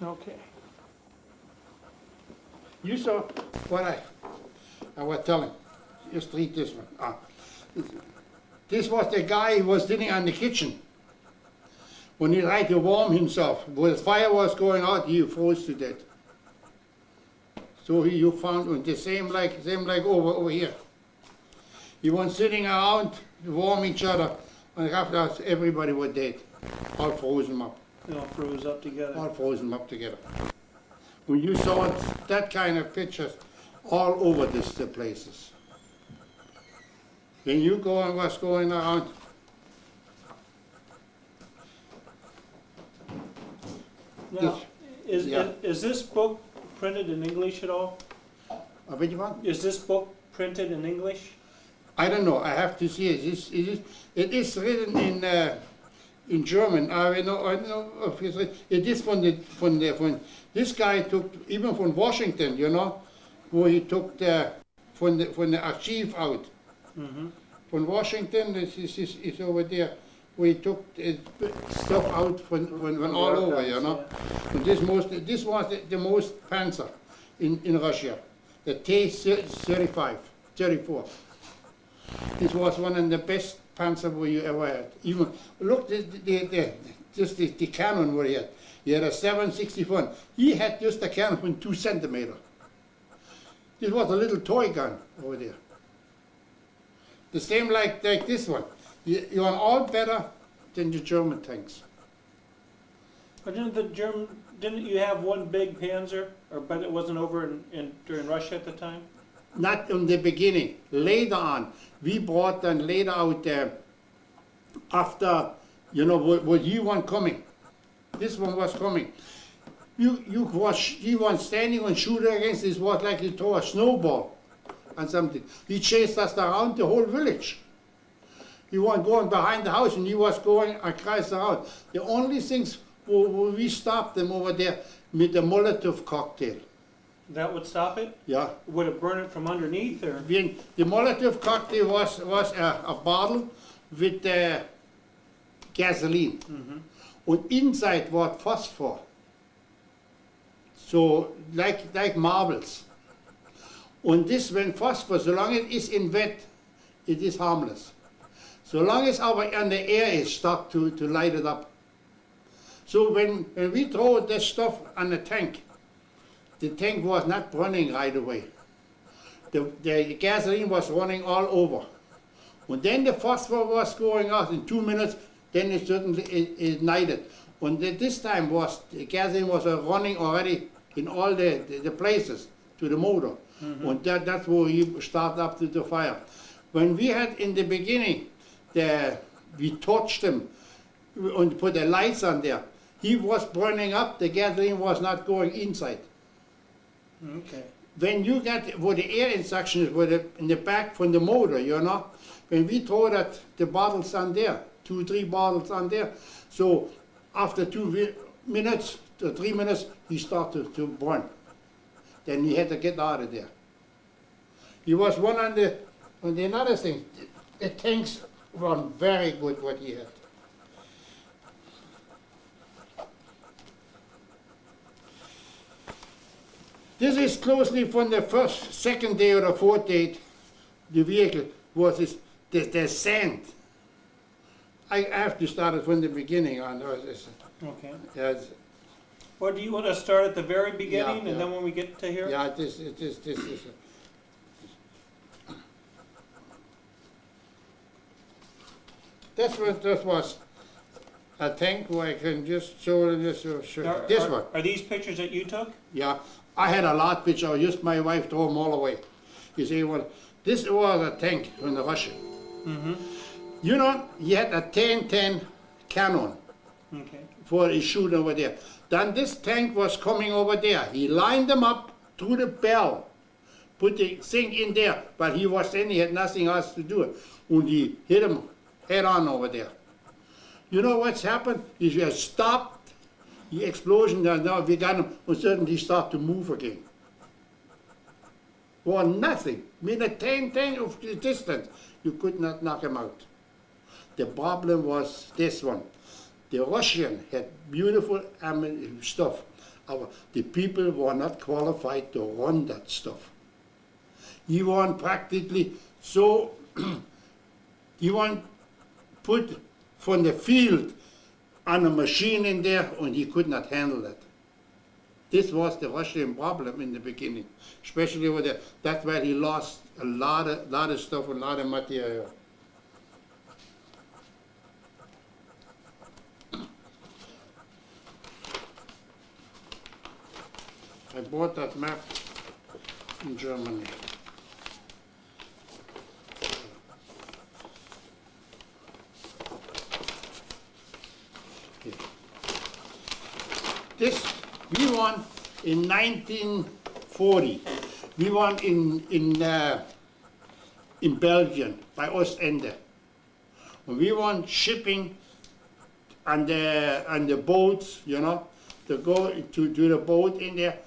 Okay. You saw what I was telling. Just read this one. This was the guy who was sitting in the kitchen. When he tried to warm himself, when the fire was going out, he froze to death. So you found the same like over here. He was sitting around, warm each other, and after that, everybody was dead, all frozen up. They all froze up together. All frozen up together. When you saw that kind of pictures all over the places. When you go and what's going around, Now, yeah. is this book printed in English at all? which one? Is this book printed in English? I don't know. I have to see it. It is written in German. I don't know if it's written. It is from this guy took even from Washington, you know, where he took from the archive out. Mm-hmm. From Washington, this is over there. We took stuff out from all over, you know. Yeah. And this was the most Panzer in Russia, the T-35, 34. This was one of the best Panzer you ever had. Even look, just the cannon what he had. He had a 7.61. He had just a cannon from 2 centimeters. This was a little toy gun over there. The same like this one. You are all better than the German tanks. But didn't you have one big Panzer, but it wasn't over during Russia at the time? Not in the beginning. Later on, we brought them later out there after, you know, what you want coming. This one was coming. You was standing and shooting against this was like he threw a snowball and something. He chased us around the whole village. He was going behind the house and he was going across around. The only things where we stopped them over there with the Molotov cocktail. That would stop it? Yeah. Would it burn it from underneath, or? The Molotov cocktail was a bottle with gasoline. Mm-hmm. And inside was phosphor. So like marbles. And this when phosphor, so long it is in wet, it is harmless. So long as and the air is stuck to light it up. So when we throw this stuff on the tank was not burning right away. The gasoline was running all over. And then the phosphor was going out in 2 minutes, then it suddenly ignited. And this time the gasoline was running already in all the places to the motor. Mm-hmm. And that's where you start up to the fire. When we had in the beginning, we torched them and put the lights on there. He was burning up, the gasoline was not going inside. Okay. When you get where the air injection is in the back from the motor, you know, when we throw the bottles on there, 2-3 bottles on there, so after 2 minutes to 3 minutes, he started to burn. Then he had to get out of there. He was one on the another thing. The tanks were very good what he had. This is closely from the second day or the 4th day. The vehicle was the sand. I have to start it from the beginning on this. Okay. Yes. Or do you want to start at the very beginning, Yeah. and then when we get to here? Yeah, this is. This was a tank where I can just show this. This one. Are these pictures that you took? Yeah, I had a lot picture. Just my wife threw them all away. You see, well, this was a tank in the Russia. Mm-hmm. You know, he had a 10-10 cannon Okay. for his shoot over there. Then this tank was coming over there. He lined them up through the bell, put the thing in there, but he was standing, he had nothing else to do. And he hit him head on over there. You know what's happened? He just stopped the explosion, and now we got him, and suddenly he started to move again. Or nothing. With a 10-10 of the distance, you could not knock him out. The problem was this one. The Russian had beautiful stuff. The people were not qualified to run that stuff. He want practically so, he want put from the field on a machine in there, and he could not handle that. This was the Russian problem in the beginning, especially with that's where he lost a lot of stuff, a lot of material. I bought that map in Germany. Okay. This we won in 1940. We won in Belgium by Ostende. We won shipping on the boats, you know, to go to the boat in there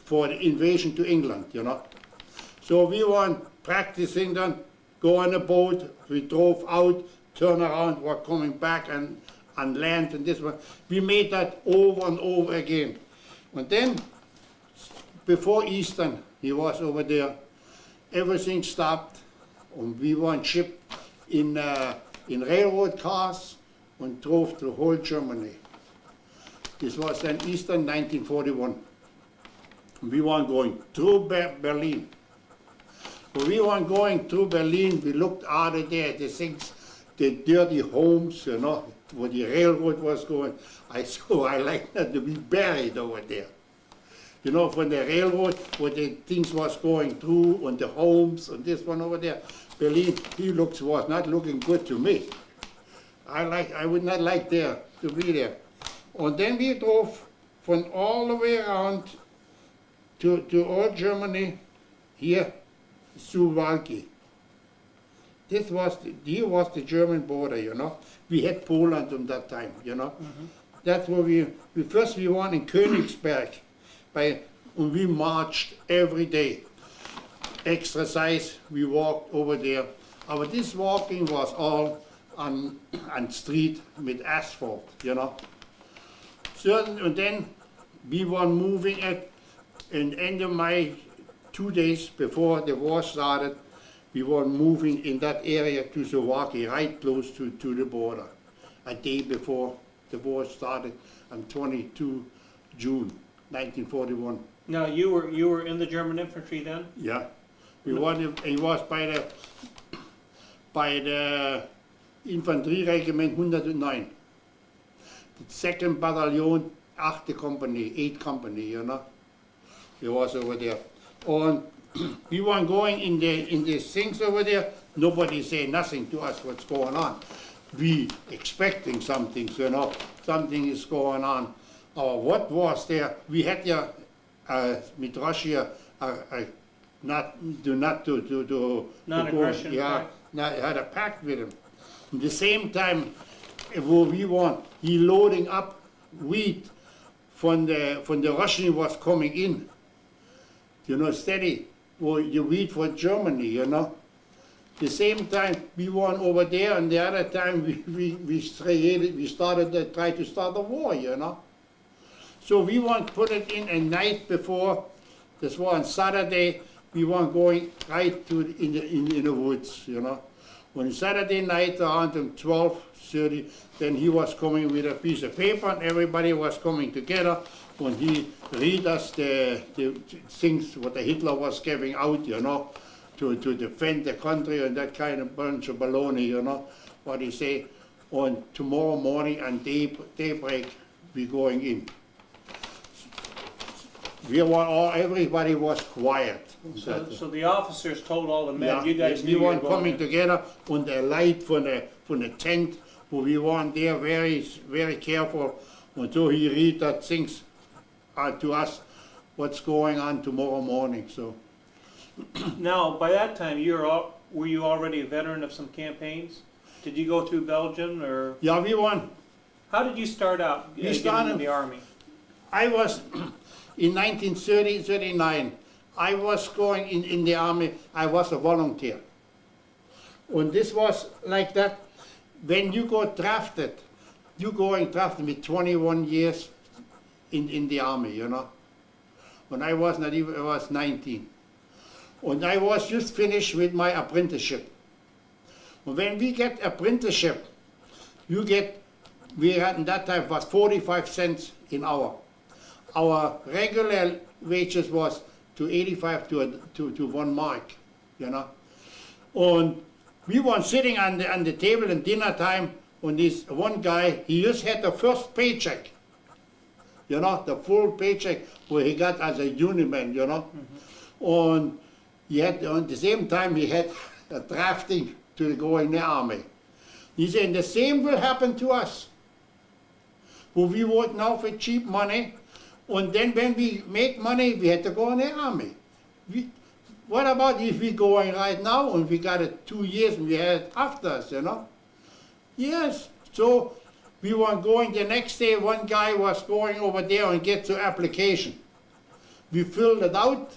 for the invasion to England, you know. So we were practicing then, go on a boat, we drove out, turn around, were coming back and land and this one. We made that over and over again. And then, before Easter, he was over there, everything stopped, and we were on ship in railroad cars and drove to whole Germany. This was then Easter 1941. We weren't going through Berlin. When we weren't going through Berlin, we looked out of there, the things, the dirty homes, you know, where the railroad was going. I like that to be buried over there. You know, from the railroad, where the things was going through, and the homes, and this one over there. Berlin, was not looking good to me. I would not like there to be there. And then we drove from all the way around to all Germany, here, through Wenke. Here was the German border, you know. We had Poland at that time, you know. Mm-hmm. That's where we won in Königsberg, and we marched every day. Exercise, we walked over there. This walking was all on street with asphalt, you know. So, and then we were moving at end of May, 2 days before the war started, we were moving in that area to Slovakia, right close to the border. A day before the war started on 22 June 1941. Now you were in the German infantry then? Yeah, he was by the Infantry Regiment 109, the 2nd Battalion, 8th Company, 8th Company, you know. He was over there. And we weren't going in the things over there. Nobody say nothing to us what's going on. We expecting something, you know, something is going on. What was there? We had there with Russia non-aggression. Yeah, had a pact with him. At the same time, where we want, he loading up wheat from the Russian was coming in. You know, steady, or you wheat for Germany, you know. The same time we won over there, and the other time we started to try to start a war, you know. So we want put it in a night before this war on Saturday. We weren't going right to in the woods, you know. On Saturday night around 12:30, then he was coming with a piece of paper, and everybody was coming together. When he read us the things what the Hitler was giving out, you know, to defend the country and that kind of bunch of baloney, you know, what he say. On tomorrow morning and daybreak, we going in. Everybody was quiet. So the officers told all the men, Yeah, you guys we knew you were weren't going coming in. together on the light from the tent, but we weren't there very, very careful until he read that things to us what's going on tomorrow morning. So Now, by that time, were you already a veteran of some campaigns? Did you go through Belgium, or yeah, we won. how did you start out getting in the army? I was in 1939. I was going in the army. I was a volunteer, and this was like that. When you got drafted, you going drafted with 21 years. in the army, you know. When I was not even, I was 19. And I was just finished with my apprenticeship. And when we get apprenticeship, you get, we had in that time was 45 cents an hour. Our regular wages was to 85 to 1 mark, you know. And we were sitting on the table in dinner time, and this one guy, he just had the first paycheck, you know, the full paycheck where he got as a union, you know. And he had, at the same time, he had a drafting to go in the army. He said, the same will happen to us. Who we work now for cheap money, and then when we make money, we had to go in the army. What about if we going right now and we got it 2 years and we had it after us, you know? Yes, so we were going the next day, one guy was going over there and get the application. We filled it out,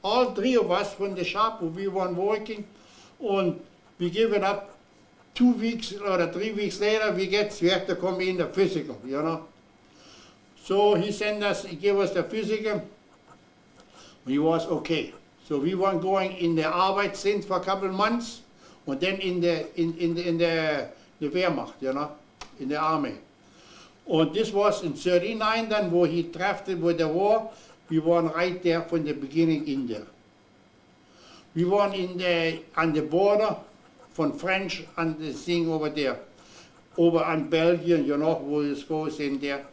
all 3 of us from the shop where we were working, and we give it up. 2 weeks or 3 weeks later, we have to come in the physical, you know. So he sent us, he gave us the physical. We was okay. So we were going in the Arbeitsdienst for a couple of months, and then in the Wehrmacht, you know, in the army. And this was in 39 then, where he drafted with the war. We were right there from the beginning in there. We were on the border from French and the thing over there, over on Belgium, you know, where it goes in there.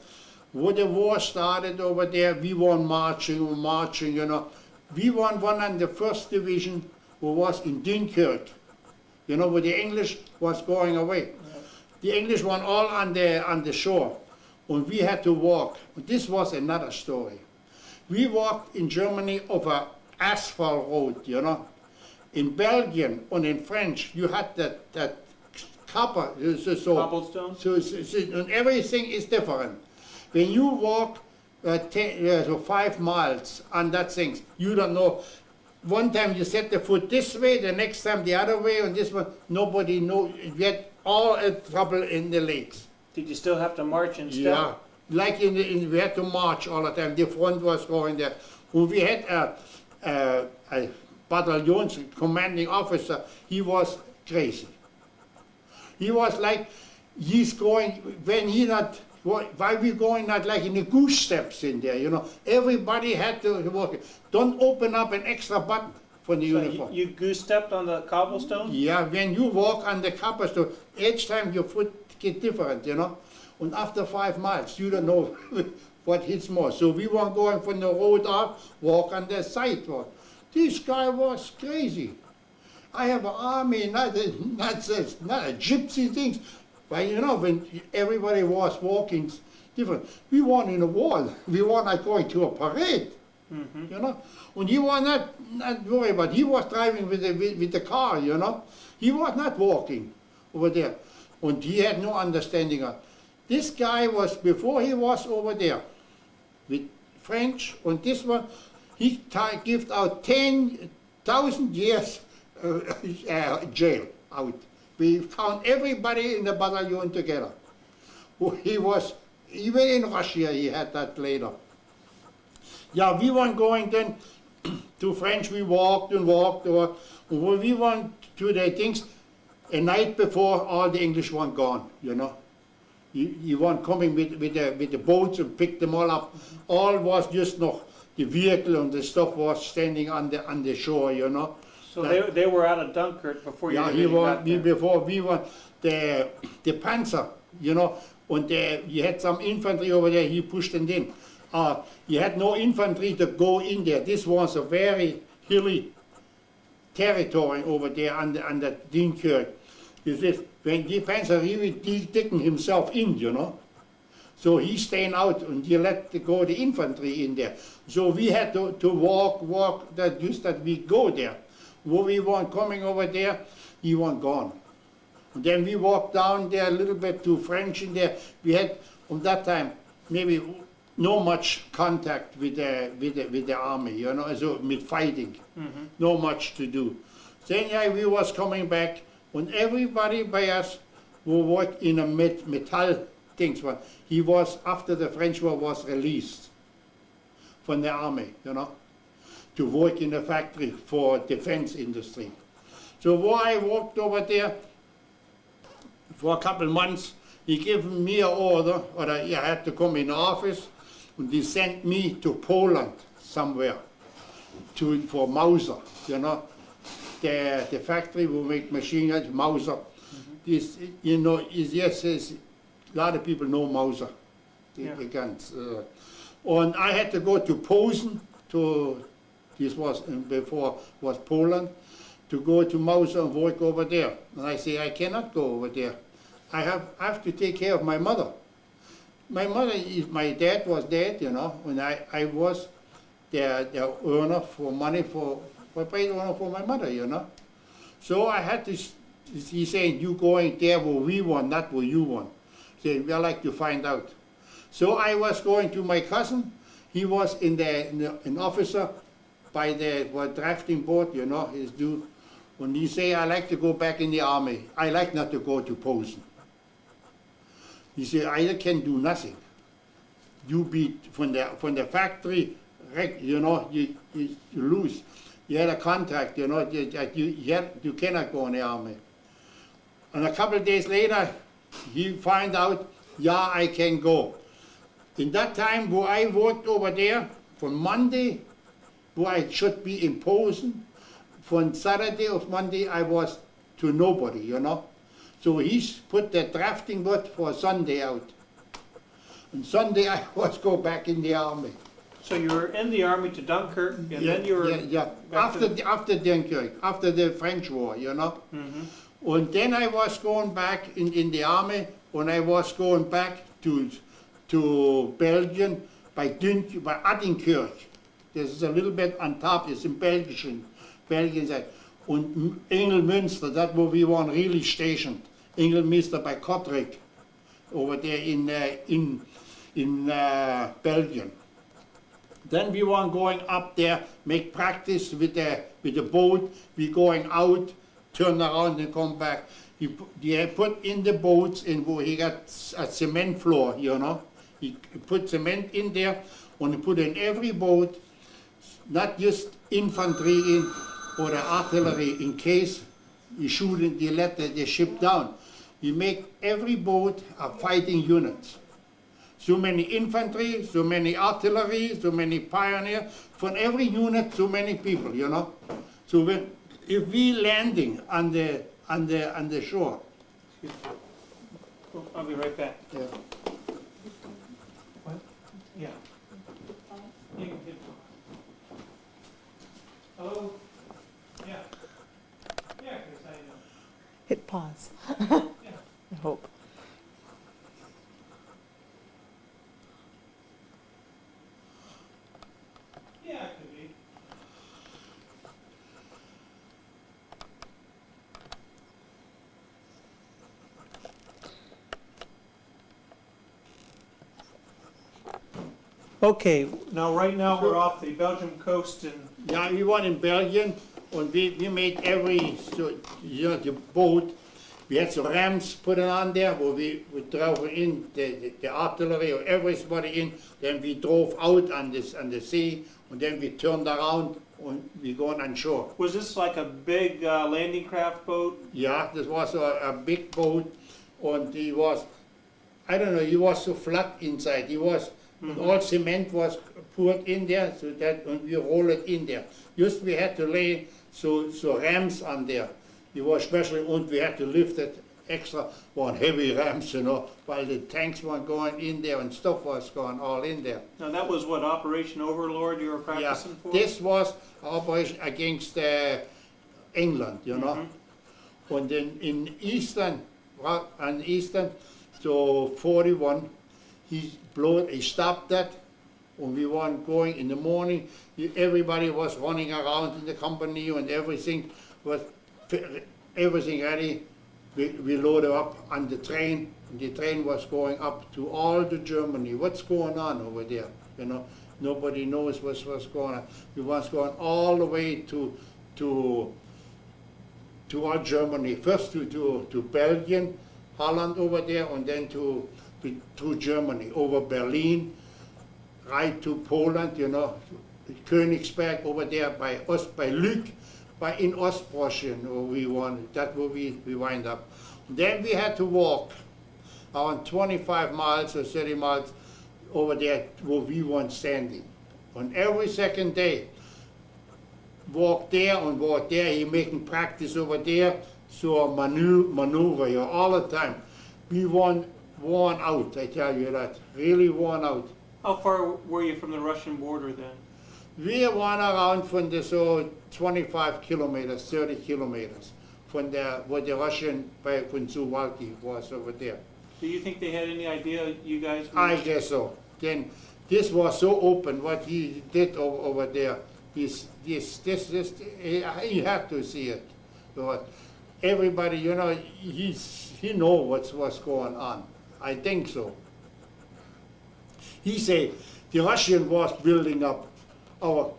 Where the war started over there, we were marching, you know. We were one on the 1st Division who was in Dunkirk, you know, where the English was going away. Yeah. The English were all on the shore, and we had to walk. This was another story. We walked in Germany over asphalt road, you know. In Belgium and in French, you had that copper, Cobblestone? So and everything is different. When you walk 5 miles on that thing, you don't know. One time you set the foot this way, the next time the other way, and this one, nobody knows. You get all trouble in the legs. Did you still have to march and step? Yeah, like we had to march all the time. The front was going there. When we had a battalion's commanding officer, he was crazy. He was like, he's going, when he not, why we going not like in the goose steps in there, you know. Everybody had to work. Don't open up an extra button for the uniform. You goose stepped on the cobblestone? Yeah, when you walk on the cobblestone, each time your foot get different, you know. And after 5 miles, you don't know what hits more. So we were going from the road off, walk on the sidewalk. This guy was crazy. I have an army, not a gypsy things. But you know, when everybody was walking different, we weren't in a war. We were not going to a parade, you know. And he was not worried about. He was driving with the car, you know. He was not walking over there, and he had no understanding of. This guy was before he was over there with French, and this one he gave out 10,000 years jail out. We found everybody in the battalion together. He was, even in Russia he had that later. Yeah, we weren't going then to French, we walked and walked. When we went to the things, a night before all the English weren't gone, you know. You weren't coming with the boats and picked them all up. All was just noch, the vehicle and the stuff was standing on the shore, you know. So they were out of Dunkirk before you got there. Before we were the Panzer, you know, and you had some infantry over there, he pushed them in. You had no infantry to go in there. This was a very hilly territory over there on the Dunkirk. This is when the Panzer really digging himself in, you know. So he staying out and he let go the infantry in there. So we had to walk that we go there. When we weren't coming over there, he wasn't gone. And then we walked down there a little bit to French in there. We had, from that time, maybe no much contact with the army, you know, so with fighting. No much to do. Then yeah, we was coming back, and everybody by us who worked in a metal things. He was, after the French War, was released from the army, you know, to work in a factory for defense industry. So while I worked over there for a couple months, he gave me an order, or I had to come in the office, and he sent me to Poland somewhere for Mauser, you know, the factory will make machine guns, Mauser. This, you know, yes, a lot of people know Mauser, the guns. And I had to go to Posen, this was before was Poland, to go to Mauser and work over there. And I say, I cannot go over there. I have to take care of my mother. My dad was dead, you know, and I was the earner for money for paid owner for my mother, you know. So I had to, he's saying, you going there where we want, not where you want. Say, we'd like to find out. So I was going to my cousin. He was an officer by the drafting board, you know, his dude. When he say, I like to go back in the army, I like not to go to Posen. He said, I can do nothing. You be from the factory, you know, you lose. You had a contract, you know, you cannot go in the army. And a couple of days later, he find out, yeah, I can go. In that time, where I worked over there, from Monday, where I should be in Posen, from Saturday or Monday, I was to nobody, you know. So he put the drafting board for Sunday out. And Sunday, I was go back in the army. So you were in the army to Dunkirk, and then you were after Dunkirk, after the French War, you know. Mm-hmm. And then I was going back in the army, and I was going back to Belgium by Addinkirk. This is a little bit on top. It's in Belgium side. And Engelmünster, that's where we were really stationed. Engelmünster by Kortrijk, over there in Belgium. Then we were going up there, make practice with the boat. We going out, turn around and come back. He put in the boats in where he got a cement floor, you know. He put cement in there, and he put in every boat, not just infantry in or the artillery in case you shoot and you let the ship down. You make every boat a fighting unit. So many infantry, so many artillery, so many pioneers. From every unit, so many people, you know. So if we landing on the shore. Cool. I'll be right back. Yeah. What? Yeah. You can hit. Hello? Yeah. Yeah, because I know. Hit pause. Yeah. I hope. Yeah, it could be. Okay, now right now we're off the Belgium coast and Yeah, we were in Belgium, and we made every, so, you know, the boat, we had some rams put on there, where we drove in the artillery or everybody in, then we drove out on the sea, and then we turned around and we gone on shore. was this like a big landing craft boat? Yeah, this was a big boat, and he was, I don't know, he was so flat inside, he was, and all cement was poured in there, so that when we roll it in there. Just we had to lay so rams on there. It was special, and we had to lift it extra on heavy rams, you know, while the tanks were going in there and stuff was going all in there. Now that was what, Operation Overlord you were Yeah, practicing for? this was operation against England, you know. And then in Eastern, so 41, he stopped that, and we weren't going in the morning. Everybody was running around in the company, and everything was ready. We loaded up on the train, and the train was going up to all the Germany. What's going on over there? You know, nobody knows what's going on. We was going all the way to all Germany. First to Belgium, Holland over there, and then to through Germany, over Berlin, right to Poland, you know, Königsberg over there by Lück, in Ostpreußen, we won. That's where we wind up. Then we had to walk around 25 miles or 30 miles over there where we weren't standing. On every second day, walk there and walk there. He making practice over there, so a maneuver you know, all the time. We worn out, I tell you that, really worn out. How far were you from the Russian border then? We were around from the so 25 kilometers, 30 kilometers from where the Russian from Suwalki was over there. Do you think they had any idea you guys were? I guess so. Then this was so open what he did over there. You have to see it. But everybody, you know, he know what's going on. I think so. He say the Russian was building up.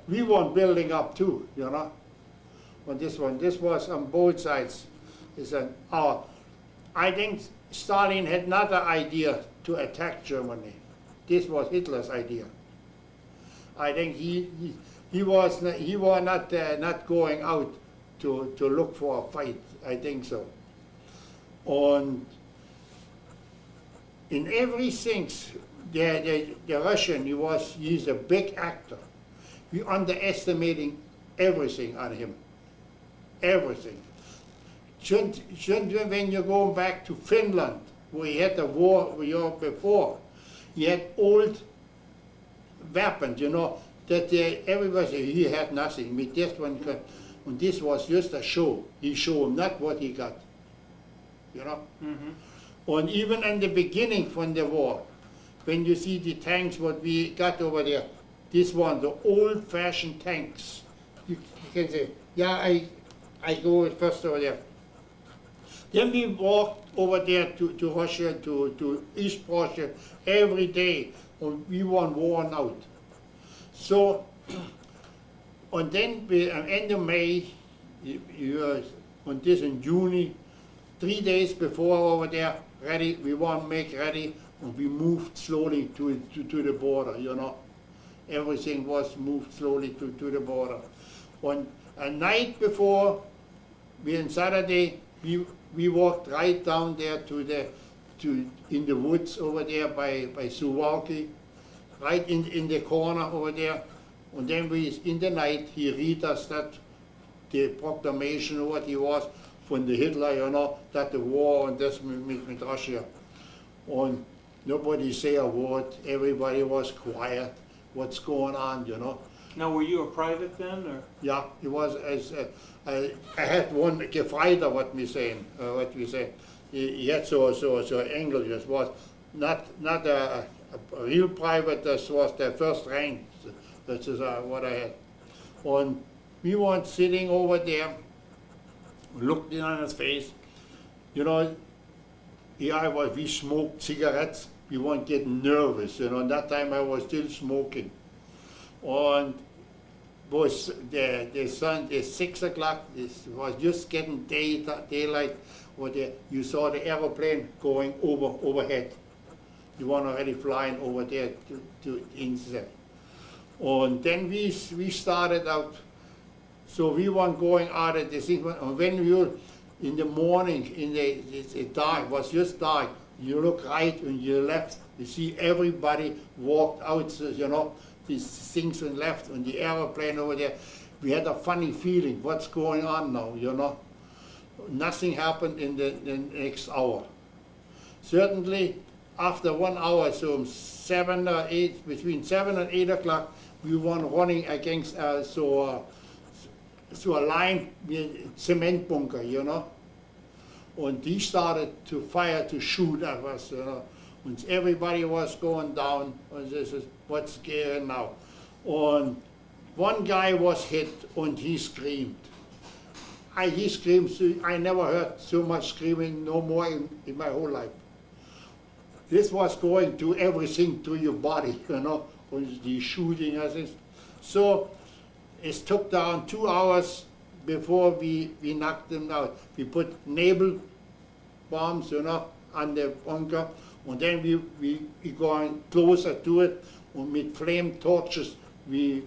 We weren't building up too, you know. On this one, this was on both sides. I think Stalin had another idea to attack Germany. This was Hitler's idea. I think he was not going out to look for a fight. I think so. And in everything, the Russian, he's a big actor. We underestimating everything on him. Everything. Shouldn't when you're going back to Finland, where he had the war before, he had old weapons, you know, that everybody said he had nothing. With this one, and this was just a show. He showed not what he got, you know. Mm-hmm. And even in the beginning from the war, when you see the tanks what we got over there, this one, the old-fashioned tanks. You can say, yeah, I go first over there. Then we walked over there to Russia, to East Prussia every day, and we were worn out. So, and then end of May, on this in June, 3 days before over there, ready, we want to make ready, and we moved slowly to the border, you know. Everything was moved slowly to the border. On a night before, on Saturday, we walked right down there in the woods over there by Suwalki, right in the corner over there. And then in the night, he read us the proclamation of what he was from the Hitler, you know, that the war and this with Russia. And nobody say a word, everybody was quiet. What's going on, you know? Now, were you a private then, or? Yeah, it was as I had one Gefreiter, what we say. He had so English. It was not a real private. This was the first rank. This is what I had. And we were sitting over there, looked on his face. You know, we smoked cigarettes. We weren't getting nervous, you know. And that time I was still smoking. And was the sun, the 6 o'clock, it was just getting daylight. You saw the aeroplane going overhead. You were already flying over there to inside. And then we started out. So we weren't going out of the thing. And when we were in the morning, it's dark, it was just dark. You look right and you left, you see everybody walked out, so, you know, these things on left and the aeroplane over there. We had a funny feeling, what's going on now, you know? Nothing happened in the next hour. Certainly, after 1 hour, so 7 or 8, between 7 and 8 o'clock, we were running against a line, cement bunker, you know? And he started to fire, to shoot at us, you know. And everybody was going down, and this is what's going now. And one guy was hit, and he screamed. He screamed, I never heard so much screaming, no more in my whole life. This was going to everything, to your body, you know, and the shooting as this. So it took down 2 hours before we knocked them out. We put naval bombs, you know, on the bunker, And then we going closer to it, and with flame torches, we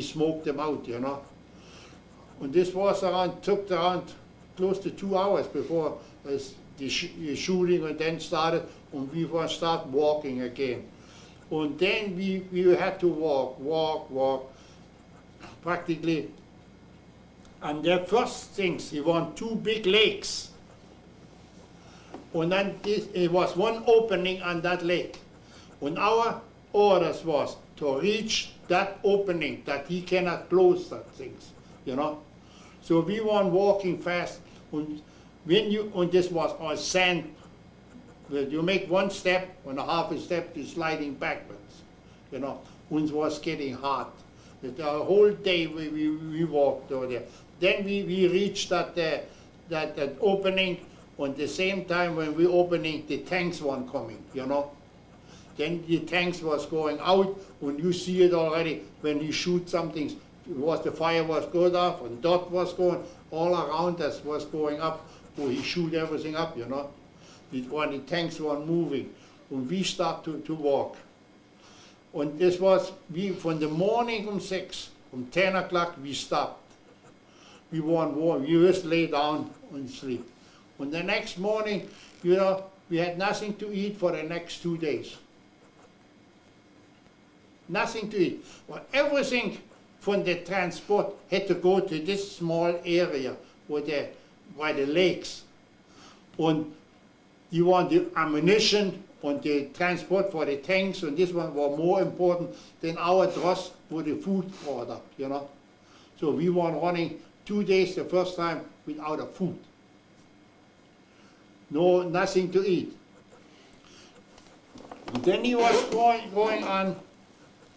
smoked them out, you know. And this was took around close to 2 hours before the shooting and then started, and we were start walking again. And then we had to walk, practically. And the first things, we want 2 big lakes. And then it was one opening on that lake. And our orders was to reach that opening, that he cannot close that things, you know. So we were walking fast, and this was all sand. When you make one step, and a half a step, you're sliding backwards, you know. And it was getting hot. The whole day we walked over there. Then we reached that opening. At the same time when we opening, the tanks weren't coming, you know. Then the tanks was going out, and you see it already when you shoot something. The fire was going off, and dot was going all around us was going up. So he shoot everything up, you know. When the tanks were moving, and we start to walk. And this was from the morning from 6, from 10 o'clock we stopped. We weren't warm. We just lay down and sleep. And the next morning, you know, we had nothing to eat for the next 2 days. Nothing to eat. Well, everything from the transport had to go to this small area by the lakes. And you want the ammunition and the transport for the tanks, and this one was more important than our dross for the food product, you know. So we were running 2 days the first time without a food. No, nothing to eat. Then he was going on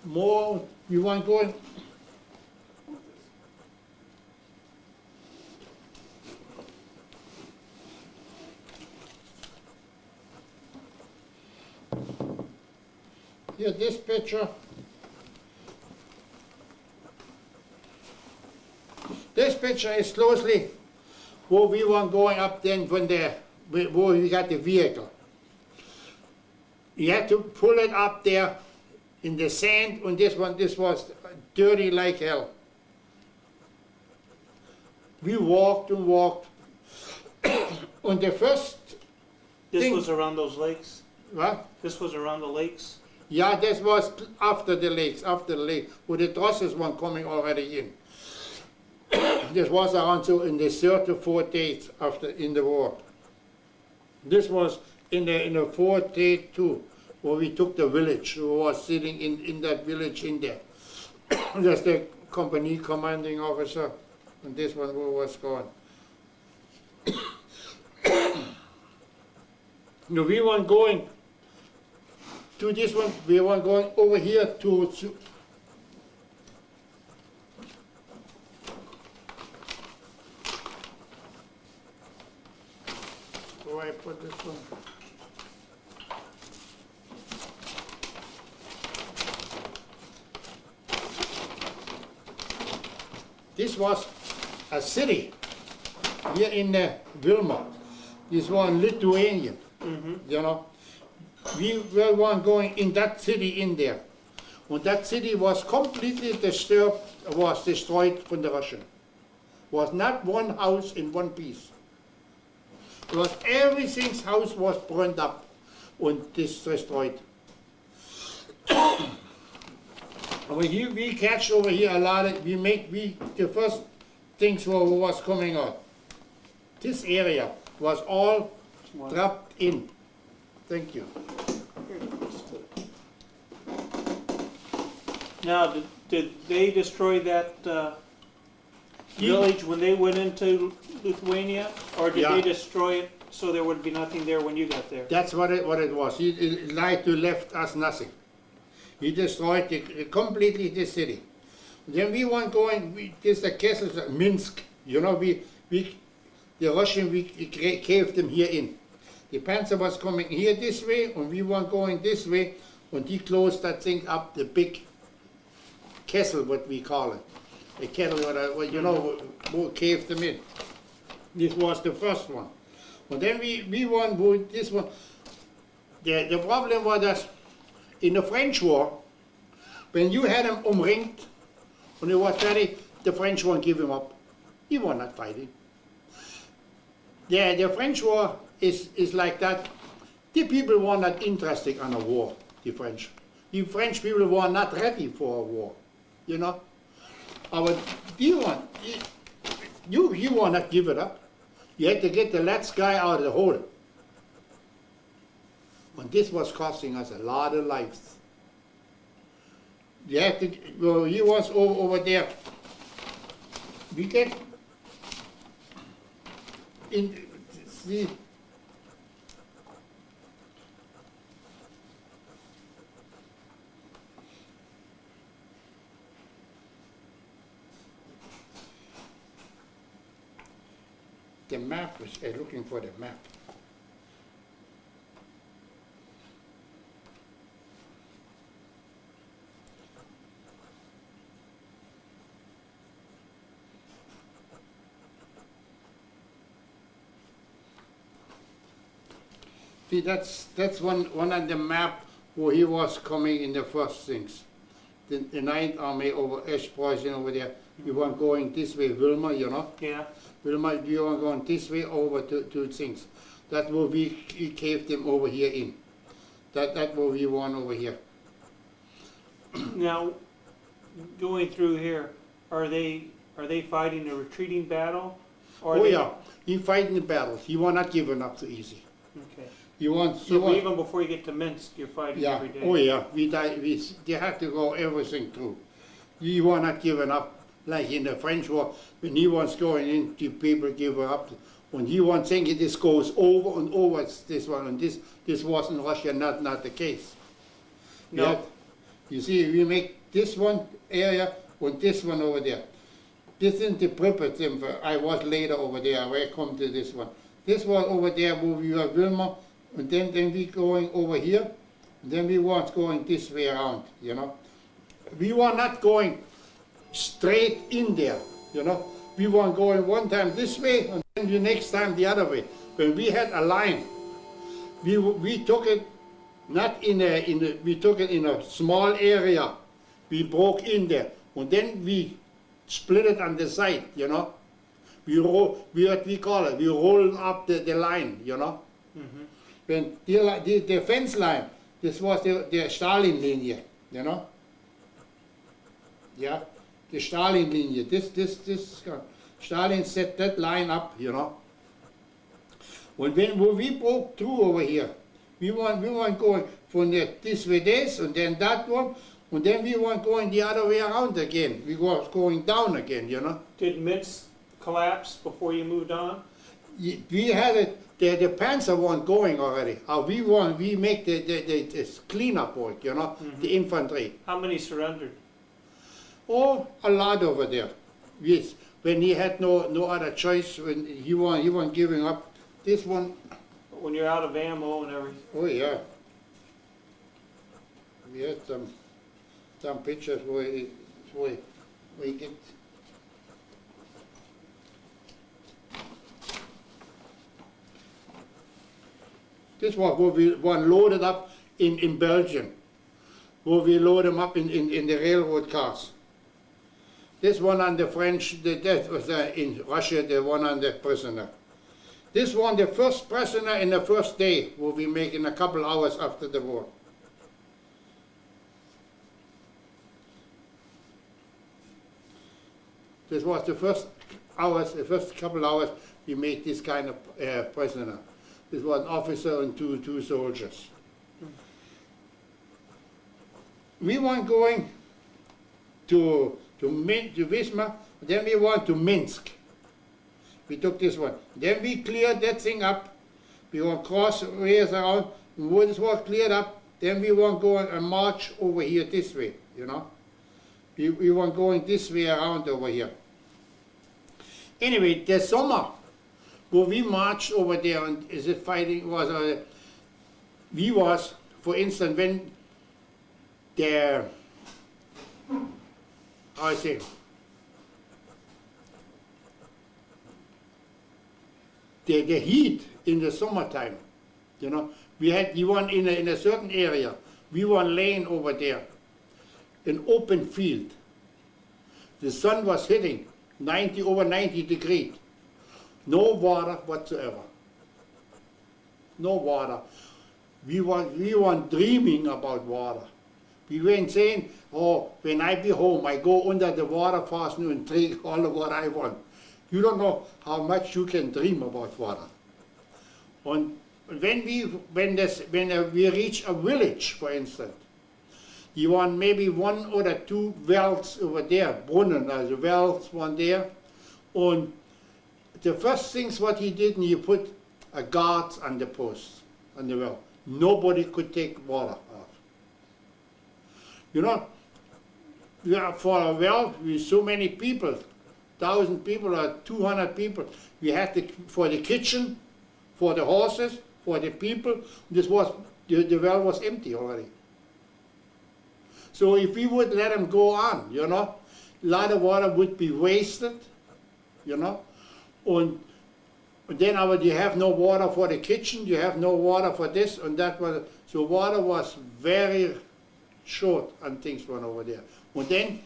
more, we weren't going. Here, this picture. This picture is closely where we were going up then when where we got the vehicle. You had to pull it up there in the sand, and this was dirty like hell. We walked and walked. On the first This thing, was around those lakes? what? This was around the lakes? Yeah, this was after the lake, where the trusses were coming already in. This was around so in the 3rd or 4th days after in the war. This was in the 4th day too, where we took the village. We was sitting in that village in there. That's the company commanding officer, and this one was gone. No, we weren't going to this one. We were going over here to where I put this one. This was a city here in Vilma. This was Lithuanian, you know. We were going in that city in there. And that city was completely disturbed, was destroyed from the Russian. Was not one house in one piece. It was everything's house was burned up and destroyed. We catch over here a lot of, the first things was coming out. This area was all trapped in. Thank you. Now, did they destroy that village when they went into Lithuania? Or did they destroy it so there would be nothing there when you got there? That's what it was. He lied to left us nothing. He destroyed completely the city. Then we weren't going, this the castle, Minsk, you know, the Russian, we caved them here in. The Panzer was coming here this way, and we were going this way, and he closed that thing up, the big castle, what we call it. The kettle, you know, we caved them in. This was the first one. And then we won this one. the problem was that in the French War, when you had him umringed, when he was ready, the French won't give him up. He was not fighting. The French War is like that. The people were not interested in a war, the French. The French people were not ready for a war, you know. But you will not give it up. You had to get the last guy out of the hole. And this was costing us a lot of lives. You have to, well, he was over there. We get in, see, the map was looking for the map. See, that's one on the map where he was coming in the first things. The 9th Army over Esch-Preußen over there. We weren't going this way, Wilmer, you know. Yeah. Wilmer, we were going this way over to things. That will we caved them over here in. That will we won over here. Now, going through here, are they fighting a retreating battle? Or Oh they, yeah, he fighting the battles. He was not giving up so easy. Okay. He wants. So even before you get to Minsk, you're fighting Yeah. every day. Oh yeah. They had to go everything through. He was not giving up like in the French War. When he was going in, the people give up. When he was thinking this goes over and over, it's this one and this was in Russia not the case. No. Yeah. You see, we make this one area and this one over there. This is the Pripyat. I was later over there. I come to this one. This one over there where we were Wilmer, and then we going over here, and then we was going this way around, you know. We were not going straight in there, you know. We were going one time this way, and then the next time the other way. When we had a line, we took it not we took it in a small area. We broke in there, and then we split it on the side, you know. What we call it, we rolled up the line, you know. Mm-hmm. When the fence line, this was the Stalin-Linie, you know. Yeah, the Stalin-Linie. This Stalin set that line up, you know. When we broke through over here, we weren't going from this way this, and then that one, and then we weren't going the other way around again. We were going down again, you know. Did Minsk collapse before you moved on? We had it. The Panzer weren't going already. We make the cleanup work, you know, the infantry. How many surrendered? Oh, a lot over there. Yes, when he had no other choice, when he wasn't giving up. This one, When you're out of ammo and everything. oh yeah. We had some pictures where we get. This was where we one loaded up in Belgium, where we load them up in the railroad cars. This one on the French, that was in Russia, the one on the prisoner. This one, the first prisoner in the first day, will be making a couple hours after the war. This was the first hours, the first couple hours we made this kind of prisoner. This was an officer and two soldiers. We weren't going to Wismar, then we went to Minsk. We took this one. Then we cleared that thing up. We went cross ways around. When this was cleared up, then we weren't going and march over here this way, you know. We weren't going this way around over here. Anyway, the summer, where we marched over there and is it fighting was we was, for instance, when the how I say the heat in the summertime, you know, We had one in a certain area. We were laying over there, an open field. The sun was hitting over 90 degrees. No water whatsoever. No water. We weren't dreaming about water. We weren't saying, oh, when I be home, I go under the water fast and drink all the water I want. You don't know how much you can dream about water. And when we reach a village, for instance, you want maybe one or two wells over there, Brunnen, also wells one there. And the first things what he did, he put a guard on the post, on the well. Nobody could take water off. You know, we are for a well with so many people, 1,000 people or 200 people. We had for the kitchen, for the horses, for the people. The well was empty already. So if we would let them go on, you know, a lot of water would be wasted, you know. And then you have no water for the kitchen, you have no water for this and that. So water was very short and things went over there. And then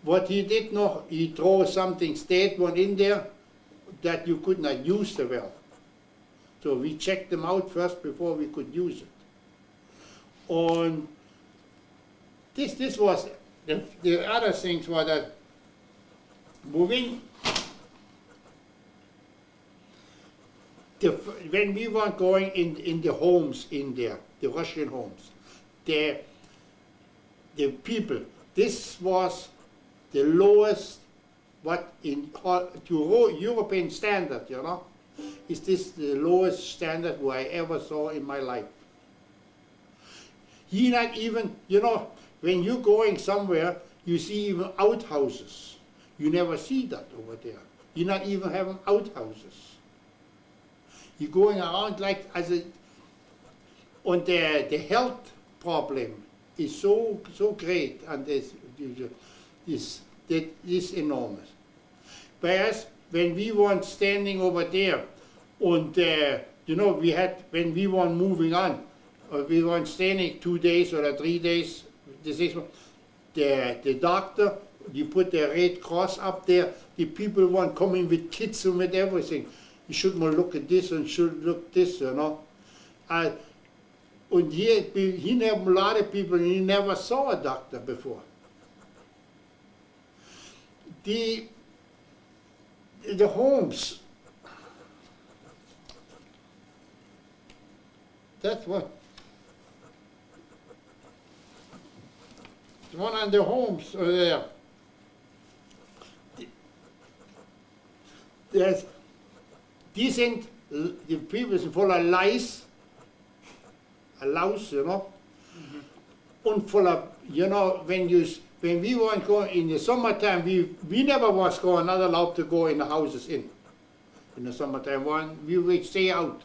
what he did noch, he threw something state one in there that you could not use the well. So we checked them out first before we could use it. And this was, the other things were that moving, when we were going in the homes in there, the Russian homes, the people, this was the lowest, what in to European standard, you know, is this the lowest standard I ever saw in my life. He not even, you know, when you're going somewhere, you see even outhouses. You never see that over there. You not even having outhouses. You're going around like as a, and the health problem is so great and is enormous. Whereas when we weren't standing over there, and you know, when we weren't moving on, we weren't standing 2 days or 3 days. The doctor, you put the Red Cross up there. The people weren't coming with kids and with everything. You shouldn't look at this and should look this, you know. And he never, a lot of people, he never saw a doctor before. The homes, that's what. The one on the homes over there. There's decent, the people is full of lice, a louse, you know, and full of, you know, when we weren't going in the summertime, we never was not allowed to go in the houses in the summertime. We would stay out.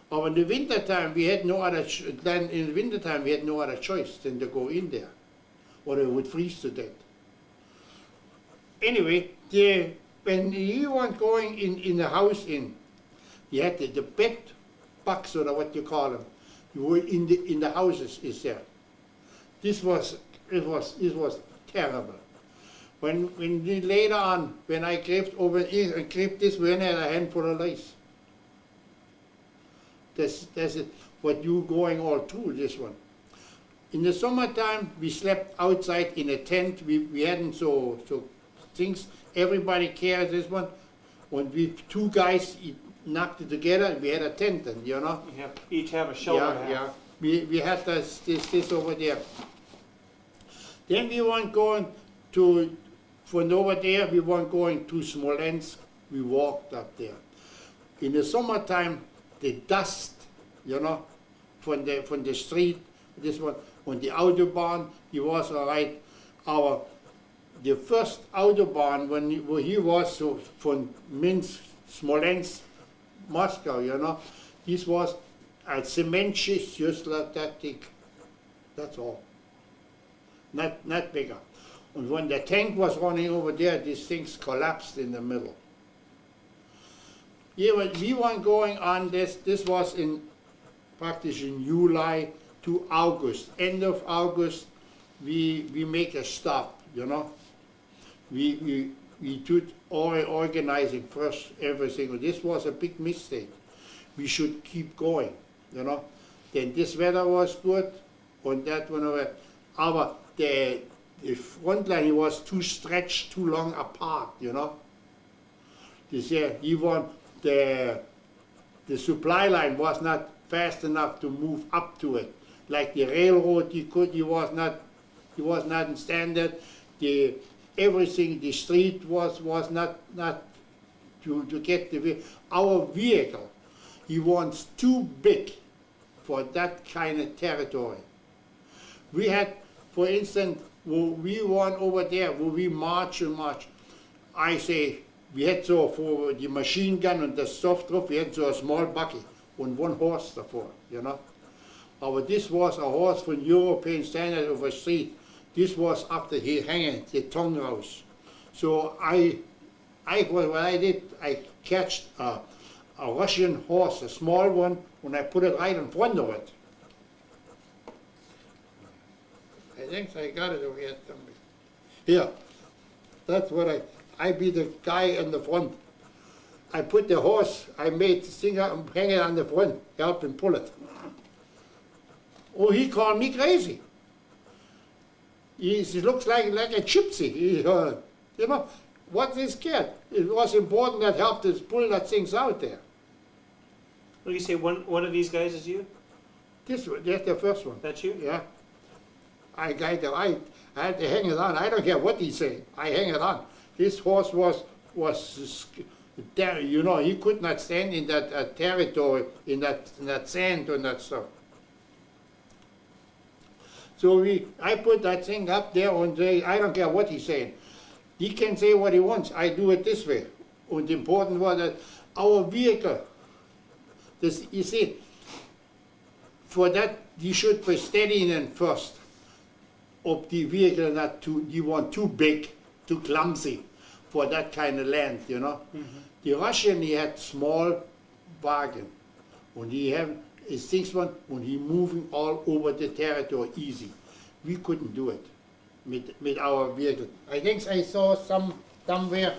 But in the wintertime, we had no other. Then in the wintertime, we had no other choice than to go in there, or they would freeze to death. Anyway, when you weren't going in the house in, you had the bed bugs or what you call them. You were in the houses is there. It was terrible. When later on, when I crept over here and crept this, we had a handful of lice. That's it. What you going all through this one. In the summertime, we slept outside in a tent. We hadn't so things. Everybody carried this one. When we two guys knocked it together, we had a tent, and you know. Each have a shoulder. Yeah. We had this over there. Then we weren't going from over there. We weren't going to Smolensk. We walked up there. In the summertime, the dust, you know, from the street, this one on the autobahn, he was all right. The first autobahn when he was from Minsk, Smolensk, Moscow, you know, this was a cement sheet just like that thick. That's all. Not bigger. And when the tank was running over there, these things collapsed in the middle. Yeah, but we weren't going on this. This was in practice in July to August. End of August, we make a stop, you know. We did all organizing first, everything. This was a big mistake. We should keep going, you know. Then this weather was good, and that one over. Aber the front line was too stretched, too long apart, you know. This year, even the supply line was not fast enough to move up to it. Like the railroad, he was not in standard. Everything, the street was not to get our vehicle. He was too big for that kind of territory. We had, for instance, we went over there, where we march and march. I say, we had so for the machine gun and the soft roof, we had so a small buggy and one horse davor, you know. But this was a horse from European standard of a street. This was after he hanging the tongue rouse. So what I did, I catched a Russian horse, a small one, and I put it right in front of it. I think I got it over here somewhere. Here, that's what I be the guy in the front. I put the horse, I made the thing up and hang it on the front, help him pull it. Oh, he called me crazy. He looks like a gypsy. You know, what is scared? It was important that helped us pull that things out there. What do you say, one of these guys is you? That's the first one. That's you? Yeah. I had to hang it on. I don't care what he say. I hang it on. This horse was there, you know, he could not stand in that territory, in that sand and that stuff. So I put that thing up there and say, I don't care what he's saying. He can say what he wants. I do it this way. And the important was that our vehicle, this, you see, for that you should be steady in first. Of the vehicle not too, you want too big, too clumsy for that kind of land, you know. Mm-hmm. The Russian, he had small wagon, and he had his things one, and he moving all over the territory easy. We couldn't do it with our vehicle. I think I saw somewhere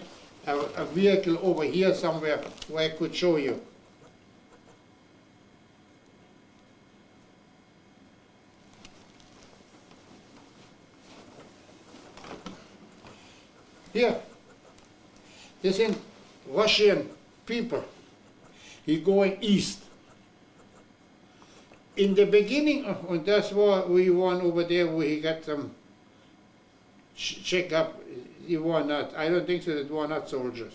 a vehicle over here somewhere where I could show you. Here, this is Russian people. He going east. In the beginning, and that's why we went over there where he got some check up. He were not, I don't think so that were not soldiers.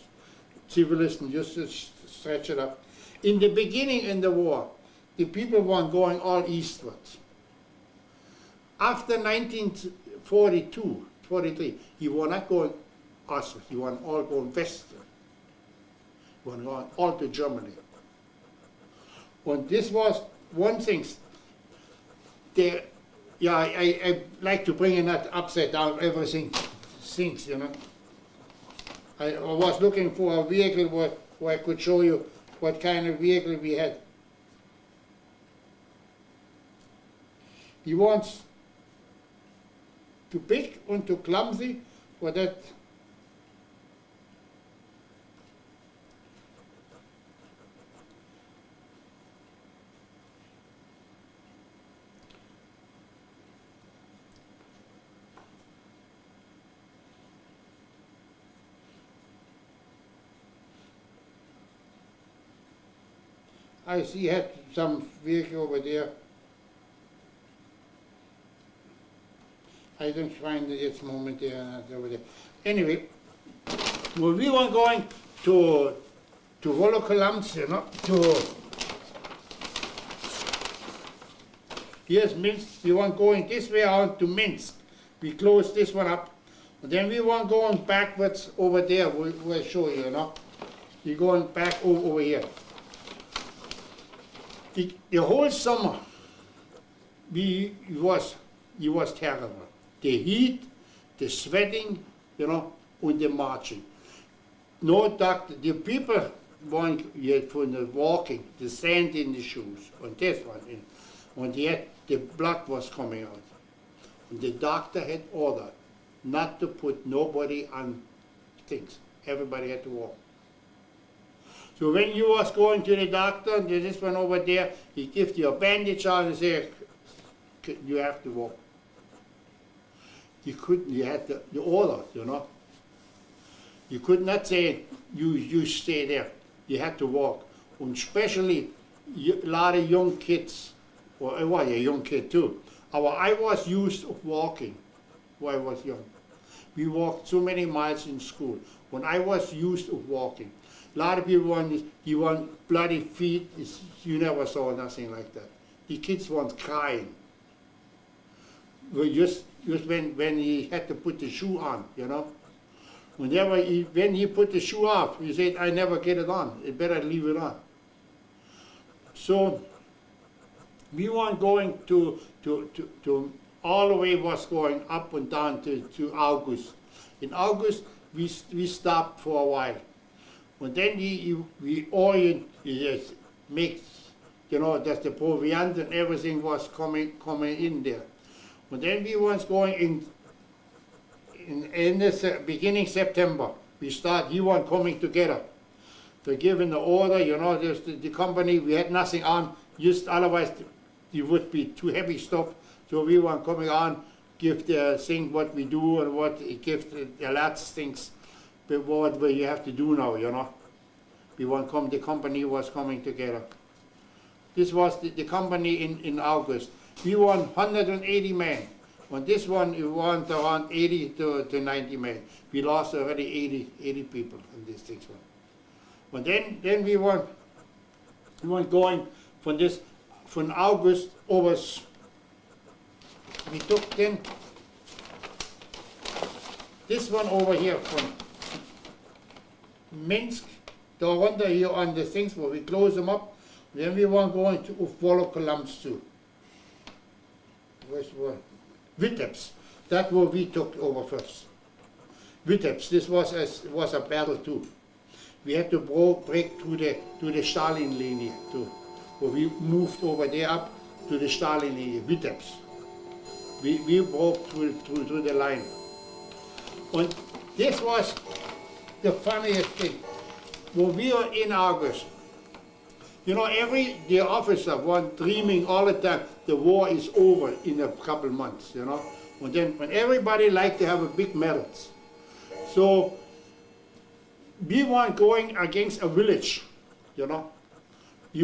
Civilists, just to stretch it up. In the beginning in the war, the people were going all eastwards. After 1942, 43, he was not going us, you want all going west. You want going all to Germany. And this was one thing. I like to bring in that upside down everything sinks, you know. I was looking for a vehicle where I could show you what kind of vehicle we had. He wants too big and too clumsy for that. I see he had some vehicle over there. I don't find it at the moment there, over there. Anyway, well, we were going to Wolokolamsk, you know, here's Minsk. We were going this way out to Minsk. We closed this one up. And then we were going backwards over there. We'll show you, you know. We're going back over here. The whole summer, it was terrible. The heat, the sweating, you know, and the marching. No doctor. The people one, you had for the walking, the sand in the shoes, on this one, when the blood was coming out. And the doctor had ordered not to put nobody on things. Everybody had to walk. So when you was going to the doctor, this one over there, he gives you a bandage on and say, you have to walk. You couldn't, you had the order, you know. You could not say, you stay there. You had to walk. And especially a lot of young kids, well, I was a young kid too. I was used to walking when I was young. We walked so many miles in school. When I was used to walking, a lot of people want bloody feet. You never saw nothing like that. The kids weren't crying. Just when he had to put the shoe on, you know. When he put the shoe off, he said, I never get it on. I better leave it on. So we weren't going to all the way was going up and down to August. In August, we stopped for a while. And then we orient, make, you know, that the proviant and everything was coming in there. And then we was going in this beginning September. We weren't coming together. They're giving the order, you know, the company, we had nothing on, just otherwise it would be too heavy stuff. So we weren't coming on, give the thing what we do and what it gives the lots things, but what you have to do now, you know. We weren't come, the company was coming together. This was the company in August. We won 180 men. On this one, it was around 80 to 90 men. We lost already 80 people in this thing. And then we weren't going from August over. We took then this one over here from Minsk down under here on the things where we close them up. Then we weren't going to Volokolampsk too. Where's one? Vitebsk. That's where we took over first. Vitebsk. This was a battle too. We had to break to the Stalin linie too. Where we moved over there up to the Stalin linie, Vitebsk. We broke through the line. And this was the funniest thing. When we were in August, you know, the officer was dreaming all the time the war is over in a couple months, you know. And then when everybody liked to have a big medals. So we weren't going against a village, you know. We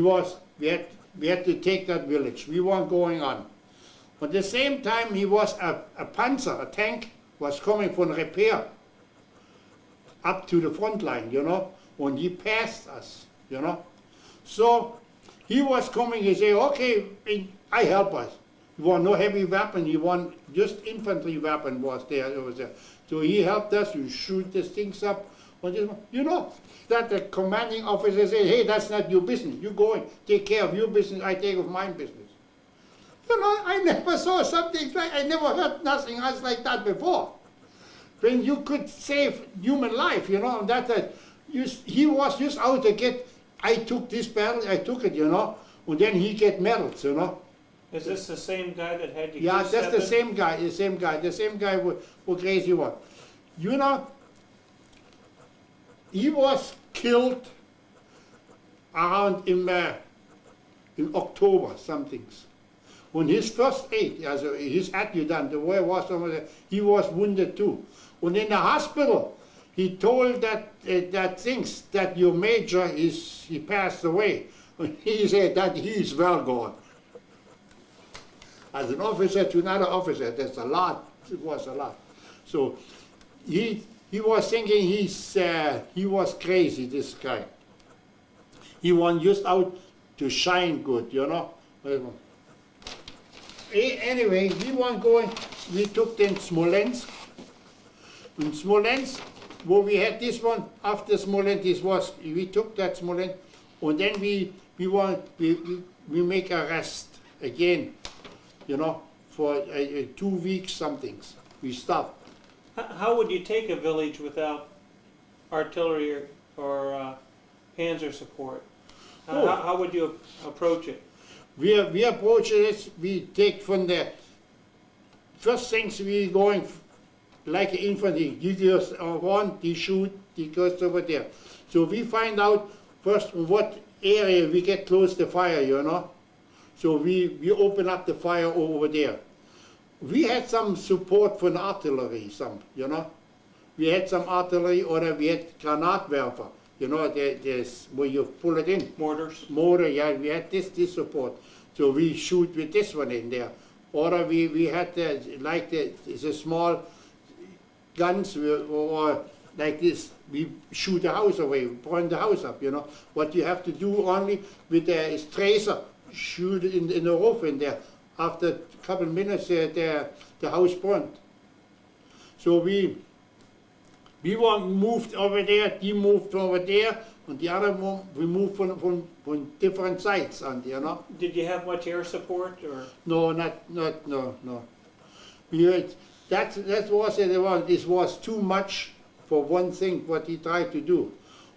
had to take that village. We weren't going on. At the same time, he was a panzer, a tank, was coming from repair up to the front line, you know. When he passed us, you know. So he was coming, he said, okay, I help us. He want no heavy weapon, he want just infantry weapon was there. So he helped us to shoot these things up. You know, that the commanding officer said, hey, that's not your business. You go and take care of your business, I take of my business. You know, I never saw something like, I never heard nothing else like that before. When you could save human life, you know, he was just out to get, I took this battle, I took it, you know, and then he get medals, you know. Is this the same guy that had you? Yeah, that's the same guy who crazy one. You know, he was killed around in October, somethings. When his first aid, his adjutant, the way was over there, he was wounded too. And in the hospital, he told that things that your major he passed away. And he said that he is well gone. As an officer to another officer, that's a lot. It was a lot. So he was thinking he was crazy. This guy. He was just out to shine good, you know. Anyway, we weren't going. We took then Smolensk. In Smolensk, where we had this one, after Smolensk, we took that Smolensk, and then we make a rest again, you know, for 2 weeks somethings. We stopped. How would you take a village without artillery or Panzer support? Oh. How would you approach it? We approach it, we take from the first things we going like infantry. You just one, they shoot, they goes over there. So we find out first what area we get close to fire, you know. So we open up the fire over there. We had some support from artillery, you know. We had some artillery, or we had Granatwerfer, you know, there's where you pull it in. Mortars? Motor, yeah, we had this support. So we shoot with this one in there. Or we had the small guns, or like this, we shoot the house away, burn the house up, you know. What you have to do only with the tracer, shoot it in the roof in there. After a couple of minutes, the house burned. So we moved over there, he moved over there, and the other one, we moved from different sides, and you know. Did you have much air support, or? No, no. We had, that was it. This was too much for one thing. What he tried to do.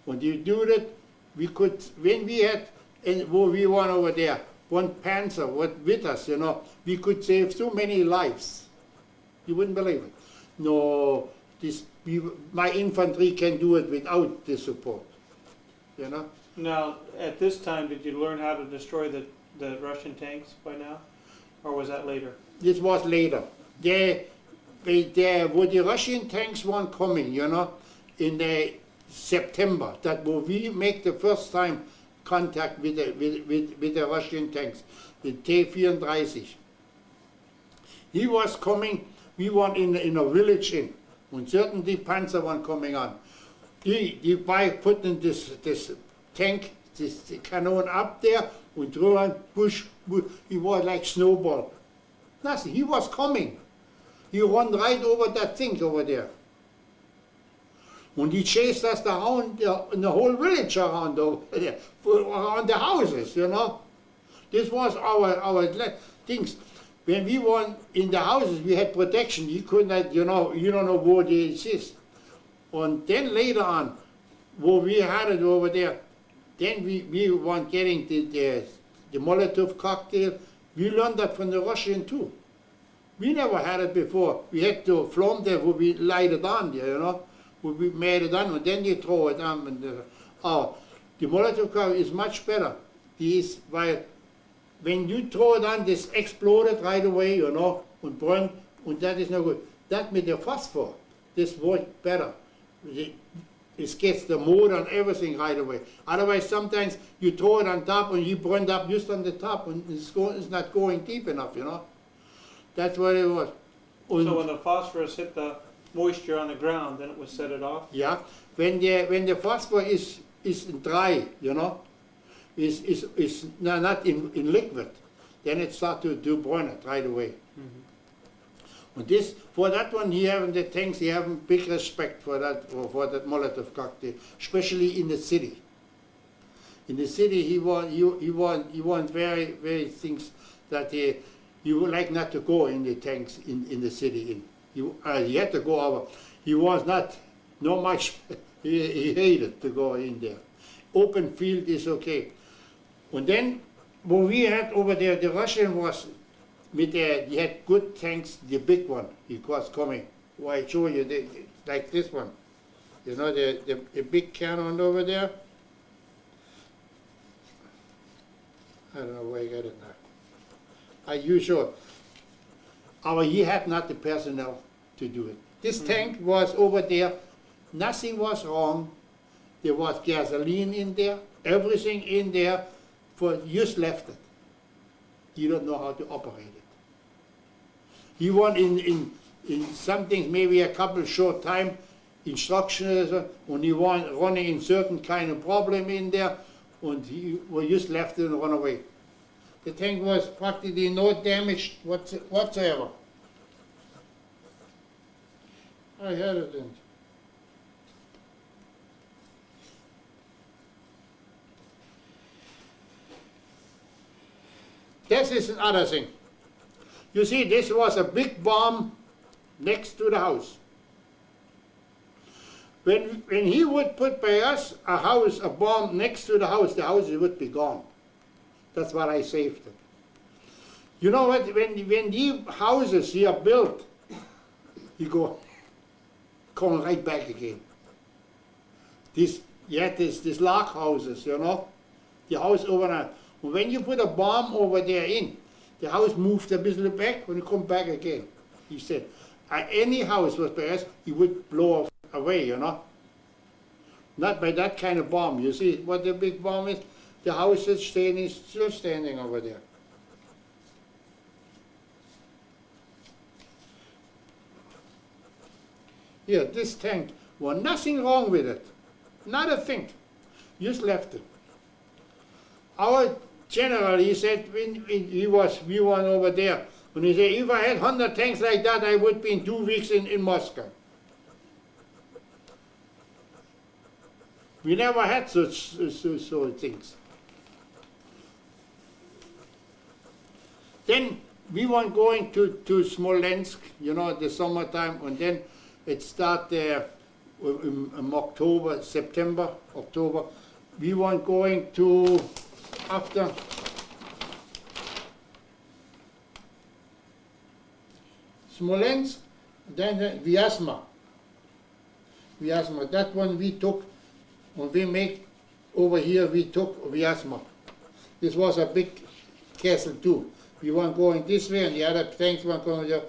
When you do that, we could. When we had, and where we were over there, one Panzer with us, you know, we could save so many lives. You wouldn't believe it. No, my infantry can do it without the support. You know. Now, at this time, did you learn how to destroy the Russian tanks by now? Or was that later? This was later. When the Russian tanks weren't coming, you know, in the September, that will we make the first time contact with the Russian tanks, the T-34. He was coming, we were in a village in, and certainly Panzer one coming on. He by putting this tank, this cannon up there, and threw on push, he was like snowball. Nothing, he was coming. He ran right over that thing over there. And he chased us around in the whole village around over there, around the houses, you know. This was our things. When we were in the houses, we had protection. You could not, you don't know where they exist. And then later on, where we had it over there, then we were getting the Molotov cocktail. We learned that from the Russian too. We never had it before. We had to flame there where we light it on there, you know. Where we made it on, and then you throw it on. And the Molotov cocktail is much better. While when you throw it on, this exploded right away, you know, and burned, and that is no good. That with the phosphor, this worked better. It gets the motor and everything right away. Otherwise, sometimes you throw it on top and you burn up just on the top, and it's not going deep enough, you know. That's what it was. So when the phosphorus hit the moisture on the ground, then it would set it off? Yeah. When the phosphor is dry, you know, is not in liquid, then it starts to burn it right away. Mm-hmm. And for that one, the tanks, he have big respect for that Molotov cocktail, especially in the city. In the city, he want very, very things that you would like not to go in the tanks in the city. He had to go over. He was not much. He hated to go in there. Open field is okay. And then what we had over there, the Russian was he had good tanks. The big one, he was coming. Well, I show you like this one. You know the big cannon over there. I don't know where I got it now. You sure? He had not the personnel to do it. This tank was over there. Nothing was wrong. There was gasoline in there. Everything in there. Just left it. You don't know how to operate it. He went in some things, maybe a couple short time instructions, and he was running in certain kind of problem in there, and he just left it and run away. The tank was practically no damage whatsoever. I had it in. This is another thing. You see, this was a big bomb next to the house. When he would put by us a house, a bomb next to the house would be gone. That's what I saved it. You know what, when the houses here are built, you go, coming right back again. These log houses, you know, the house overnight. When you put a bomb over there in, the house moved a bit back when you come back again. He said, any house was by us, he would blow off away, you know. Not by that kind of bomb. You see what the big bomb is? The house is still standing over there. Here, this tank, was nothing wrong with it. Not a thing. Just left it. Our general, he said, when we were over there, when he said, if I had 100 tanks like that, I would be in 2 weeks in Moscow. We never had such things. Then we were going to Smolensk, you know, the summertime, and then it started in October, September, October. We were going to, after Smolensk, then Vyazma. That one we took, when we make over here, we took Vyazma. This was a big castle too. We were going this way, and the other tanks were going to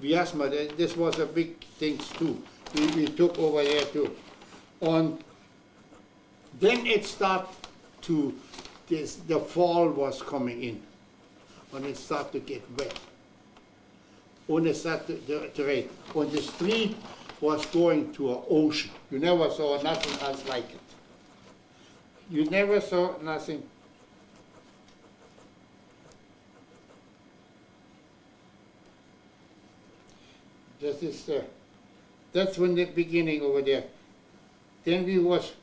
Vyazma. This was a big thing too. We took over there too. And then it started to, the fall was coming in. And it started to get wet. And it started to rain. And the street was going to an ocean. You never saw nothing else like it. You never saw nothing. That's when the beginning over there. Then we was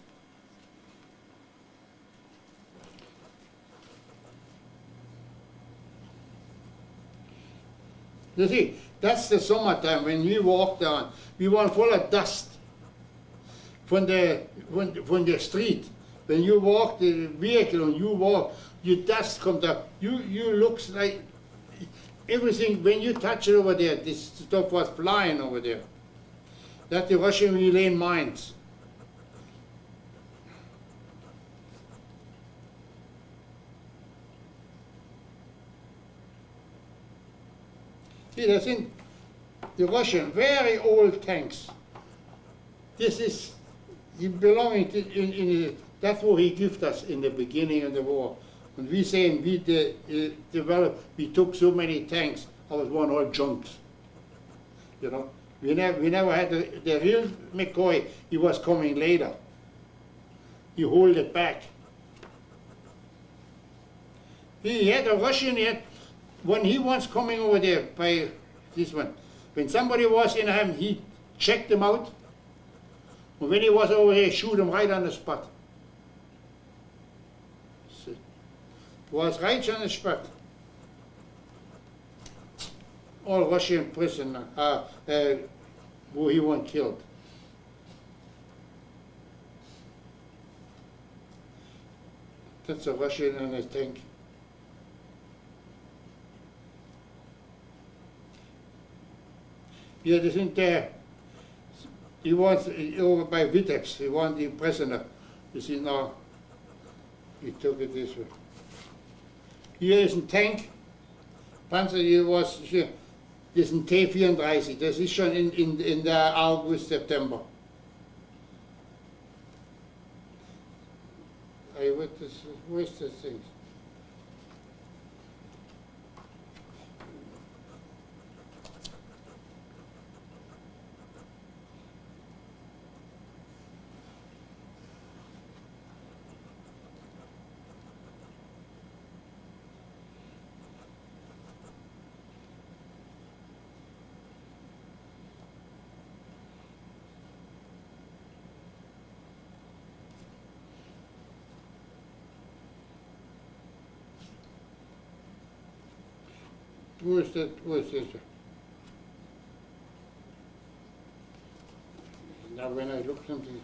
you see, that's the summertime when we walked down. We were full of dust from the street. When you walk the vehicle and you walk, your dust comes up. You looks like everything, when you touch it over there, this stuff was flying over there. That's the Russian Relay mines. See, that's in the Russian, very old tanks. This is belonging to, that's what he gifted us in the beginning of the war. And we saying we developed, we took so many tanks, I was one all junks. You know, we never had the real McCoy. He was coming later. He hold it back. He had a Russian yet. When he was coming over there by this one, when somebody was in him, he checked them out. And when he was over here, shoot him right on the spot. So, was right on the spot. All Russian prisoner, who he was killed. That's a Russian in a tank. Yeah, this isn't there. He was over by Vitebsk. He was the prisoner. You see now, he took it this way. Hier ist ein Tank. Panzer, hier was, hier, das ist ein T-34. Das ist schon in der August, September. Wo ist das Ding? Wo ist das? Now when I look something.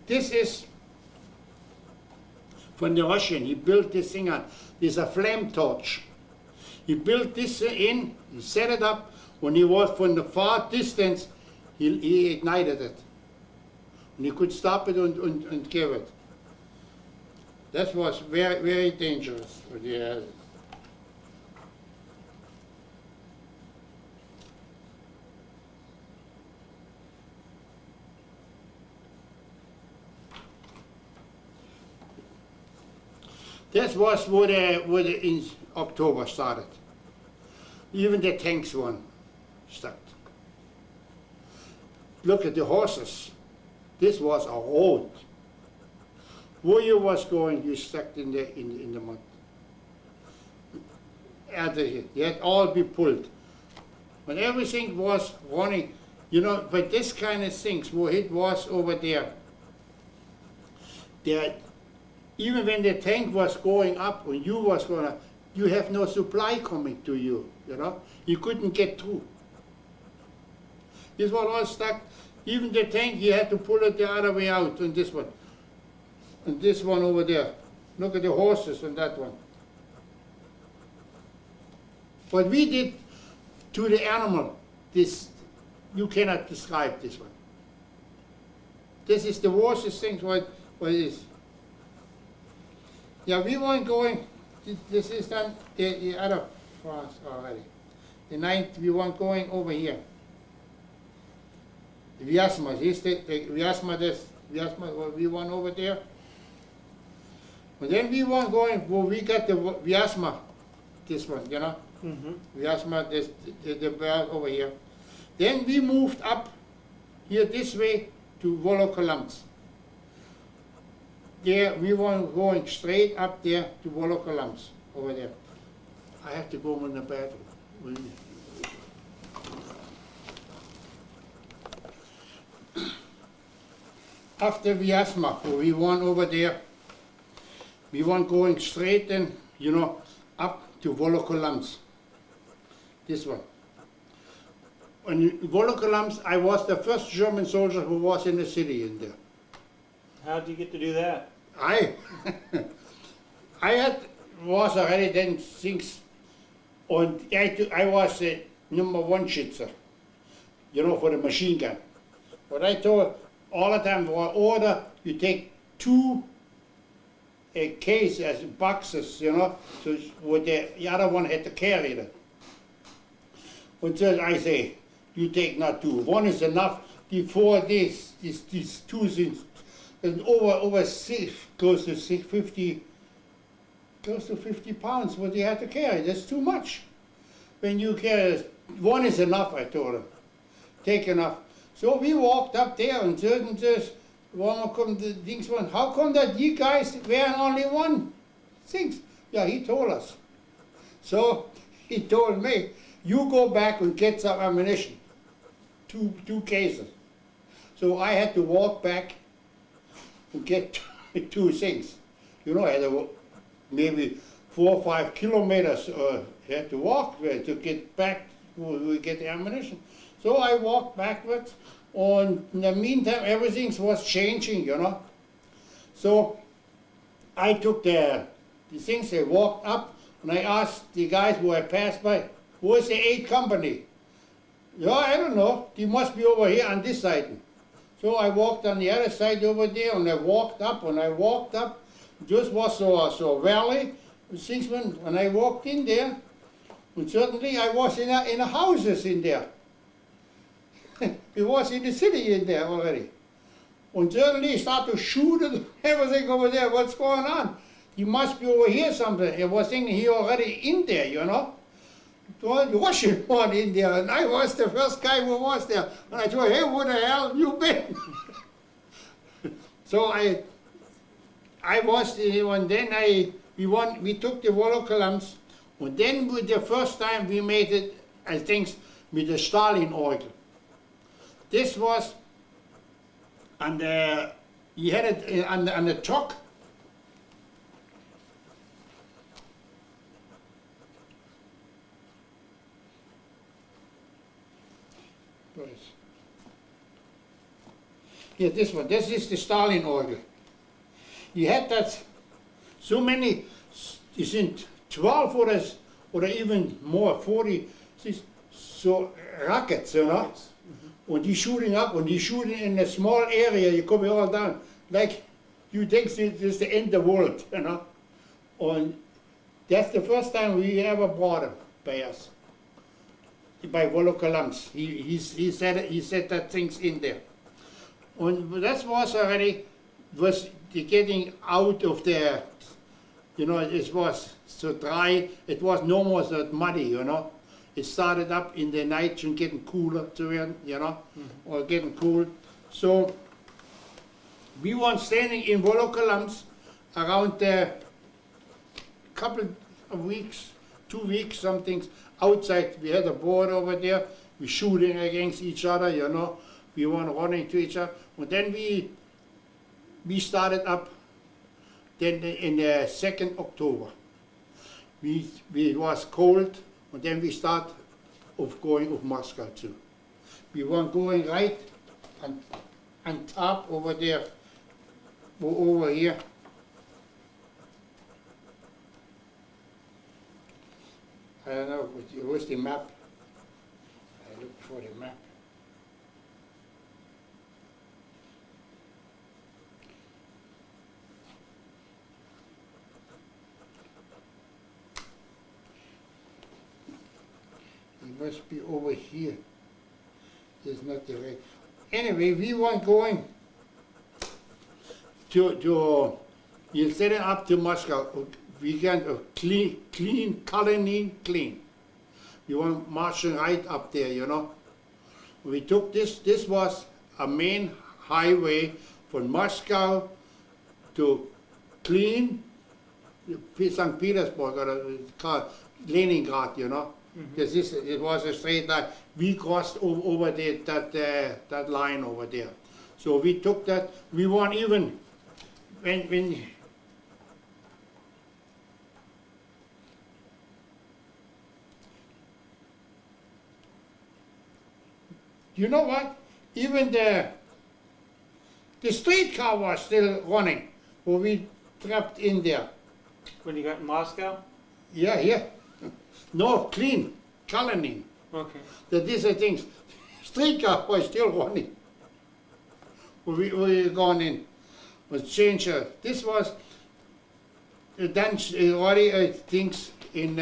This is from the Russian. He built this thing on. This is a flame torch. He built this in, he set it up. When he was from the far distance, he ignited it. And he could stop it and give it. That was very, very dangerous. Yeah. That was what in October started. Even the tanks one stopped. Look at the horses. This was a road. Where you was going, you stuck in the mud. You had all be pulled. When everything was running, you know, but this kind of things, where it was over there, even when the tank was going up and you was going up, you have no supply coming to you, you know. You couldn't get through. This was all stuck. Even the tank, you had to pull it the other way out on this one. And this one over there. Look at the horses on that one. What we did to the animal, this, you cannot describe this one. This is the worst thing what it is. Yeah, we weren't going, this is done the other France already. The 9th, we weren't going over here. The Vyazma, here's the Vyazma, we went over there. But then we weren't going, where we got the Vyazma, this one, you know? Vyazma, the bell over here. Then we moved up here this way to Wolokolamsk. There, we were going straight up there to Wolokolamsk, over there. I have to go in the bathroom. After Vyazma, we went over there. We weren't going straight then, you know, up to Wolokolamsk. This one. In Wolokolamsk, I was the first German soldier who was in the city in there. How did you get to do that? I was already then things, and I was the #1 schütze, you know, for the machine gun. But I told all the time, for order, you take 2 cases, boxes, you know, so with the other one had to carry it. But so I say, you take not 2. 1 is enough. Before these 2 things, and over 6 goes to 50 pounds what you have to carry. That's too much. When you carry 1 is enough, I told him. Take enough. So we walked up there and says, how come that you guys wearing only 1 thing? Yeah, he told us. So he told me, you go back and get some ammunition. 2 cases. So I had to walk back and get 2 things. You know, I had to maybe 4 or 5 kilometers had to walk to get back to get the ammunition. So I walked backwards, and in the meantime everything was changing, you know. So I took the things, I walked up, and I asked the guys who I passed by, where's the 8th company? Yeah, I don't know, they must be over here on this side. So I walked on the other side over there, and I walked up, just was so valley, things went, and I walked in there, and certainly I was in a houses in there. It was in the city in there already. And suddenly he started to shoot and everything over there. What's going on? He must be over here something. I was thinking he already in there, you know. The Russian one in there, and I was the first guy who was there. And I told him, hey, where the hell have you been? So I was, and then we took the Wolokolamsk, and then the first time we made it, I think, with the Stalin organ. This was on the, he had it on the truck. is. Here, this one. This is the Stalin organ. He had that so many, isn't 12 or even more, 40, so rockets, you know. Rockets. And die shooting up, and die shooting in a small area, you come all down. Like, you think this is the end of the world, you know. And that's the first time we ever brought him by us. By Volocalams. He said that things in there. And that was already, was the getting out of there, you know, it was so dry, it was no more so muddy, you know. It started up in the night and getting cooler to it, you know, or getting cool. So we were standing in Volocalams around a couple of weeks, 2 weeks, something outside. We had a board over there. We shooting against each other, you know. We were running to each other. And then we started up. Then in the 2nd October, it was cold. And then we start of going of Moscow too. We were going right on top over there, over here. I don't know, where's the map? I look for the map. It must be over here. It's not the right. Anyway, we were going to you set it up to Moscow. We got a clean, clean. We were marching right up there, you know. We took this was a main highway from Moscow to St. Petersburg, or Leningrad, you know. It was a straight line. We crossed over that line over there. So we took that. We weren't even when you know what? Even the streetcar was still running when we trapped in there. When you got in Moscow? Yeah. No, clean, Kalanin. Okay. These are things. Streetcar was still running. We were going in. Was changed. This was done already things in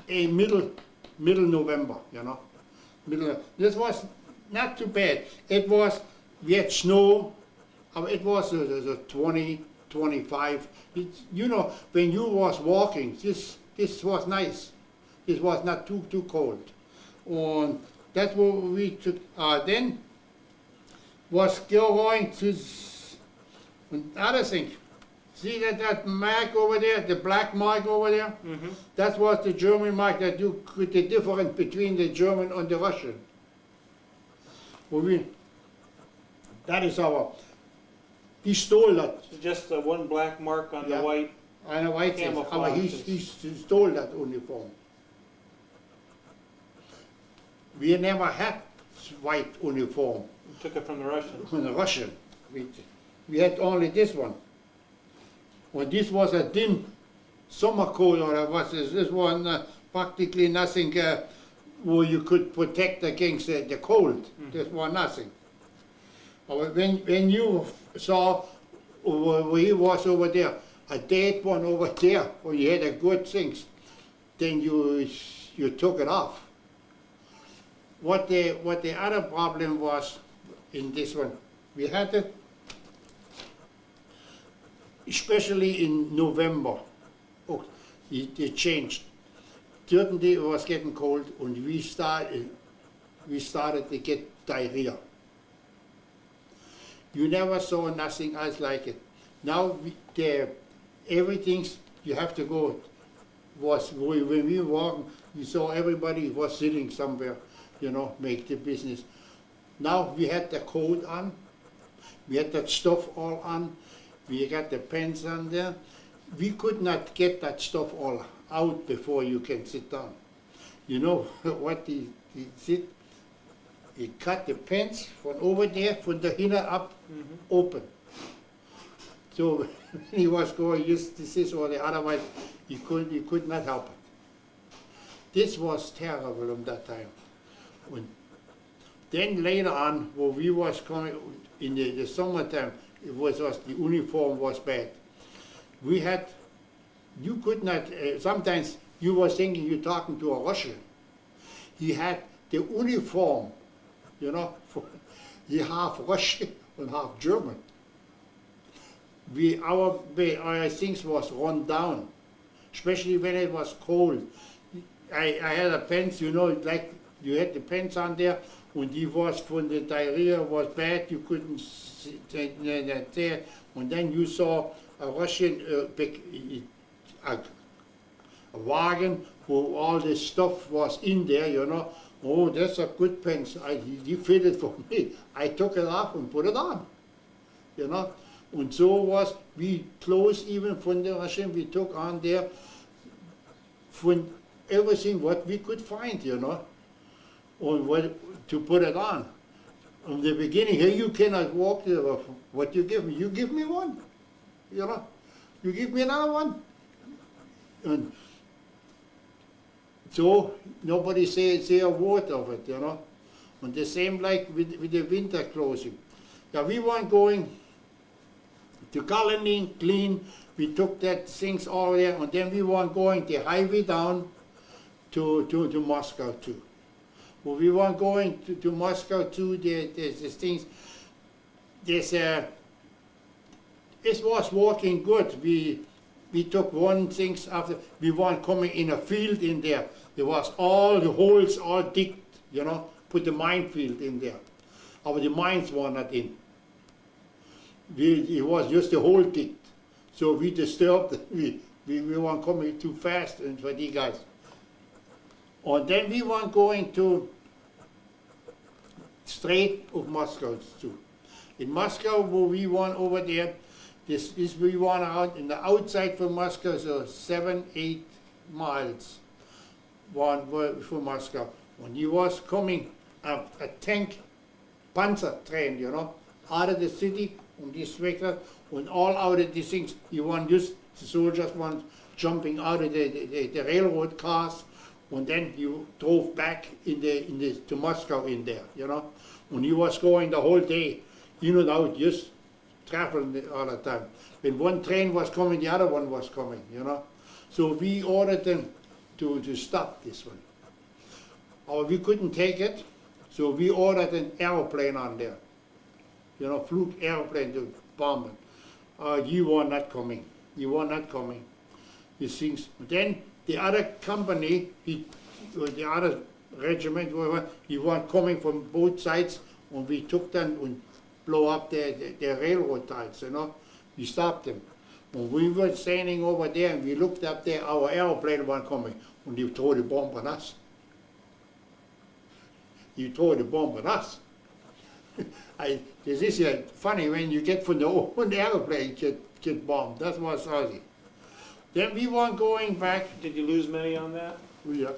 middle November, you know. This was not too bad. It was, we had snow. It was 20, 25. You know, when you was walking, this was nice. This was not too cold. And that's what we took. Then was going to another thing. See that mark over there, the black mark over there? Mm-hmm. That was the German mark that you could the difference between the German and the Russian. That is he stole that. So just the one black mark on the white. On the white thing. Camouflage. He stole that uniform. We never had white uniform. You took it from the Russians. From the Russian. We had only this one. Well, this was a dim summer coat, or was this one practically nothing where you could protect against the cold. This was nothing. When you saw where he was over there, a dead one over there, where you had a good things, then you took it off. What the other problem was in this one, we had it especially in November. Oh, it changed. Certainly it was getting cold, and we started to get diarrhea. You never saw nothing else like it. Now everything you have to go was when we were walking, you saw everybody was sitting somewhere, you know, make the business. Now we had the coat on, we had that stuff all on, we got the pants on there. We could not get that stuff all out before you can sit down. You know what he sit? He cut the pens from over there, from the hinter up, open. So when he was going, use this or the otherwise, he could not help it. This was terrible at that time. And then later on, when we was coming in the summertime, it was the uniform was bad. We had, you could not, sometimes you was thinking you're talking to a Russian. He had the uniform, you know, he half Russian and half German. Our things was run down, especially when it was cold. I had a pants, you know, like you had the pants on there, and he was when the diarrhea was bad, you couldn't sit there. And then you saw a Russian a wagon where all this stuff was in there, you know. Oh, that's a good pants. He fitted for me. I took it off and put it on, you know. And so was we clothes even from the Russian we took on there from everything what we could find, you know, or what to put it on. From the beginning, here you cannot walk there. What you give me one, you know, you give me another one, and so nobody say a word of it, you know. And the same like with the winter clothing. Yeah, we weren't going to Colony, clean, we took that things all there, and then we weren't going the highway down to Moscow too. Well, we weren't going to Moscow too, there's things, it was working good. We took one things after, we weren't coming in a field in there. There was all the holes all digged, you know, put the minefield in there. But the mines were not in. It was just the hole digged. So we disturbed, we weren't coming too fast and for the guys. And then we weren't going to Strait of Moscow too. In Moscow, where we went over there, this we went out in the outside from Moscow, so 7-8 miles from Moscow. When he was coming a tank panzer train, you know, out of the city, on this tractor, and all out of these things, you want just the soldiers want jumping out of the railroad cars, and then you drove back to Moscow in there, you know. When he was going the whole day, you know, now just traveling all the time. When one train was coming, the other one was coming, you know. So we ordered them to stop this one. Or we couldn't take it, so we ordered an airplane on there. You know, flew airplane to bomb it. You were not coming. You were not coming. These things. Then the other company, the other regiment, he was coming from both sides, and we took them and blow up the railroad ties, you know. We stopped them. When we were standing over there and we looked up there, our airplane was coming, and he threw the bomb on us. He threw the bomb on us. This is funny when you get from the old airplane get bombed. That was Aussie. Then we weren't going back. Did you lose many on that? Yeah.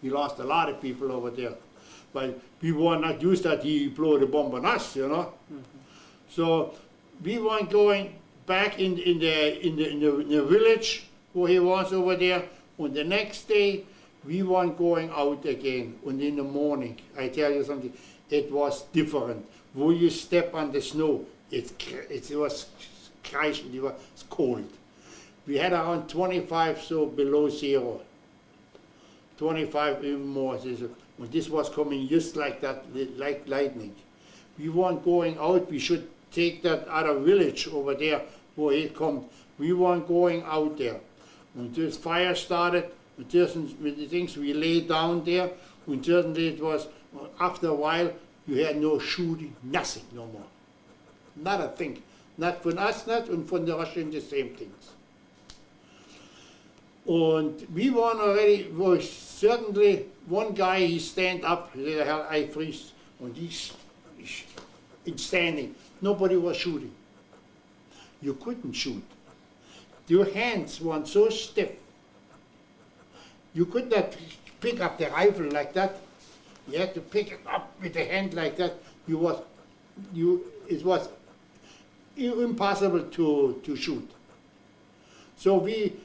We lost a lot of people over there. But we were not used that he blew the bomb on us, you know. So we weren't going back in the village where he was over there. On the next day, we weren't going out again. And in the morning, I tell you something, it was different. When you step on the snow, it was crashing, it was cold. We had around 25, so below zero. 25 even more. When this was coming just like that, like lightning. We weren't going out, we should take that other village over there where it comes. We weren't going out there. When this fire started, with the things we laid down there, and certainly it was, after a while, you had no shooting, nothing no more. Not a thing. Not from us, not, and from the Russians, the same things. And we won already, was certainly one guy, he stand up, he said, hell, I freeze, and he's standing. Nobody was shooting. You couldn't shoot. Your hands weren't so stiff. You could not pick up the rifle like that You had to pick it up with the hand like that. It was impossible to shoot. So we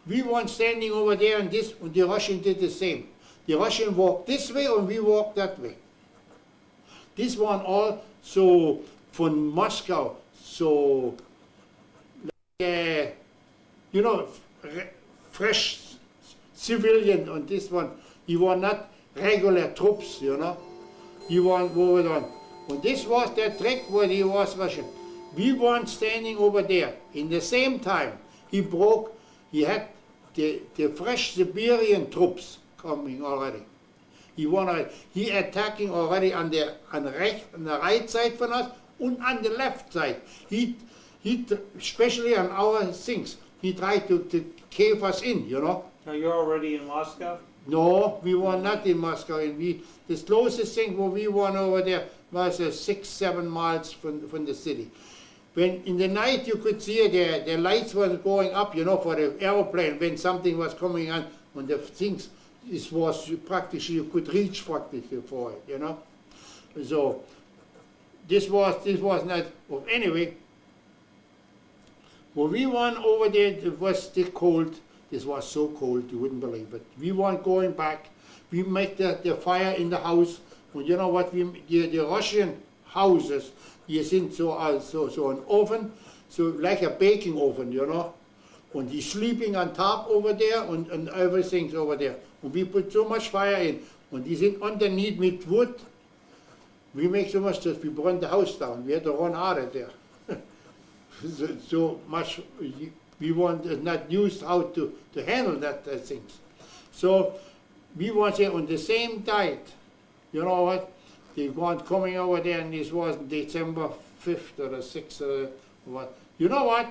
weren't standing over there and the Russian did the same. The Russian walked this way and we walked that way. This one all so from Moscow, so fresh civilian on this one. You were not regular troops, you know. You weren't over on. And this was the trick where he was Russian. We weren't standing over there. In the same time, he had the fresh Siberian troops coming already. He attacking already on the right side from us and on the left side. He especially on our things, he tried to cave us in, you know. Now you're already in Moscow? No, we were not in Moscow. And the closest thing where we were over there was 6-7 miles from the city. When in the night you could see the lights were going up, you know, for the airplane when something was coming on the things. This was practically, you could reach practically for it, you know. So this was not, well, anyway, when we went over there, it was still cold. This was so cold, you wouldn't believe it. We weren't going back. We make the fire in the house. And you know what, the Russian houses, you think so an oven, so like a baking oven, you know. And he's sleeping on top over there and everything's over there. And we put so much fire in, and he's in underneath with wood. We make so much that we burn the house down. We had to run out of there. so much, we weren't not used how to handle that things. So we want to say on the same night, you know what, they weren't coming over there, and this was December 5th or the 6th or what. You know what?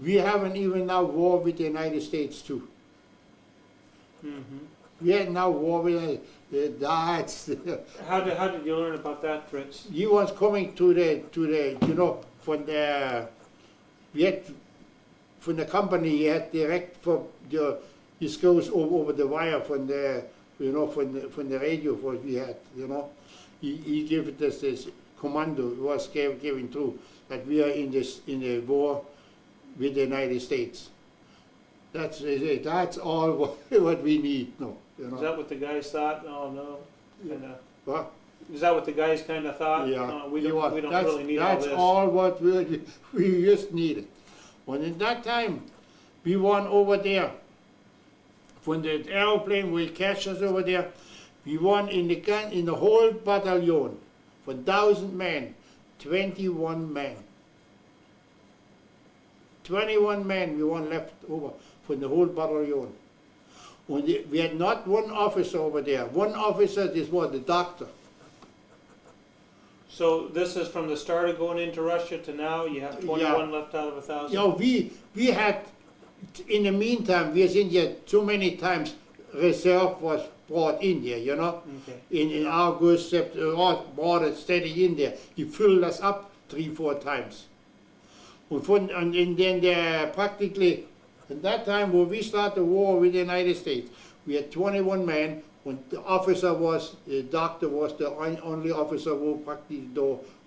We haven't even now war with the United States too. Mm-hmm. We had now war with the Dutch. How did you learn about that, Fritz? He was coming to the you know, from the company. He had direct from this goes over the wire from the, you know, from the radio what we had, you know. He gave it this commando. It was given through that we are in a war with the United States. That's all what we need. No, you know. Is that what the guys thought? Oh no. Kinda. What? Is that what the guys kind of thought? Yeah. We don't really need all that's this. all what we just needed. When in that time, we went over there. When the airplane will catch us over there, we won in the whole battalion, for 1,000 men, 21 men. 21 men we won left over from the whole battalion. We had not one officer over there. One officer, this was the doctor. So this is from the start of going into Russia to now, you have 21 left out of 1,000? You know, we had, in the meantime, we was in here so many times, reserve was brought in here, you know. Okay. In August, September, brought it steady in there. He filled us up 3-4 times. And then practically, at that time when we started the war with the United States, we had 21 men. When the doctor was the only officer who practically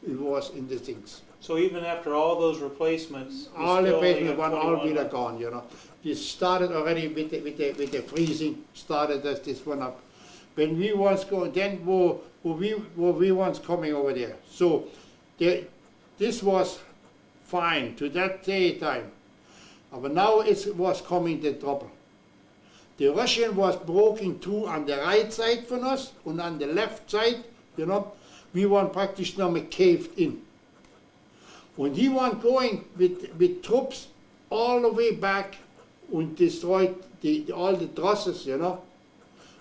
was in the things. So even after all those replacements, All the patients were were all wieder gone, you know. It started already with the freezing, started this one up. When we was going, then we was coming over there. So this was fine to that day time. But now it was coming the trouble. The Russian was broken through on the right side from us, and on the left side, you know, we were practically now caved in. When he was going with troops all the way back and destroyed all the trusses, you know,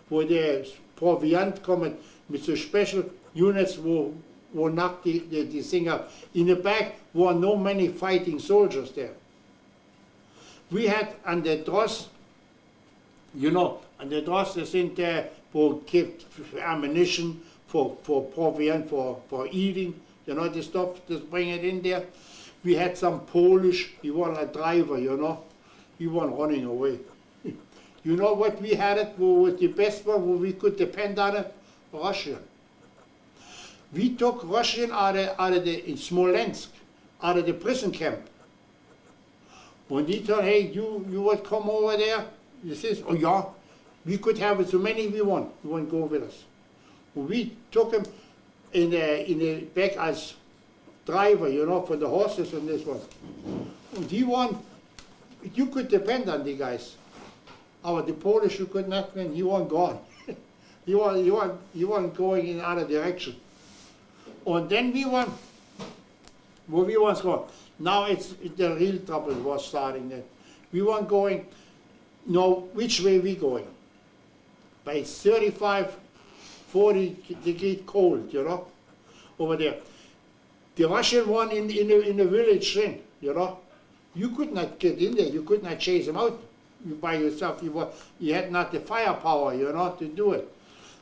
where the proviant coming with the special units who knocked the thing up. In the back were no many fighting soldiers there. We had on the truss, you know, and the trusses in there for kept ammunition, for proviant, for eating, you know, the stuff, just bring it in there. We had some Polish, he was a driver, you know, he was running away. You know what we had it, was the best one, where we could depend on it, Russian. We took Russian out of the in Smolensk, out of the prison camp. When he told, hey, you would come over there, he says, oh yeah, we could have so many we want. You want to go with us? We took him in the back as driver, you know, for the horses and this one. And he won. You could depend on the guys. The Polish you could not win. He wasn't gone. he wasn't going in other direction. And then we won. Well, we was going. Now the real trouble was starting then. We weren't going. No, which way we going? By 35, 40 degrees cold, you know, over there. The Russian one in the village then, you know, you could not get in there. You could not chase them out by yourself. You had not the firepower, you know, to do it,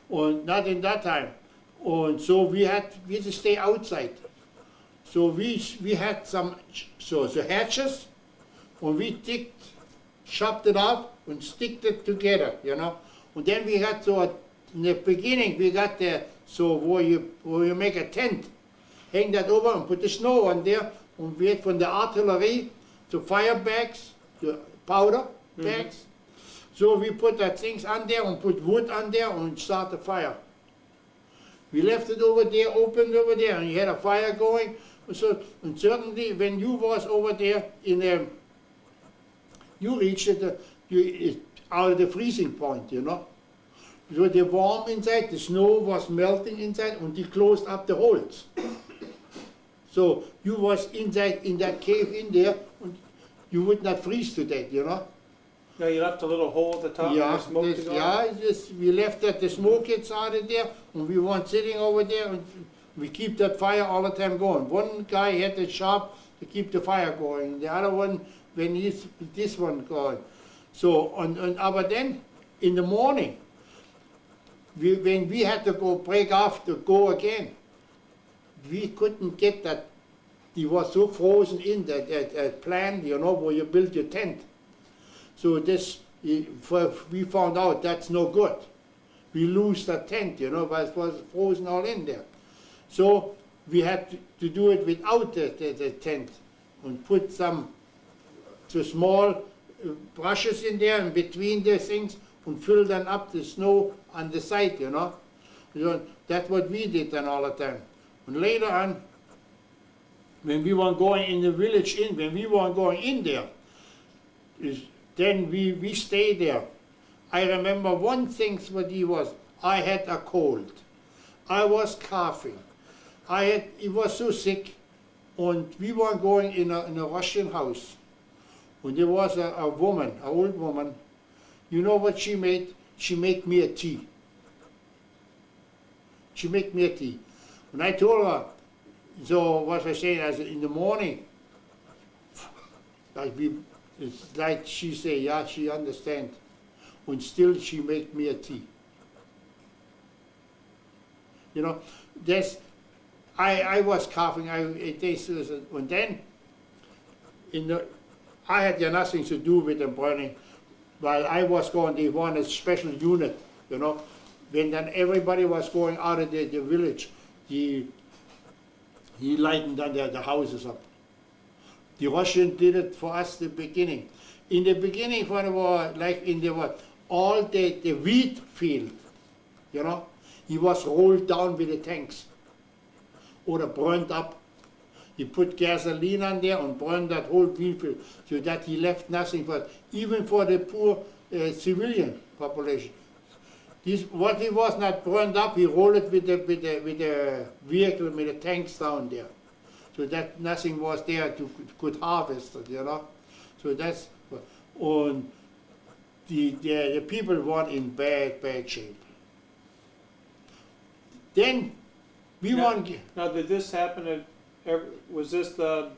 or not in that time. And so we had to stay outside. So we had some hatches, and we chopped it off and sticked it together, you know. And then we had in the beginning we got where you make a tent, hang that over and put the snow on there, and we had from the artillery to fire bags, the powder bags. So we put that things on there and put wood on there and start the fire. We left it over there, opened over there, and you had a fire going. So, and certainly when you was over there you reached out of the freezing point, you know. So the warm inside, the snow was melting inside, and they closed up the holes. So you was inside in that cave in there, and you would not freeze to death, you know. Yeah, you left a little hole at the top Yeah, for smoke to go out? we left that the smoke gets out of there, and we weren't sitting over there, and we keep that fire all the time going. One guy had the sharp to keep the fire going, the other one, when this one going. So, but then, in the morning, when we had to break off to go again, we couldn't get that. It was so frozen in that plan, you know, where you build your tent. So we found out that's no good. We lose that tent, you know, but it was frozen all in there. So we had to do it without the tent and put some small brushes in there and between the things and fill them up the snow on the side, you know. That's what we did then all the time. And later on, when we weren't going in the village when we weren't going in there, then we stayed there. I remember one thing what he was, I had a cold. I was coughing. He was so sick, and we were going in a Russian house. And there was a woman, an old woman. You know what she made? She made me a tea. She made me a tea. And I told her, so what I say, as in the morning, it's like she say, yeah, she understand. And still she make me a tea. You know, I was coughing, and then I had nothing to do with them burning. While I was going, they wanted a special unit, you know. When then everybody was going out of the village, he lightened down the houses up. The Russian did it for us the beginning. In the beginning for the war, like in the war, all the wheat field, you know, he was rolled down with the tanks or burned up. He put gasoline on there and burned that whole wheat field so that he left nothing for, even for the poor civilian population. What he was not burned up, he rolled it with the vehicle, with the tanks down there, so that nothing was there to could harvest it, you know. So that's, and the people were in bad shape. Then we want. Now, did this happen was this the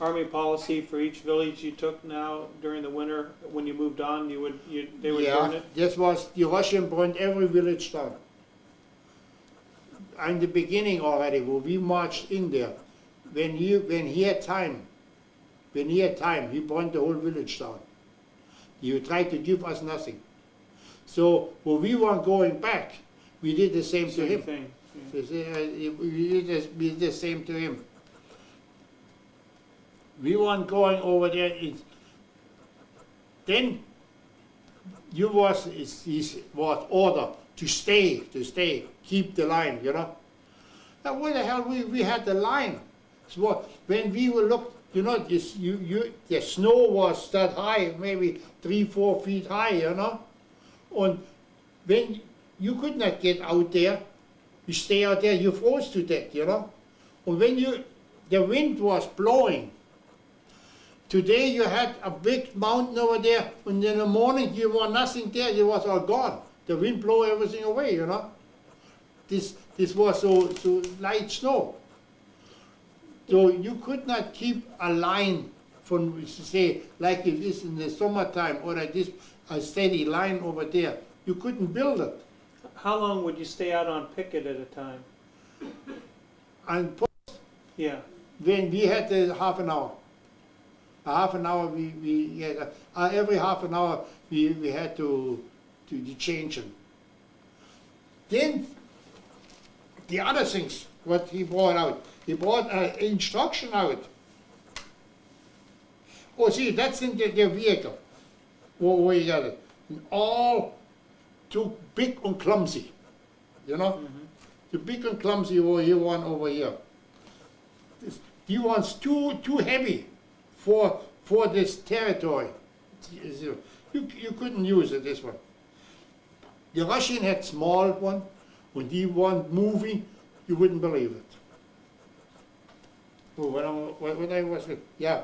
Army policy for each village you took now during the winter? When you moved on, they would burn it? This was, the Russian burned every village down. In the beginning already, where we marched in there, when he had time, he burned the whole village down. He tried to give us nothing. So when we were going back, We did the same to Same him. thing. Yeah. We did the same to him. We weren't going over there. Then you was ordered to stay, keep the line, you know. Now where the hell we had the line? So when we were looked, you know, the snow was that high, maybe 3-4 feet high, you know. And when you could not get out there, you stay out there, you froze to death, you know. And when the wind was blowing, today you had a big mountain over there, and in the morning you were nothing there, it was all gone. The wind blew everything away, you know. This was so light snow. So you could not keep a line from, say, like it is in the summertime, or like this, a steady line over there. You couldn't build it. How long would you stay out on picket at a time? And Yeah. when we had half an hour. A half an hour we had, every half an hour we had to change them. Then the other things what he brought out, he brought an instruction out. Oh, see, that's in the vehicle where you got it. And all too big and clumsy, you know. Mm-hmm. Too big and clumsy over here, one over here. He wants too heavy for this territory. You couldn't use it, this one. The Russian had small one. When he want moving, you wouldn't believe it. Oh, when I was, yeah.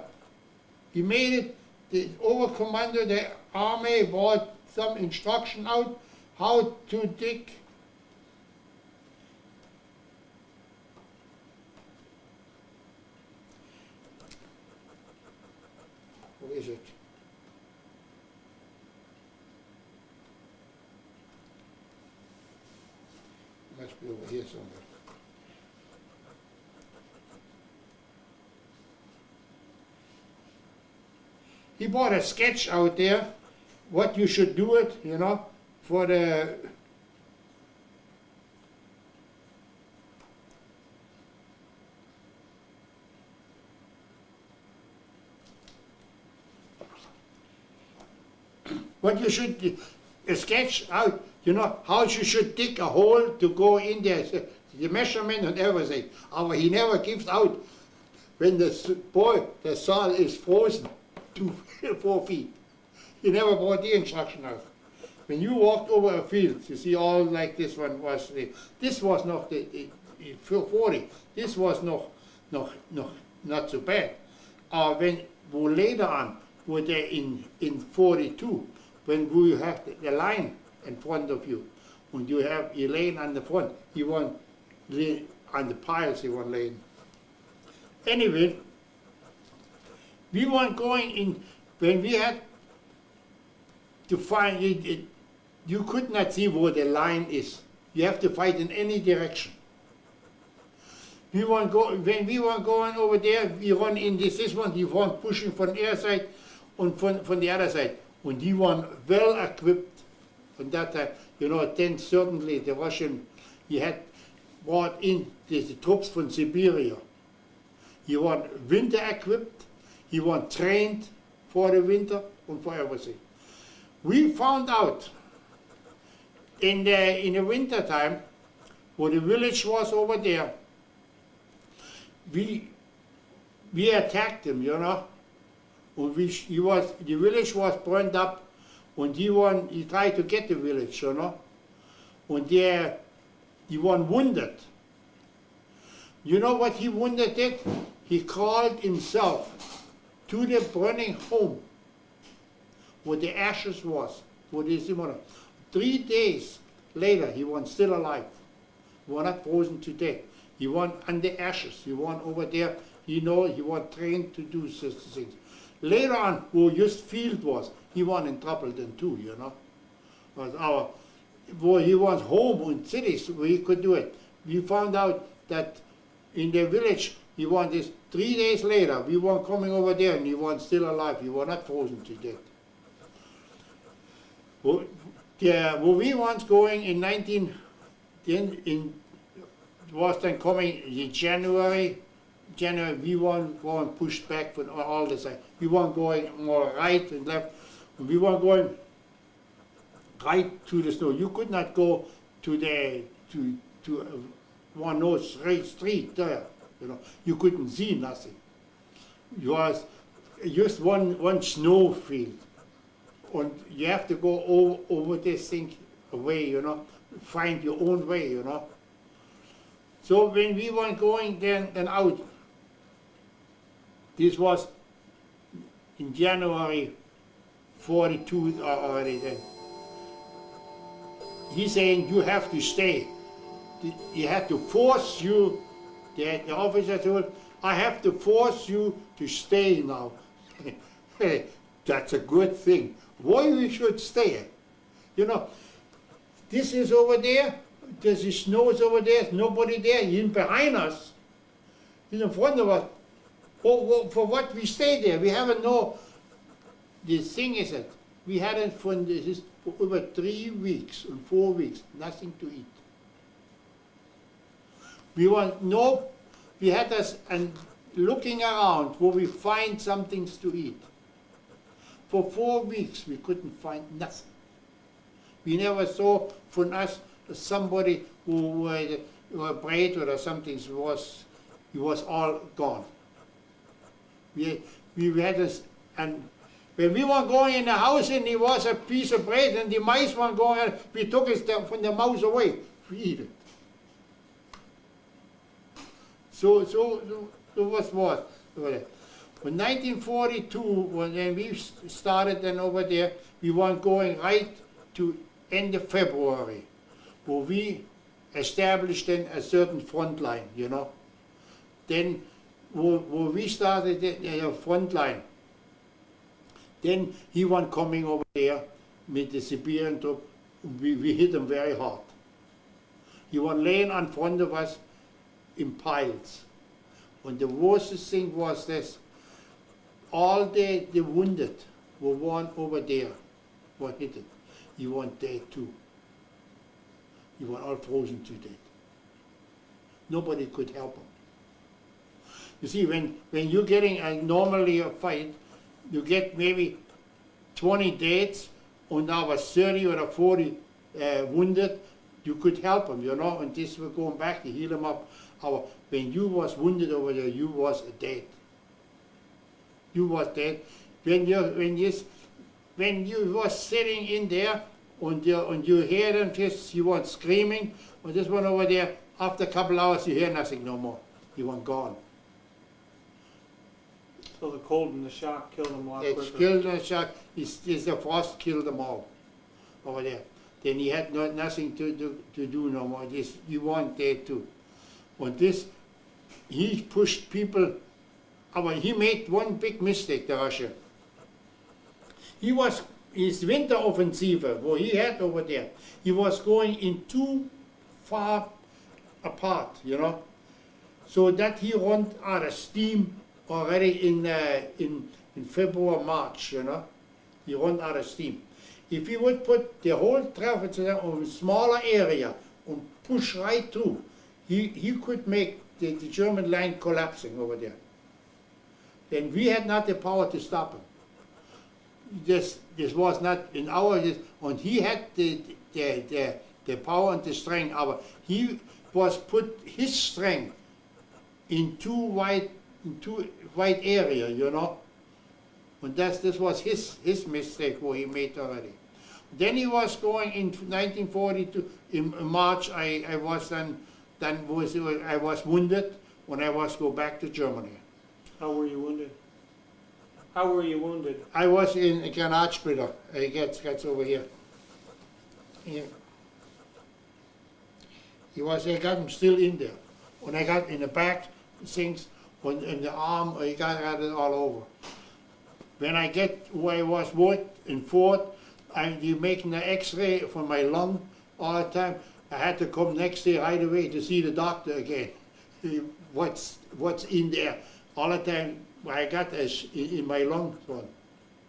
He made it, the overcommander, the army brought some instruction out how to dig. Where is it? Must be over here somewhere. He brought a sketch out there, what you should do it, you know, for the what you should sketch out, you know, how you should dig a hole to go in there, the measurement and everything. But he never gives out when the soil is frozen to 4 feet. He never brought the instruction out. When you walked over a field, you see all like this one was, this was not the 40, this was not so bad. When later on, were there in 42, when we have the line in front of you, when you have Elaine on the front, you want on the piles you want laying. Anyway, we weren't going in, when we had to find it, you could not see where the line is. You have to fight in any direction. When we were going over there, we run in this one, he was pushing from the other side and from the other side. And he was well equipped from that time. You know, then certainly the Russian, he had brought in the troops from Siberia. He was winter equipped, he was trained for the winter and for everything. We found out in the winter time, where the village was over there, we attacked him, you know. And the village was burned up, and he tried to get the village, you know. And he was wounded. You know what he wounded did? He called himself to the burning home, where the ashes was, where the Simona. 3 days later, he was still alive. He was not frozen to death. He was on the ashes. He was over there. He was trained to do such things. Later on, where just field was, he was in trouble then too, you know. Where he was home in cities where he could do it. We found out that in the village, he was this 3 days later, we were coming over there and he was still alive. He was not frozen to death. Where we was going in then it was then coming in January, we weren't going pushed back from all this. We weren't going more right and left. We weren't going right to the snow. You could not go to one of those street there. You know, you couldn't see nothing. You was just one snow field, and you have to go over this thing away. You know, find your own way. You know. So when we were going then out, this was in January 42 already then. He's saying you have to stay. He had to force you, the officer told, I have to force you to stay now. Hey, that's a good thing. Why we should stay? You know, this is over there, there's the snow over there, nobody there, he's behind us. He's in front of us. For what we stay there? We haven't no, the thing is that we hadn't for over 3 weeks and 4 weeks, nothing to eat. We had us and looking around where we find some things to eat. For 4 weeks we couldn't find nothing. We never saw from us somebody who were bread or something. He was all gone. We had us, and when we were going in the house and there was a piece of bread and the mice were going, we took it from the mouse away. We eat it. So was what? In 1942, when we started then over there, we were going right to end of February, where we established then a certain front line, you know. Then where we started the front line, then he was coming over there with the Siberian troop. We hit him very hard. He was laying in front of us in piles. And the worst thing was this, all the wounded were one over there, were hit. He was dead too. He was all frozen to death. Nobody could help him. You see, when you're getting normally a fight, you get maybe 20 deaths, and now was 30 or 40 wounded, you could help them, you know, and this was going back to heal them up. When you was wounded over there, you was dead. You was dead. When you was sitting in there, and you hear them just, you was screaming, and this one over there, after a couple hours, you hear nothing no more. You was gone. So the cold and the shock killed them a lot It quicker. killed the shock. The frost killed them all over there. Then he had nothing to do no more. You weren't there too. On this, he pushed people. He made one big mistake, the Russian. His winter offensive, what he had over there, he was going in too far apart, you know, so that he ran out of steam already in February, March, you know. He ran out of steam. If he would put the whole traffic on a smaller area and push right through, he could make the German line collapsing over there. Then we had not the power to stop him. This was not in our, and he had the power and the strength. He was put his strength in too wide area, you know. And this was his mistake what he made already. Then he was going in 1942 in March. I was wounded when I was go back to Germany. How were you wounded? How were you wounded? I was in a Granatsplitter. It gets over here. Here. I got him still in there. When I got in the back, things, in the arm, I got it all over. When I get where I was worked in Fort, you making the X-ray for my lung all the time. I had to come next day right away to see the doctor again. What's in there all the time? I got this in my lungs.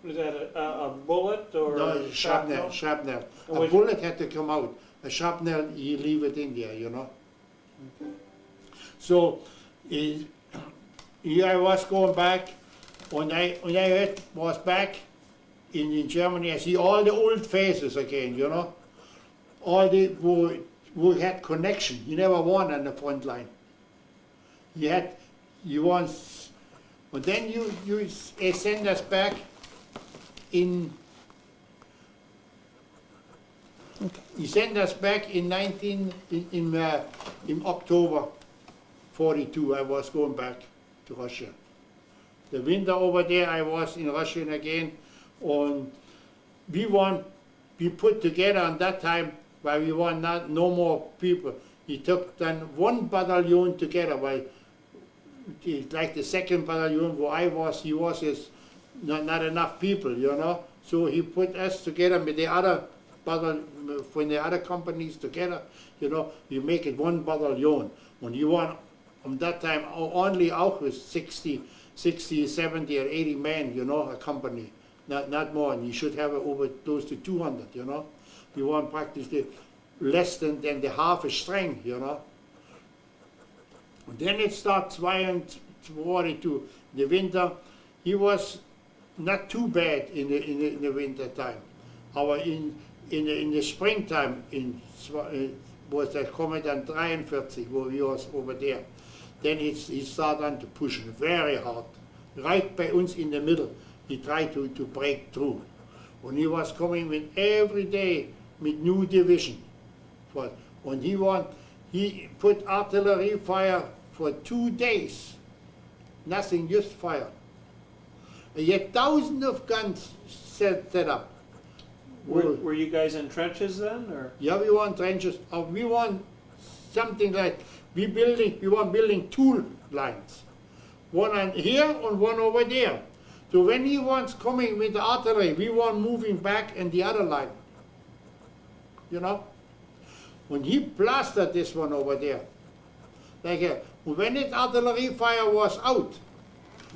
Was that a bullet or No, shrapnel, shrapnel. And A was- bullet had to come out. A shrapnel, you leave it in there, you know. So, here I was going back. When I was back in Germany, I see all the old faces again, you know. All the who had connection. You never won on the front line. You once, but then you send us back in. You sent us back in in October 42. I was going back to Russia. The winter over there, I was in Russia again, and we put together at that time, while we were no more people. He took then one battalion together, while like the second battalion where I was, he was just not enough people, you know. So he put us together with the other from the other companies together, you know. You make it one battalion. When you want, at that time, only out with 60, 70 or 80 men, you know, a company, not more. And you should have over close to 200, you know. You want practically less than the half a strength, you know. And then it starts 42. The winter, he was not too bad in the winter time. In the springtime, was der Kommandant 43, wo he was over there. Then he started to push very hard, right by uns in the middle. He tried to break through. And he was coming with every day with new division. And he put artillery fire for 2 days. Nothing, just fire. And yet thousands of guns set up. Were you guys in trenches then, or? Yeah, we want trenches. We want something like we want building 2 lines, one on here and one over there. So when he wants coming with the artillery, we want moving back in the other line. You know, when he blasted this one over there, like when the artillery fire was out,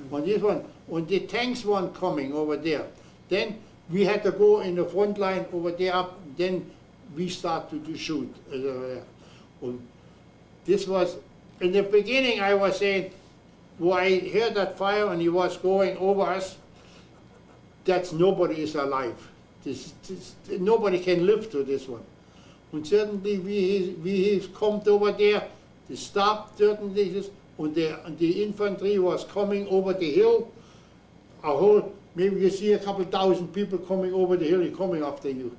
when this one, when the tanks one coming over there, then we had to go in the front line over there up, then we started to shoot. This was, in the beginning I was saying, when I heard that fire and he was going over us, that's nobody is alive. Nobody can live to this one. And certainly we come over there, they stopped certainly, and the infantry was coming over the hill, a whole, maybe you see a couple thousand people coming over the hill, coming after you.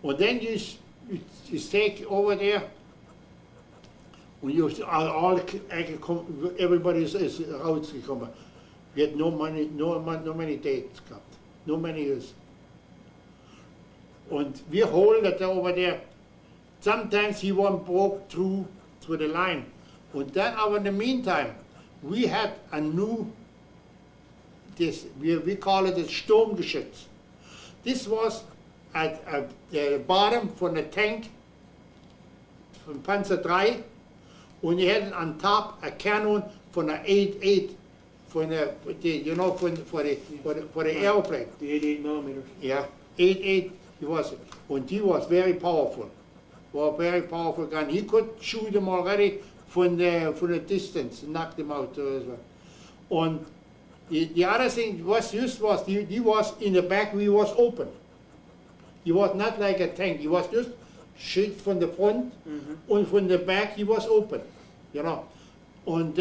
And then you take over there, when you everybody is rausgekommen. We had no money, no many dates gehabt, no many years. And we hold it over there. Sometimes he won't broke through the line. And then, in the meantime, we had a new, we call it a Sturmgeschütz. This was at the bottom from the tank, from Panzer III, and you had on top a cannon from the 8.8, for the airplane. The 88 millimeters. Yeah, 8.8. He was, and he was very powerful. Well, very powerful gun. He could shoot them already from the distance, knock them out as well. And the other thing was he was in the back. He was open. He was not like a tank. He was just shoot from the front, and from the back he was open. You know, and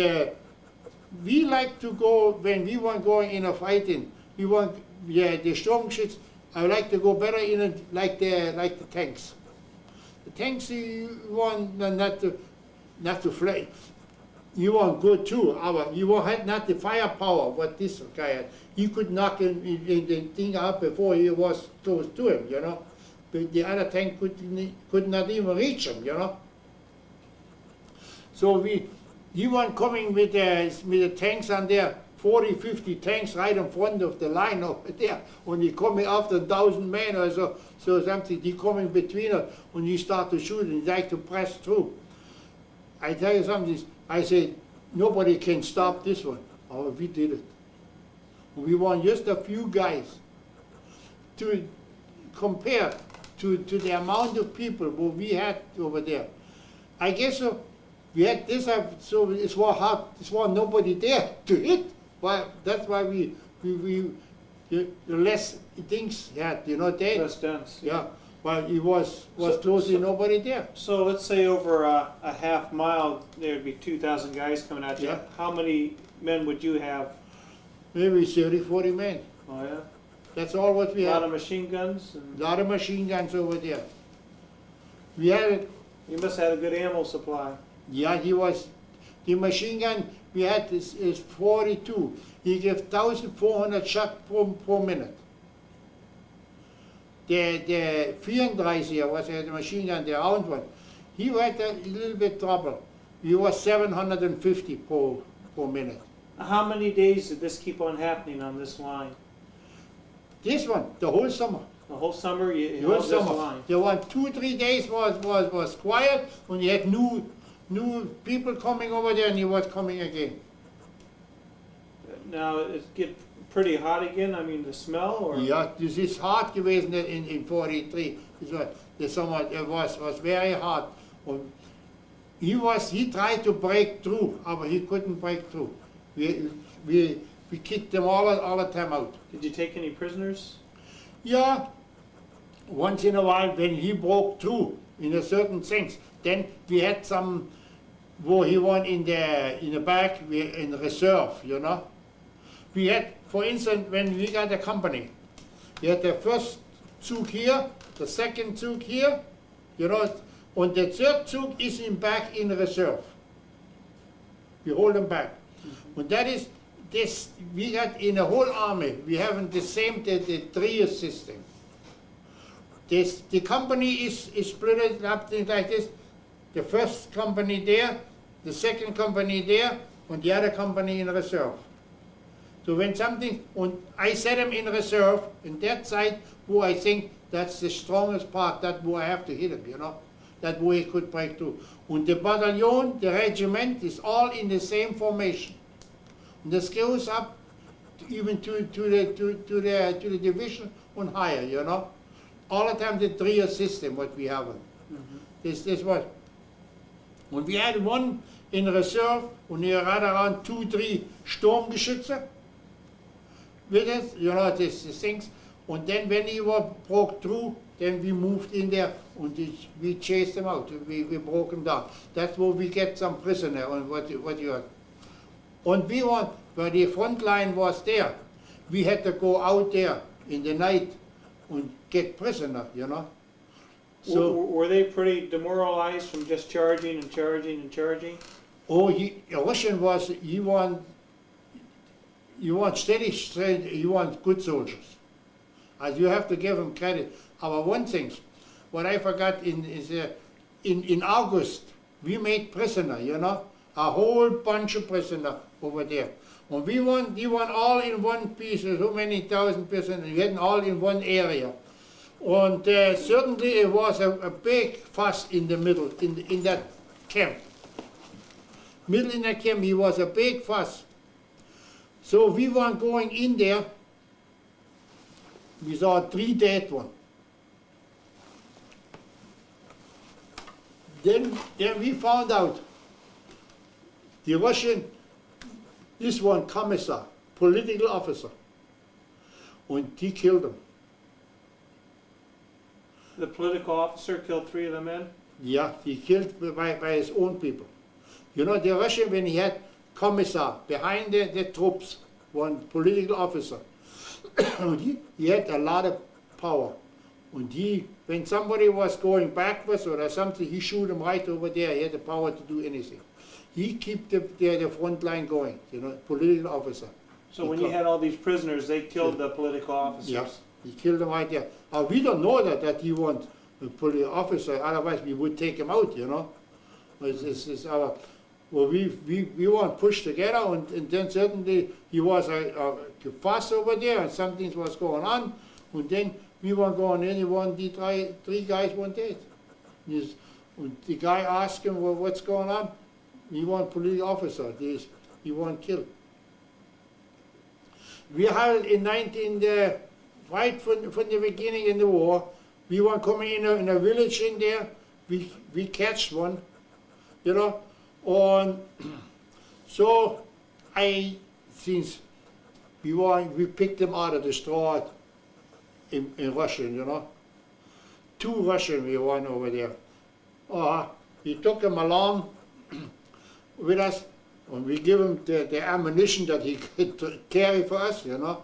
we like to go when we want going in a fighting. We want the Sturmgeschütz. I like to go better in it like the tanks. The tanks you want not to fly. You want good too. You want not the firepower what this guy had. He could knock the thing out before he was close to him, you know. But the other tank could not even reach him, you know. So he was coming with the tanks on there. 40, 50 tanks right in front of the line over there. When he coming after 1,000 men or so something, he coming between us, when he start to shoot and he like to press through. I tell you something, I said, nobody can stop this one. Oh, we did it. We want just a few guys to compare to the amount of people who we had over there. I guess we had this, so it was hard, it was nobody there to hit. Well, that's why we the less things had, they. Less dense. Yeah, well, it was So- closely so- nobody there. So let's say over a half mile, there'd be 2,000 guys coming at you. Yeah. How many men would you have? Maybe 30, 40 men. Oh, yeah? That's all what we A lot had. of machine guns? A And lot of machine guns over there. We had, you must have had a good ammo supply. yeah, the machine gun we had is 42. He gave 1,400 shots per minute. The 34 was the machine gun, the round one. He had a little bit trouble. He was 750 per minute. How many days did this keep on happening on this line? This one, the whole summer. The whole summer you The whole held this summer. line? The one 2-3 days was quiet when you had new people coming over there and he was coming again. Now, it get pretty hot again? I mean, the smell or? Ja, das ist hart gewesen in 43. The summer it was very hard. Und he tried to break through, but he couldn't break through. We kicked them all the time out. Did you take any prisoners? Yeah, once in a while when he broke through in a certain things, then we had some where he went in the back in reserve, We had, for instance, when we got a company, we had the first Zug here, the second Zug here, and the third Zug is back in reserve. We hold them back. And that is this, we got in the whole army, we have the same, the trio system. The company is split up like this. The first company there, the second company there, and the other company in reserve. So when something, and I set them in reserve, in that side, where I think that's the strongest part, that where I have to hit them, that way he could break through. And the battalion, the regiment, is all in the same formation. And this goes up even to the division and higher, All the time the trio system, what we have. This was. Und we had one in reserve, and we had around 2-3 Sturmgeschütze with us, these things. And then when he broke through, then we moved in there and we chased them out. We broke them down. That's where we get some prisoner and what you had. And we went, where the front line was there, we had to go out there in the night and get prisoner, So, Were they pretty demoralized from just charging and charging and charging? Russian was, you want steady, you want good soldiers. As you have to give them credit. But one thing, what I forgot is in August, we made prisoner, a whole bunch of prisoner over there. And we want all in one piece, so many thousand prisoners, we had all in one area. And certainly it was a big fuss in the middle, in that camp. Middle in that camp, it was a big fuss. So we were going in there, we saw 3 dead ones. Then we found out the Russian, this one commissar, political officer, and he killed him. The political officer killed 3 of the men? Yeah, he killed by his own people. The Russian, when he had commissar behind the troops, one political officer, he had a lot of power. And when somebody was going backwards or something, he shoot him right over there. He had the power to do anything. He kept the front line going, political officer. So when you had all these prisoners, they killed the political officers? Yeah, he killed them right there. We don't know that he was a political officer, otherwise we would take him out, we weren't pushed together, and then certainly he was a fuss over there, and something was going on, and then we weren't going in, three guys weren't dead. And the guy asked him, well, what's going on? He was a police officer, he wasn't killed. we had in right from the beginning in the war, we were coming in a village in there, we catch one, you know, and so since we picked them out of the straw in Russian, you know. 2 Russian we won over there. We took him along with us, and we give him the ammunition that he could carry for us, you know.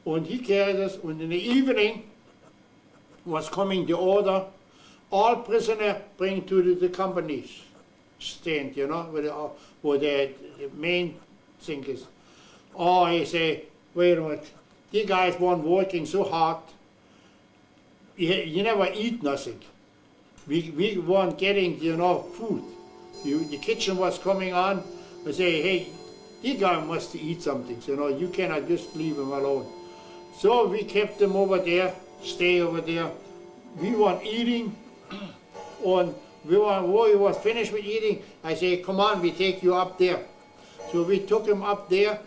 And he carried us, and in the evening was coming the order, all prisoners bring to the company's stand, you know, where the main thing is. He say, wait a minute, these guys weren't working so hard, you never eat nothing. We weren't getting, you know, food. The kitchen was coming on. I say, hey, these guys must eat something, you know, you cannot just leave them alone. So we kept them over there, stay over there. We weren't eating, and when he was finished with eating, I say, come on, we take you up there. So we took him up there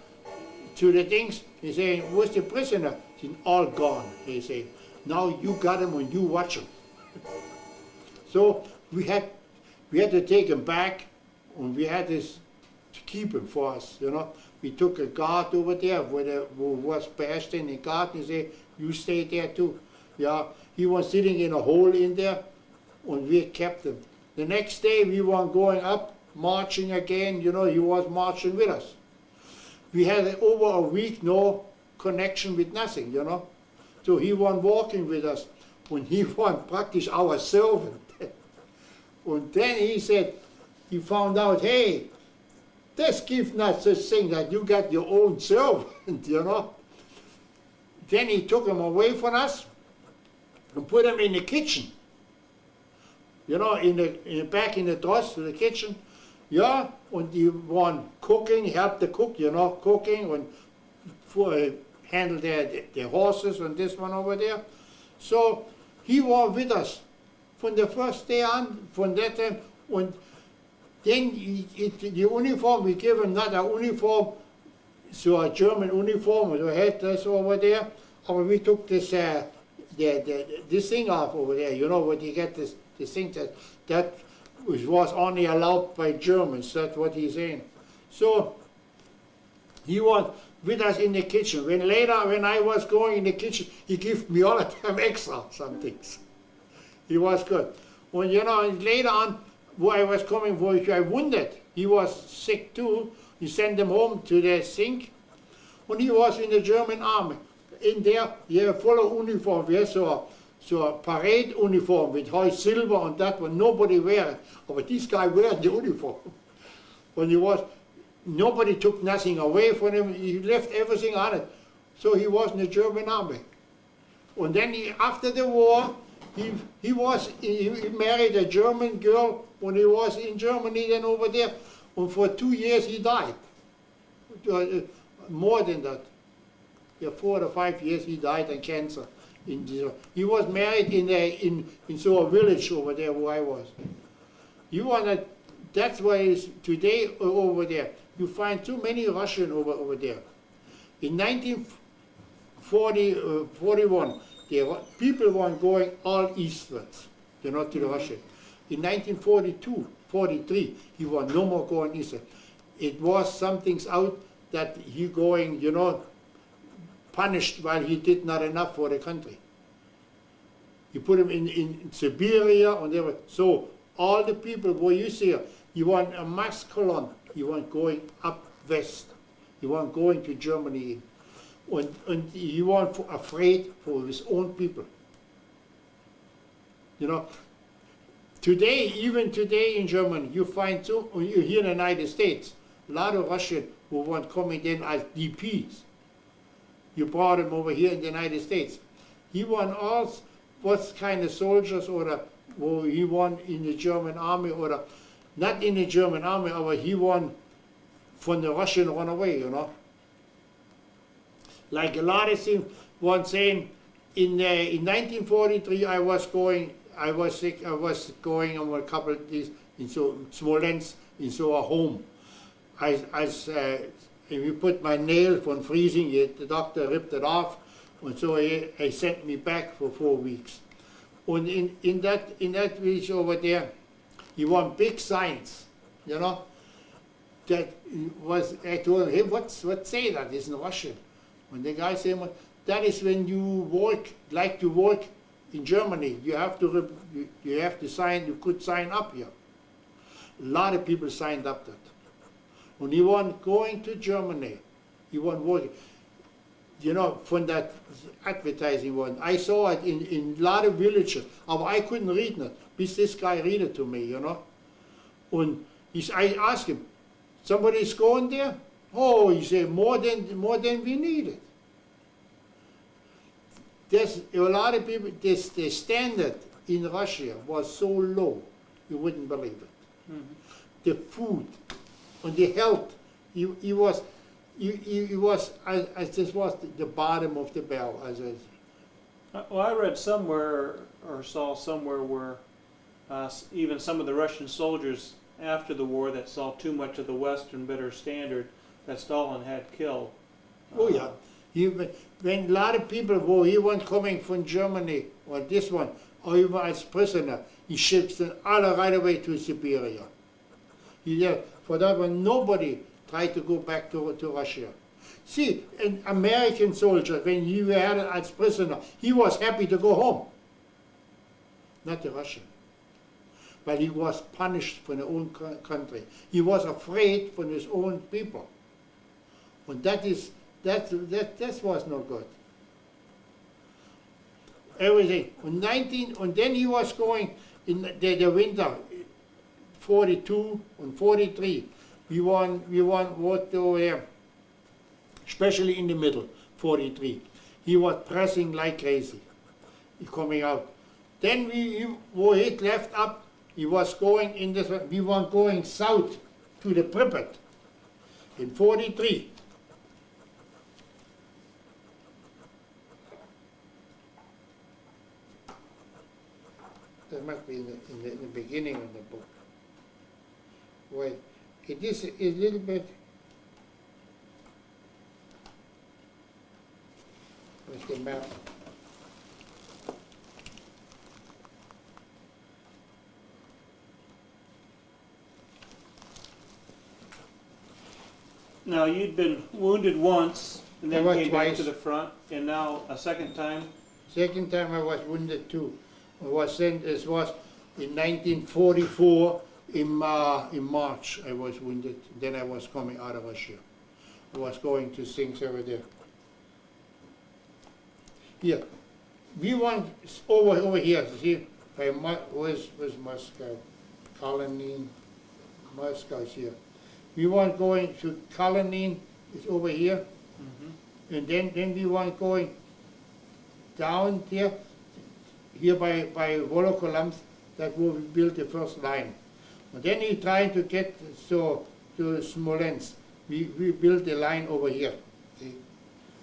to the things. He say, where's the prisoner? He's all gone. He say, now you got him and you watch him. So we had to take him back, and we had this to keep him for us, you know. We took a guard over there who was bashed in the guard, and he said, you stay there too. Yeah, he was sitting in a hole in there, and we kept him. The next day we were going up, marching again, you know, he was marching with us. We had over a week no connection with nothing, you know. So he was walking with us, when he was practically our servant. And then he said, he found out, hey, this gives not such thing that you got your own servant, you know. Then he took him away from us and put him in the kitchen. You know, back in the dress to the kitchen. Yeah, and he was cooking, helped the cook, you know, cooking, and handle the horses and this one over there. So he was with us from the first day on, from that time. And then the uniform, we gave him not a uniform, so a German uniform, we had this over there. And we took this this thing off over there, you know, when you get this thing that was only allowed by Germans, that's what he's saying. So he was with us in the kitchen. When I was going in the kitchen, he gave me all the time extra some things. He was good. When, you know, later on, where I was coming, where I wounded, he was sick too. He sent him home to the sink. When he was in the German army, in there, he had full of uniform. We had so a parade uniform with high silver and that one. Nobody wear it. But this guy wear the uniform. When he was, nobody took nothing away from him. He left everything on it. So he was in the German army. And then after the war, he married a German girl when he was in Germany, then over there. And for 2 years he died. More than that. Yeah, 4 or 5 years he died of cancer. He was married in so a village over there where I was. That's why today over there you find too many Russian over there. In 1941, people were going all eastwards, you know, to the Russia. In 1942, 43, he was no more going eastward. It was something's out that he going, you know, punished while he did not enough for the country. He put him in Siberia, and they were, so all the people where you see, he want a mass colon, he want going up west, he want going to Germany, and he was afraid for his own people. You know, today, even today in Germany, you find so, you hear in the United States, a lot of Russians who want coming in as DPs. You brought them over here in the United States. He won all what kind of soldiers, or he won in the German army, or not in the German army, but he won from the Russian runaway, you know. Like a lot of things, one saying, in 1943 I was sick, I was going on a couple of days in Smolensk, in a home. I and we put my nail from freezing, the doctor ripped it off, and so he sent me back for 4 weeks. And in that village over there, he won big signs, you know. That was, I told him, what say that is in Russian? When the guy said, that is when you like to work in Germany, you have to sign, you could sign up here. A lot of people signed up that. When he wasn't going to Germany, he wasn't working. You know, from that advertising one, I saw it in a lot of villages, but I couldn't read it, bis this guy read it to me, you know. And I asked him, somebody's going there? Oh, he said, more than we needed. There's a lot of people, the standard in Russia was so low, you wouldn't believe it. Mhm. The food and the health, he was as this was the bottom of the barrel. Well, I read somewhere or saw somewhere where even some of the Russian soldiers after the war that saw too much of the Western better standard that Stalin had killed. Oh yeah, when a lot of people, he was coming from Germany or this one, or even as prisoner, he ships them all right away to Siberia. For that one, nobody tried to go back to Russia. See, an American soldier, when he had it as prisoner, he was happy to go home. Not the Russian. But he was punished for his own country. He was afraid for his own people. And that was no good. Everything. And then he was going in the winter, 42 and 43. We won what over there, especially in the middle, 43. He was pressing like crazy, coming out. Then he left up, he was going in this, we were going south to the Pripyat in 43. That must be in the beginning of the book. Wait, it is a little bit. Where's the map? Now, you'd been wounded once and then I was came back to twice. the front, and now a second time. Second time I was wounded too. I was sent. This was in 1944. In March I was wounded. Then I was coming out of Russia. I was going to things over there. Here, we went over here. See, by where's Moscow? Kalinin, Moscow's here. We weren't going to Kalinin. It's over here. Mm-hmm. And then we weren't going down here by Volokolamsk, that where we built the first line. And then he tried to get to Smolensk. We built the line over here. See?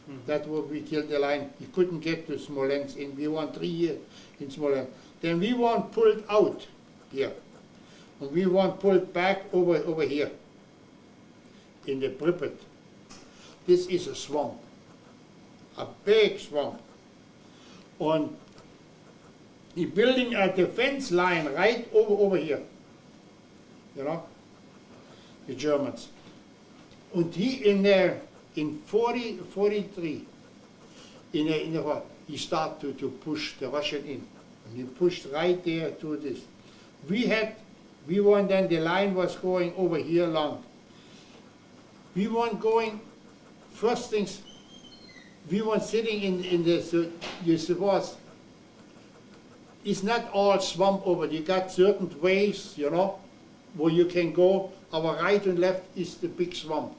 Mm-hmm. That's where we killed the line. He couldn't get to Smolensk, and we won 3 years in Smolensk. Then we weren't pulled out here. And we weren't pulled back over here in the Pripyat. This is a swamp, a big swamp. And he's building a defense line right over here, you know, the Germans. And he in 43, he started to push the Russian in. And he pushed right there to this. We weren't then, the line was going over here long. We weren't going, first things, we weren't sitting in this, you suppose, it's not all swamp over. You got certain ways, you know, where you can go. Our right and left is the big swamp,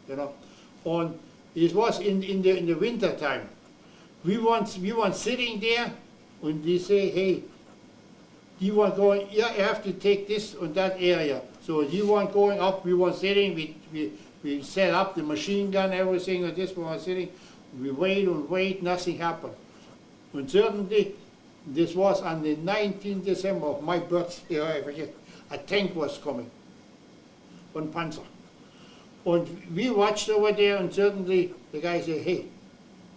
you know. And it was in the winter time. We weren't sitting there, and they say, hey, you want going? Yeah, you have to take this and that area. So you weren't going up. We weren't sitting. We set up the machine gun, everything, and this one was sitting. We wait and wait. Nothing happened. And certainly, this was on the 19th December of my birthday, I forget, a tank was coming, one Panzer. And we watched over there, and suddenly the guy said, hey,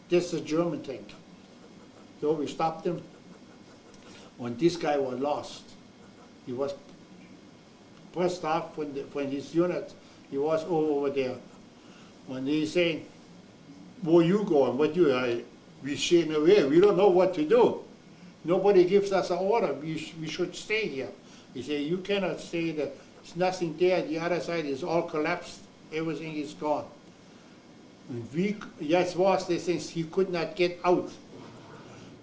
this is a German tank. So we stopped him, and this guy was lost. He was pressed off when his unit, he was over there. When he's saying, where you going? What you, we shooting away, we don't know what to do. Nobody gives us an order, we should stay here. He said, you cannot stay there, there's nothing there, the other side is all collapsed, everything is gone. And that was the things, he could not get out.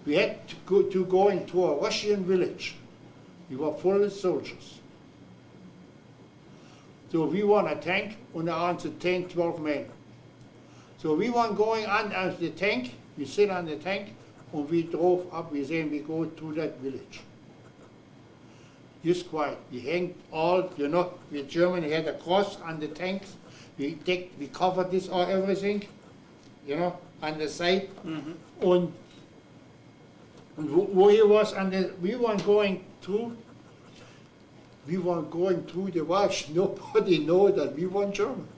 We had to go into a Russian village. We were full of soldiers. So we were on a tank, and around 10, 12 men. So we were going on the tank, we sit on the tank, and we drove up, we said we go to that village. Just quiet. We hang all, you know, we Germany had a cross on the tanks. We covered this or everything, you know, on the side. Mm-hmm. And where he was on the, we weren't going through the Walsh. Nobody know that we weren't German.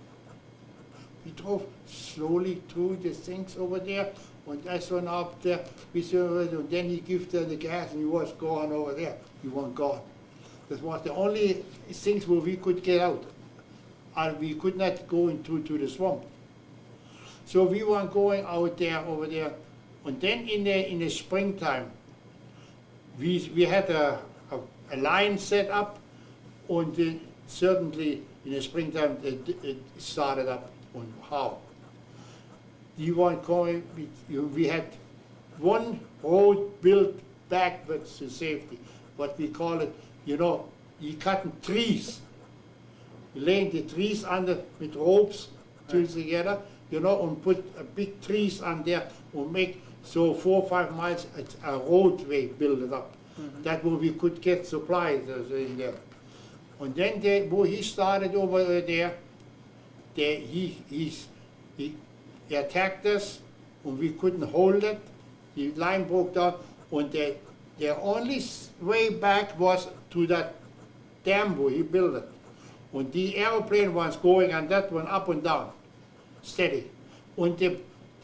We drove slowly through the things over there, and that's one up there. We saw it, and then he gave them the gas, and he was gone over there. We weren't gone. That was the only things where we could get out, and we could not go into the swamp. So we weren't going out there over there. And then in the springtime, we had a line set up, and certainly in the springtime it started up on how. We weren't going, we had one road built backwards to safety, what we call it, you know, you cutting trees, laying the trees under with ropes together, you know, and put a big trees on there, and make so 4 or 5 miles a roadway build it up. Mm-hmm. That way we could get supplies in there. And then where he started over there, he attacked us, and we couldn't hold it. The line broke down, and the only way back was to that dam where he built it. And the airplane was going on that one up and down, steady. And the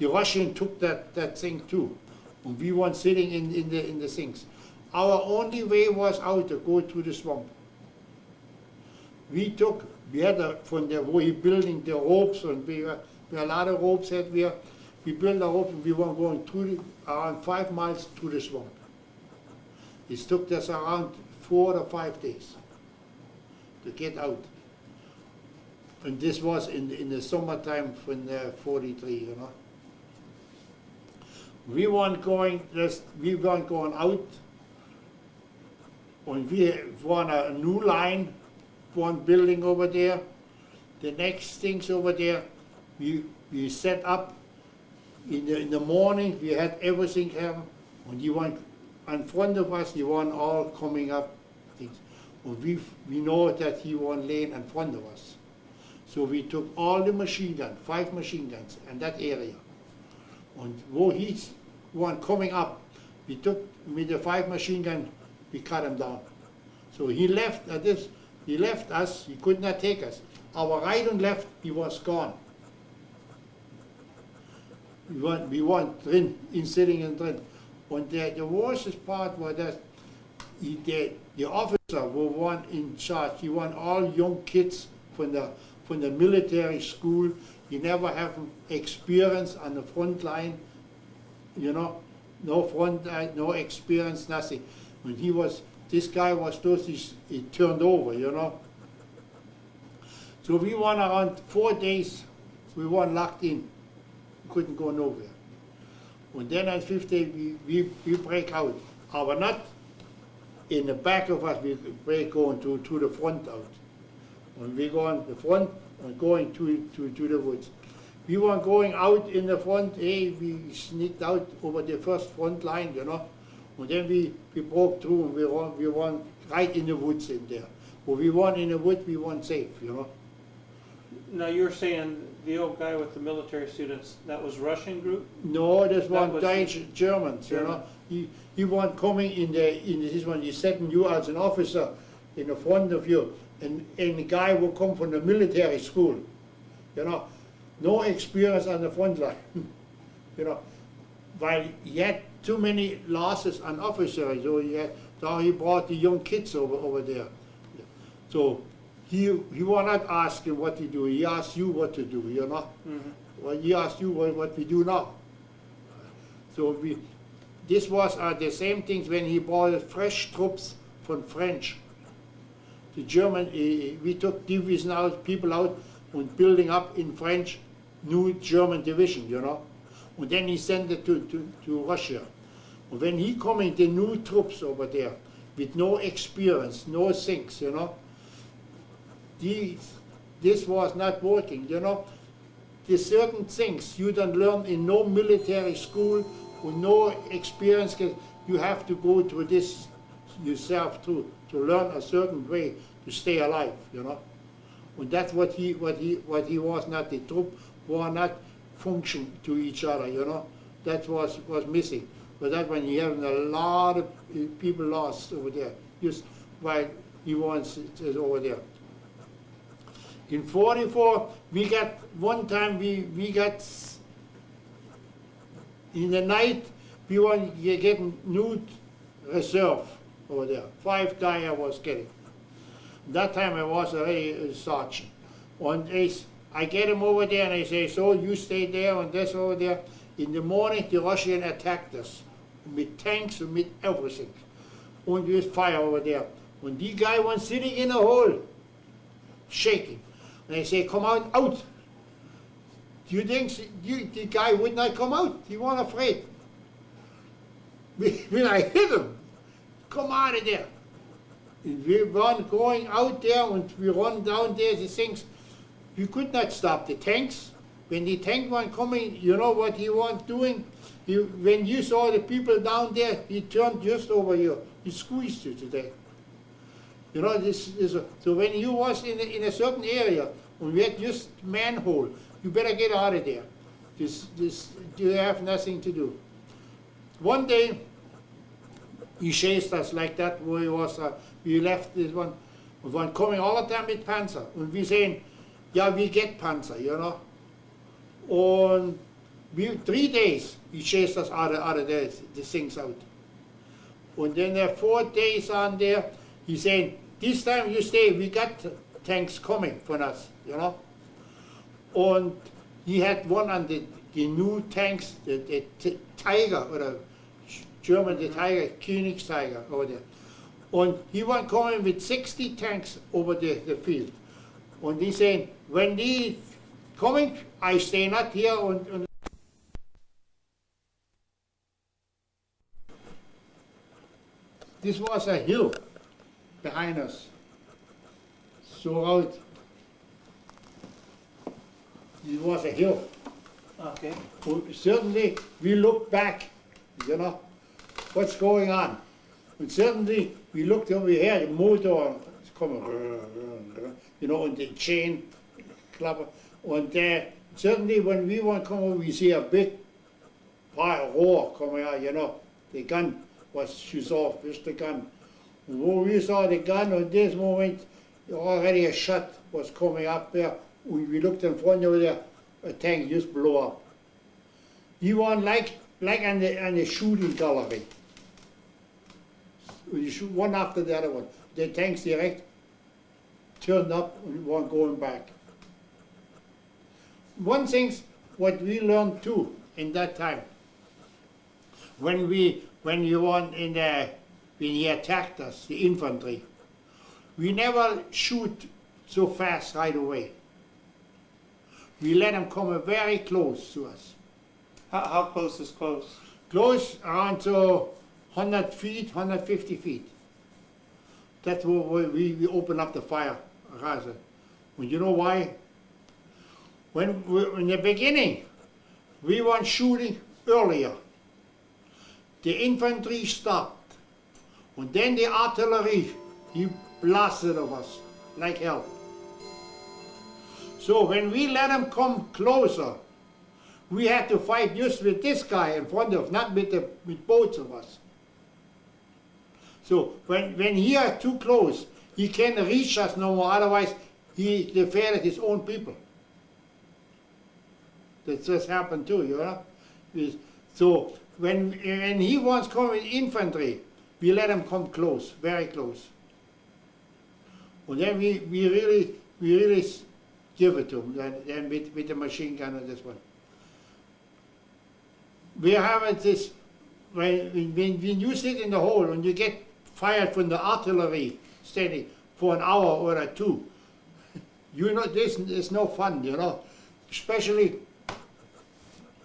Russian took that thing too. And we weren't sitting in the things. Our only way was out to go to the swamp. We had from the where he building the ropes, and we had a lot of ropes that we built a rope, and we were going around 5 miles to the swamp. It took us around 4 or 5 days to get out. And this was in the summertime from 43, you know. We weren't going out, and we won a new line, one building over there. The next things over there, we set up in the morning. We had everything here, and you want in front of us, you want all coming up things. And we know that he won't lane in front of us. So we took all the machine guns, 5 machine guns in that area. And where he's one coming up, we took with the 5 machine gun, we cut him down. So he left he left us, he could not take us. Our right and left, he was gone. We weren't sitting in drin. And the worst part was that the officer was one in charge. He wanted all young kids from the military school. He never have experience on the front line, you know, no front line, no experience, nothing. When this guy was he turned over, you know. So we won around 4 days, we weren't locked in, we couldn't go nowhere. And then on 5th day, we break out. But not in the back of us, we break going to the front out. When we go on the front and going to the woods. We weren't going out in the front, we sneaked out over the first front line, you know. And then we broke through, and we weren't right in the woods in there. When we weren't in the woods, we weren't safe, you know. Now you're saying the old guy with the military students, that was Russian group? No, this one was Dutch Germans, you know. He wasn't coming in this one. He's setting you as an officer in the front of you, and the guy will come from the military school. you know, no experience on the front line, you know, while he had too many losses on officers, so he brought the young kids over there. So he was not asking what to do, he asked you what to do, you know. Well, he asked you what we do now. So this was the same things when he brought fresh troops from French. The German, we took division out, people out, and building up in French, new German division, you know. And then he sent it to Russia. And when he coming, the new troops over there, with no experience, no things, you know, this was not working, you know. There's certain things you don't learn in no military school with no experience. You have to go through this yourself to learn a certain way to stay alive, you know. And that's what he was not. The troop were not function to each other, you know. That was missing. But that when he having a lot of people lost over there, just while he was over there. In 44, we got, one time we got, in the night, we were getting new reserve over there. 5 guys I was getting. That time I was already a sergeant. And I get him over there and I say, so you stay there and this over there. In the morning, the Russians attacked us with tanks and with everything. And we fire over there. And the guy was sitting in a hole, shaking. And I say, come out. Do you think the guy would not come out? He was afraid. When I hit him, come out of there. And we run going out there and we run down there, the things. You could not stop the tanks. When the tank was coming, you know what he was doing? When you saw the people down there, he turned just over you. He squeezed you to death. You know, so when you was in a certain area, and we had just manhole, you better get out of there. You have nothing to do. One day, he chased us like that, where he was, we left this one coming all the time with Panzer. And we saying, yeah, we get Panzer, you know. And 3 days, he chased us out of there, the things out. And then there 4 days on there, he's saying, this time you stay, we got tanks coming for us, you know. And he had one on the new tanks, the Tiger, or the German, the Tiger, Königs Tiger over there. And he was coming with 60 tanks over the field. And he's saying, when they coming, I stay not here. And this was a hill behind us. So out, it was a hill. Okay. Well, certainly, we looked back, you know, what's going on. And certainly, we looked over here, the motor is coming, you know, and the chain clapper. And certainly, when we want to come over, we see a big fire roar coming out, you know. The gun was shoots off, just the gun. And when we saw the gun, at this moment, already a shot was coming up there. We looked in front over there, a tank just blew up. He was like on the shooting gallery. You shoot one after the other one. The tanks direct turned up and weren't going back. One thing what we learned too in that time, when he attacked us, the infantry, we never shoot so fast right away. We let them come very close to us. How close is close? Close around to 100 feet, 150 feet. That's where we open up the fire. And you know why? In the beginning, we were shooting earlier. The infantry stopped. And then the artillery, he blasted of us like hell. So when we let them come closer, we had to fight just with this guy in front of, not with both of us. So when he are too close, he can't reach us no more, otherwise he defeated his own people. That just happened too, you know. So when he wants to come with infantry, we let him come close, very close. And then we really give it to him, then with the machine gun and this one. We have this, when you sit in the hole and you get fired from the artillery steady for an hour or two, you know, this is no fun, you know, especially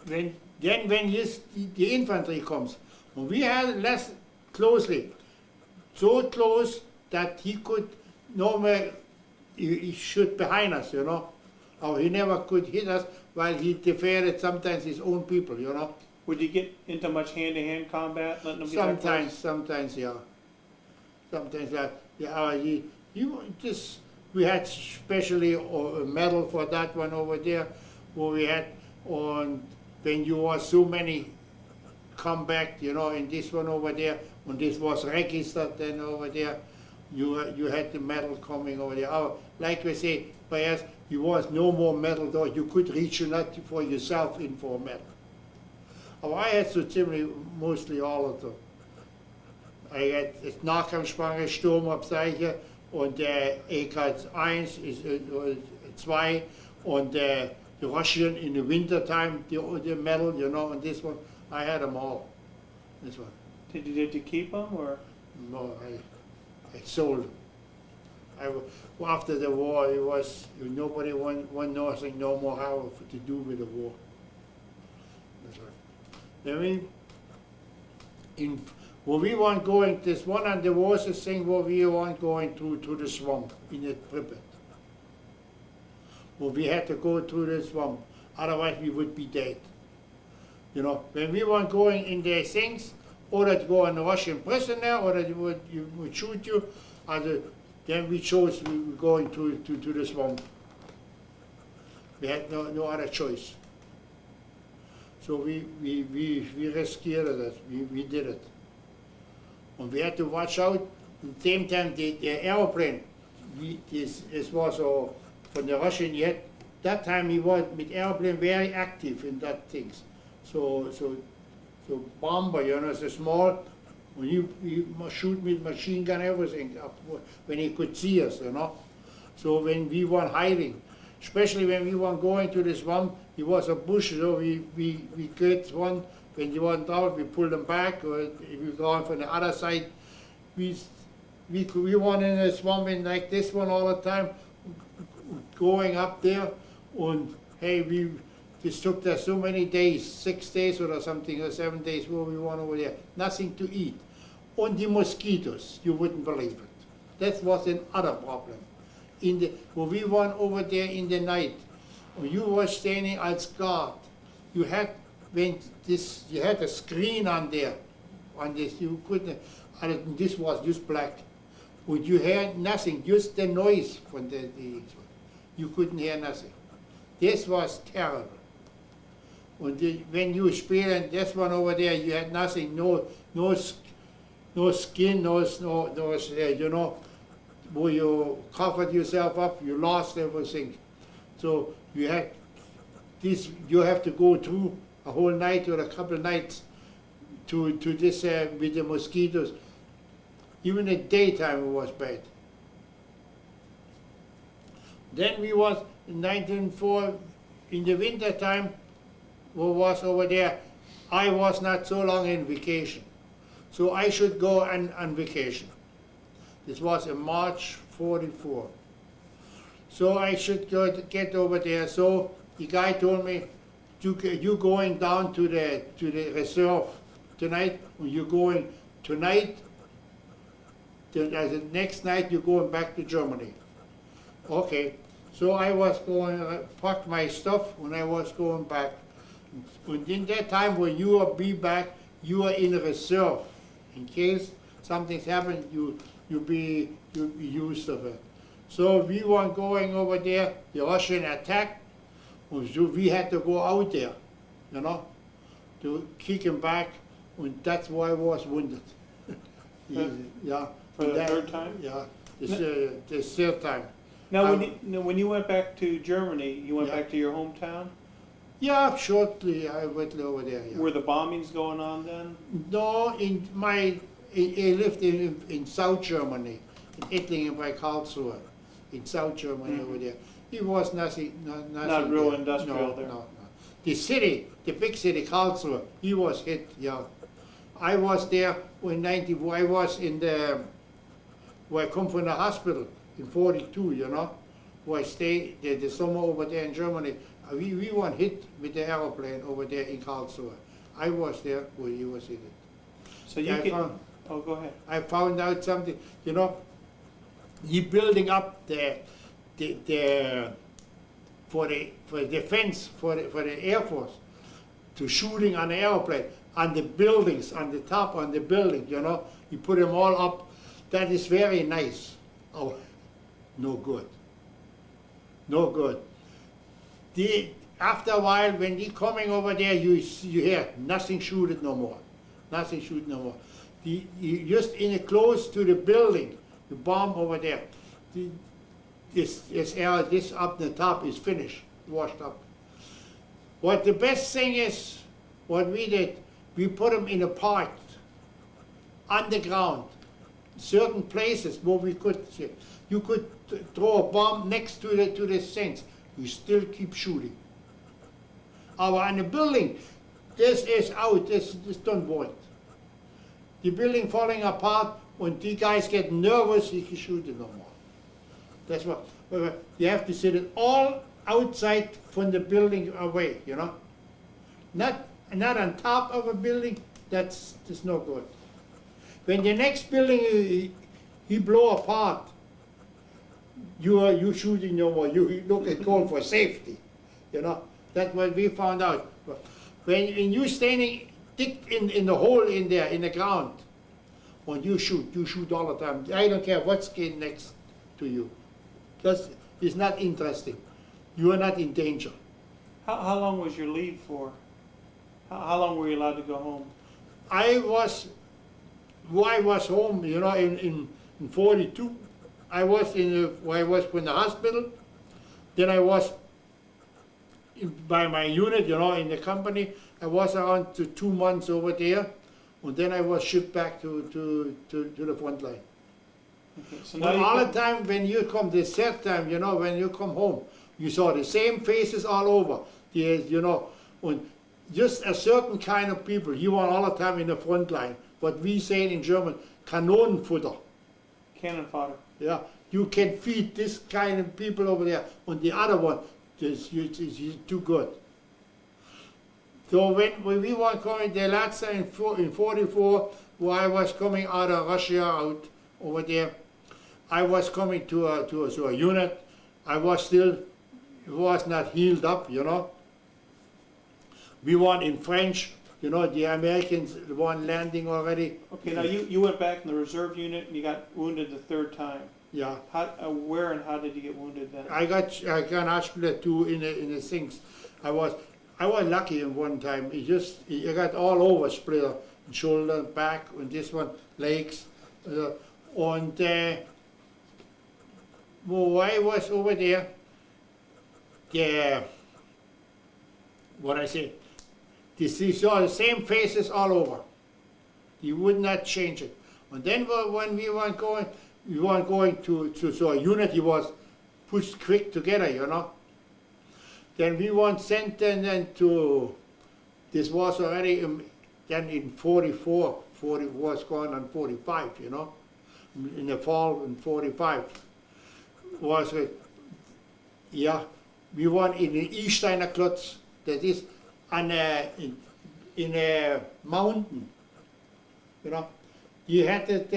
when the infantry comes. And we had less closely, so close that he could normally, he shoot behind us, you know, or he never could hit us while he defended sometimes his own people, you know. Would you get into much hand-to-hand combat, letting them get that close? Sometimes, yeah. Sometimes, yeah. We had especially a medal for that one over there, where we had on when you was so many come back, you know, and this one over there, when this was registered then over there, you had the medal coming over there. Like we say, by us, you was no more medal though. You could reach not for yourself in for a medal. I had so ziemlich mostly all of them. I had das Nahkampfspange, Sturmabzeichen und der EK1 ist 2 und the Russian in the winter time, the medal, you know, and this one, I had them all. This one. Did you keep them, or? No, I sold them. After the war, it was nobody want nothing no more how to do with the war. That's right. I mean, where we weren't going, this one of the worst thing where we weren't going through the swamp in the Pripyat. Where we had to go through the swamp, otherwise we would be dead. You know, when we weren't going in the things, or to go in a Russian prison there, or that you would shoot you, then we chose going to the swamp. We had no other choice. So we risked it, we did it. And we had to watch out. At the same time, the airplane, this was from the Russian yet. That time he was with airplane very active in that things. So bomber, you know, so small. When you shoot with machine gun, everything, when he could see us, you know. So when we were hiding, especially when we were going to the swamp, it was a bush, so we get one, when you went out, we pulled them back, or if we go on from the other side, we were in the swamp in like this one all the time, going up there, and hey, we just took there so many days, 6 days or something, or 7 days where we went over there, nothing to eat. And the mosquitoes, you wouldn't believe it. That was another problem. When we went over there in the night, when you were standing as guard, you had a screen on there, on this, you couldn't, and this was just black. But you heard nothing, just the noise from you couldn't hear nothing. This was terrible. When you spilled this one over there, you had nothing, no skin, no, you know, where you covered yourself up, you lost everything. So you had this, you have to go through a whole night or a couple of nights to this with the mosquitoes. Even at daytime it was bad. Then we was in 1904, in the winter time, who was over there, I was not so long in vacation. So I should go on vacation. This was in March 44. So I should get over there. So the guy told me, you going down to the reserve tonight, or you going tonight, the next night you're going back to Germany. Okay, so I was going, packed my stuff when I was going back. And in that time when you will be back, you are in a reserve. In case something's happened, you be used of it. So we were going over there, the Russian attacked, so we had to go out there, you know, to kick him back, and that's why I was wounded. Yeah. For the third time? Yeah, the third time. Now, when you went back to Germany, you went back to your hometown? Yeah, shortly I went over there. Yeah. Were the bombings going on then? No, I lived in South Germany, in Ettlingen by Karlsruhe, in South Germany over there. It was nothing, nothing. Not real there. industrial No, there. No. The city, the big city, Karlsruhe, he was hit. Yeah, I was there in '94. I was in where I come from the hospital in '42. You know, where I stayed the summer over there in Germany. We weren't hit with the aeroplane over there in Karlsruhe. I was there when he was hit. So you oh, go ahead. I found out something, you know, he building up the for defense for the Air Force to shooting on the airplane on the buildings on the top on the building, you know, he put them all up. That is very nice. Oh, no good. No good. After a while, when he coming over there, you hear nothing shoot it no more. Nothing shoot no more. You just close to the building, the bomb over there. This up the top is finished, washed up. What the best thing is, what we did, we put them in a park, underground, certain places where we could, you could throw a bomb next to the fence. You still keep shooting. On the building, this is out, this don't work. The building falling apart, when the guys get nervous, you can shoot it no more. That's what, you have to set it all outside from the building away, you know? Not on top of a building, that's no good. When the next building, he blow apart, you shooting no more, you look at call for safety, you know? That's what we found out. When you standing dick in the hole in there, in the ground, when you shoot all the time. I don't care what's getting next to you. That's, it's not interesting. You are not in danger. How long was your leave for? How long were you allowed to go home? I was home, you know, in '42. I was in the hospital. Then I was by my unit, you know, in the company. I was around to 2 months over there, and then I was shipped back to the front line. Okay, so But now all the time when you come, the third time, you know, when you come home, you saw the same faces all over. You know, and just a certain kind of people, you are all the time in the front line. What we say in German, Kanonenfutter. cannon fodder. Yeah, you can feed this kind of people over there, and the other one is too good. So when we were coming, the last time in '44, where I was coming out of Russia out over there, I was coming to a unit. I was not healed up, you know. We were in French, you know, the Americans were landing already. Okay, now you went back in the reserve unit and you got wounded the third time. Yeah. Where and how did you get wounded then? I got hospital too in the things. I was lucky in one time. I got all over split, shoulder, back, and this one legs, and well, I was over there. Yeah, what I said. You saw the same faces all over. You would not change it. And then when we weren't going to so a unit, it was pushed quick together, you know. Then we weren't sent then to, this was already then in '44, 40 was going on 45, you know, in the fall in '45. Was yeah, we were in the Eaststeiner Klotz, that is on in a mountain, you know. You had it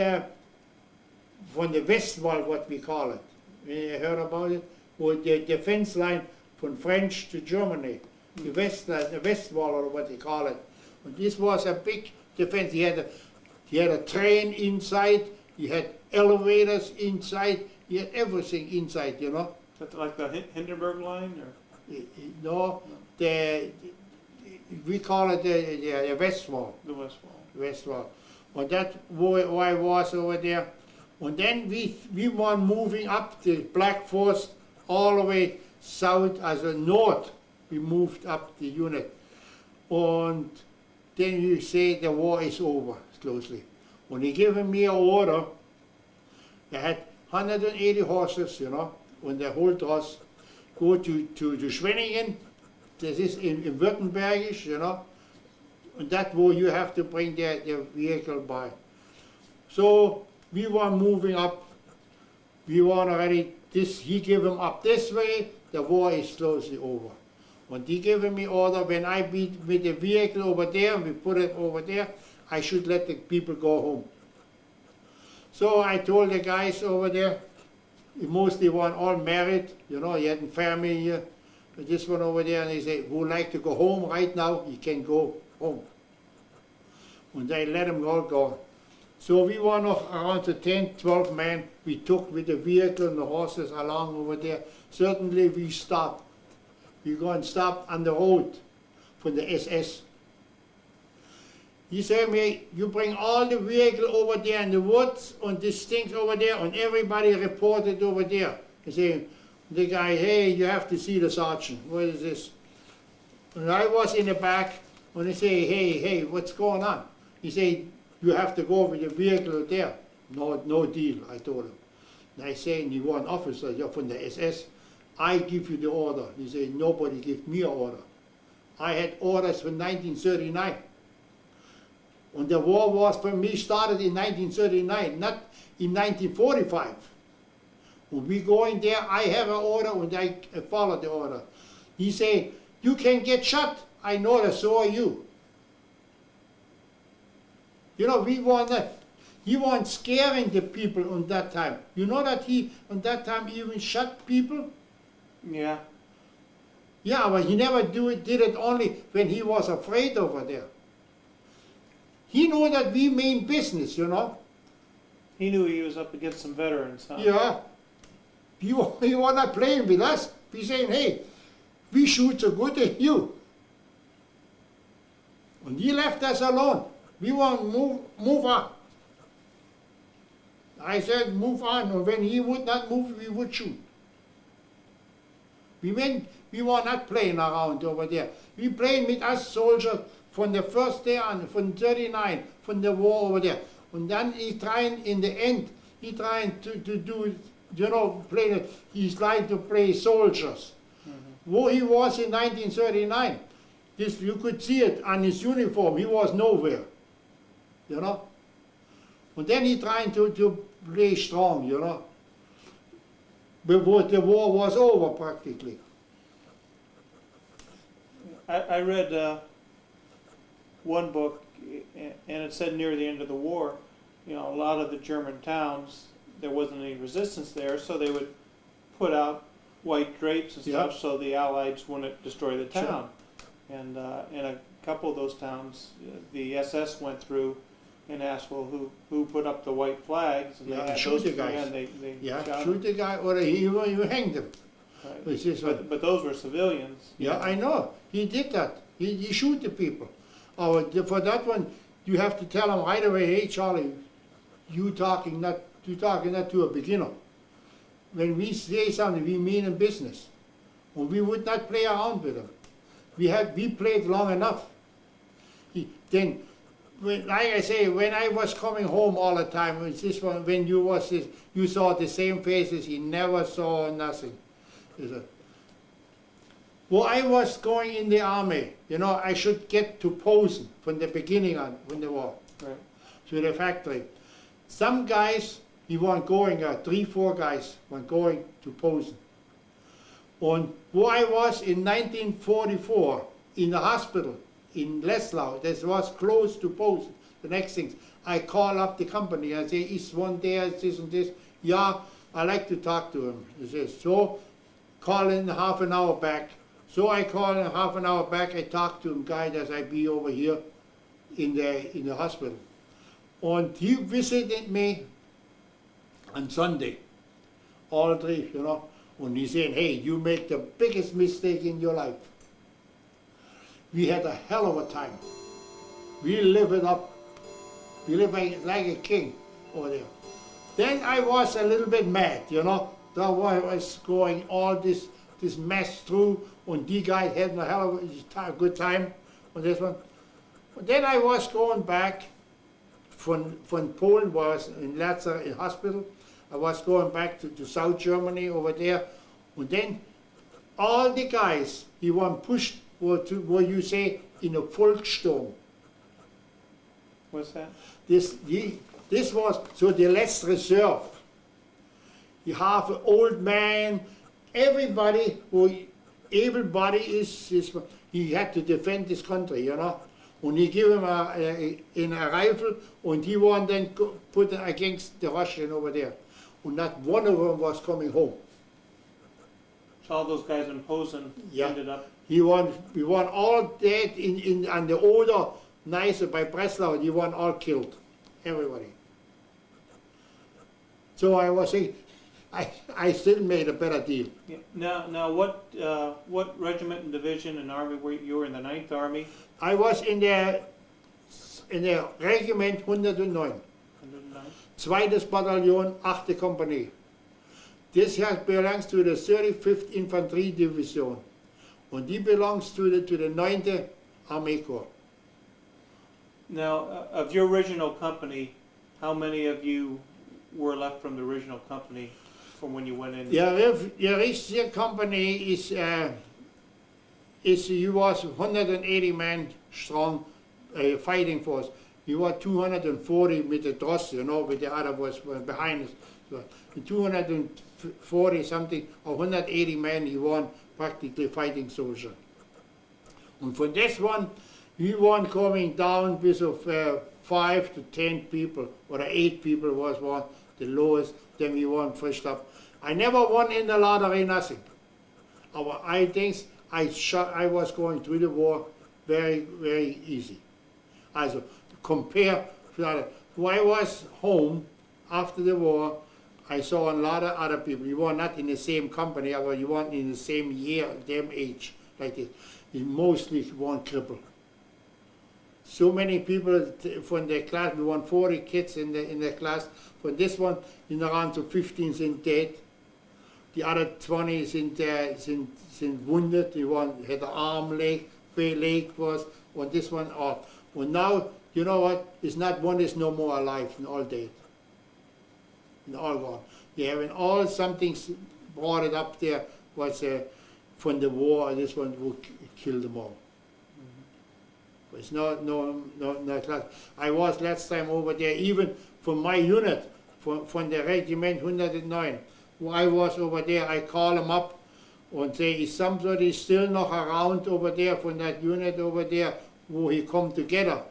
from the west wall, what we call it. You heard about it? Or the defense line from French to Germany, the west wall, or what they call it. And this was a big defense. He had a train inside. He had elevators inside. He had everything inside, you know. That's like the Hindenburg line, or No, we call it the west wall. the west wall? West wall. And that where I was over there. And then we were moving up the Black Forest all the way south as a north. we moved up the unit. And then you say the war is over, closely. When he given me an order, they had 180 horses, when the whole tross go to Schwenningen. This is in Württembergisch, and that war you have to bring the vehicle by. So we were moving up. We were already, he gave him up this way, the war is closely over. When he gave me order, when I be with the vehicle over there, we put it over there, I should let the people go home. So I told the guys over there, mostly one all married, he had a family here. But this one over there, and they say, who would like to go home right now, he can go home. And they let him all go. So we were noch around the 10, 12 men. We took with the vehicle and the horses along over there. Certainly we stopped. We go and stop on the road for the SS. He said me, you bring all the vehicle over there in the woods and these things over there, and everybody reported over there. He said, the guy, hey, you have to see the sergeant. What is this? And I was in the back, and they say, hey, what's going on? He said, you have to go with the vehicle there. No deal, I told him. And I say, you are an officer, you're from the SS. I give you the order. He said, nobody gave me an order. I had orders from 1939. And the war was for me started in 1939, not in 1945. When we go in there, I have an order and I follow the order. He said, you can get shot. I know that, so are you. We want that. He was scaring the people on that time. You know that he, on that time, even shot people? Yeah. Yeah, but he never did it only when he was afraid over there. He knew that we mean business, He knew he was up against some veterans, huh? Yeah. He was not playing with us. He's saying, hey, we shoot so good at you. And he left us alone. We want to move on. I said, move on. And when he would not move, we would shoot. We were not playing around over there. We playing with us soldiers from the first day on, from 39, from the war over there. And then he trying, in the end, he trying to do, play, he's trying to play soldiers. Where he was in 1939, this, you could see it on his uniform, he was nowhere. And then he trying to play strong, Before the war was over practically. I read one book, and it said near the end of the war, a lot of the German towns, there wasn't any resistance there, so they would put out white drapes and stuff so the Allies wouldn't destroy the town. Sure. And in a couple of those towns, the SS went through and asked, well, who put up the white flags? And they had shoot the guys. guys. They shoot the guy, or you hanged him. Right. But those were civilians. Yeah, I know. He did that. He shoot the people. For that one, you have to tell him right away, hey, Charlie, you talking not to a beginner. When we say something, we mean in business. Well, we would not play around with him. We played long enough. Like I say, when I was coming home all the time, when you saw the same faces, he never saw nothing. Well, I was going in the army. I should get to Posen from the beginning on, when the war, right, to the factory. Some guys, he weren't going, 3-4 guys weren't going to Posen. And where I was in 1944, in the hospital, in Leslau, that was close to Posen. The next thing, I call up the company. I say, is one there, this and this? Yeah, I like to talk to him. He says, so call in half an hour back. So I call in half an hour back. I talk to him, guy that I be over here in the hospital. And he visited me on Sunday, all three, And he said, hey, you make the biggest mistake in your life. We had a hell of a time. We lived it up. We lived like a king over there. Then I was a little bit mad, That was going all this this mess through, and the guy had a hell of a good time on this one. But then I was going back from Poland, was in Lazar in hospital. I was going back to South Germany over there, and then all the guys, he was pushed, what you say, in a Volkssturm. What's that? This was, so the last reserve. You have an old man, everybody who able-body is, he had to defend this country, you know. And he gave him a rifle, and he won then put it against the Russian over there. And not one of them was coming home. So all those guys in Posen Yeah. ended up. We won all dead on the Oder, nicer by Breslau, he won all killed, everybody. So I was saying, I still made a better deal. Yeah. Now, what regiment and division and army were you were in the 9th Army? I was in the Regiment 109, 109? 2. Bataillon, 8. Kompanie. This belongs to the 35th Infantry Division, and die belongs to the 9th Army Corps. Now, of your original company, how many of you were left from the original company from when you went in? The richtige company is you was 180 men strong fighting force. You were 240 with the Dross, you know, with the other was behind us. So 240 something, or 180 men, he won practically fighting soldier. And for this one, he won coming down with of 5 to 10 people, or 8 people was one, the lowest, then we won first up. I never won in the lottery, nothing. I think I was going through the war very, very easy. Also, compare to other. When I was home after the war, I saw a lot of other people. You were not in the same company, but you weren't in the same year, same age, like this. You mostly one cripple. So many people from the class, we won 40 kids in the class. From this one, in around to 15 sind dead. The other 20 sind wounded. The one had an arm, leg was, and this one out. And now, you know what? It's not one is no more alive, and all dead. And all gone. You have all something brought it up there was from the war. This one would kill them all. Mm-hmm. It's no class. I was last time over there, even from my unit, from the regiment 109. When I was over there, I call them up and say, is somebody still noch around over there from that unit over there where he come together?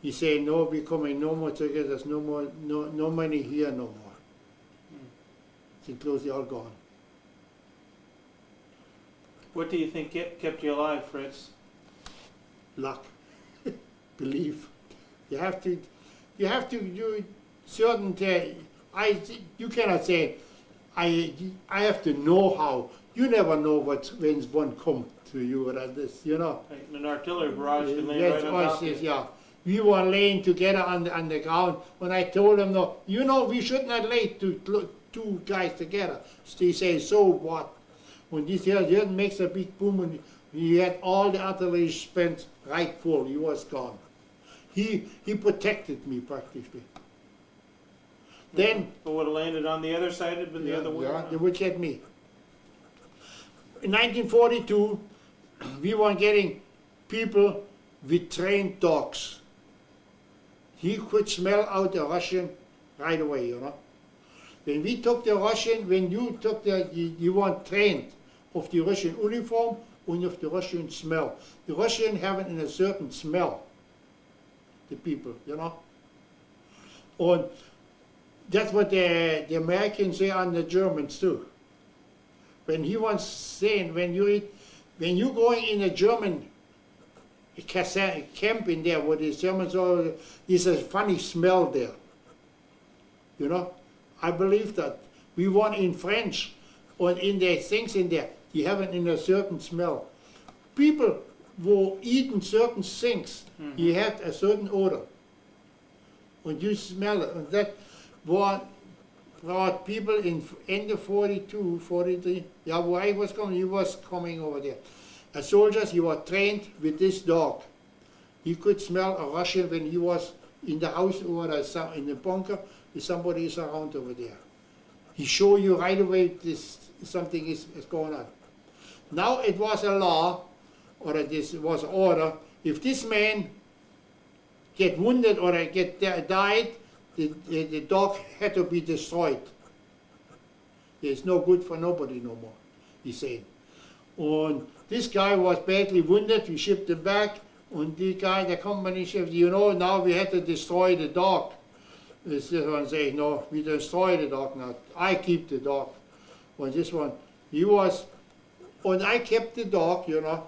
He say, no, we coming no more together. There's no more, no money here no more. It's close, all gone. What do you think kept you alive, Fritz? Luck, belief. You have to do certain. You cannot say, I have to know how. You never know when one come to you or this, you know. Like an artillery barrage can lay That's right on top us, of you. yeah. We were laying together on the ground. When I told them, no, you know, we should not lay two guys together. They say, so what? When this here makes a big boom, and he had all the artillery spent right full. He was gone. He protected me practically. Then But would have landed on the other side, it'd been the other way yeah, around. they would get me. In 1942, we were getting people with trained dogs. He could smell out the Russian right away, you know. When we took the Russian, when you took you weren't trained of the Russian uniform and of the Russian smell. The Russian have it in a certain smell, the people, you know. And that's what the Americans say on the Germans too. When he was saying, when you going in a German camp in there, where the Germans are, there's a funny smell there. You know, I believe that. We want in French, or in the things in there, you have it in a certain smell. People who eating certain things, you have a certain odor. When you smell it, and that was brought people in end of 42, 43. Yeah, where I was coming, he was coming over there. As soldiers, he was trained with this dog. He could smell a Russian when he was in the house or in the bunker, if somebody is around over there. He show you right away this something is going on. Now it was a law, or this was an order, if this man get wounded or died, the dog had to be destroyed. It's no good for nobody no more, he said. And this guy was badly wounded, we shipped him back, and the guy, the company shipped, now we had to destroy the dog. This one saying, no, we destroy the dog now. I keep the dog. Well, this one, he was, and I kept the dog, and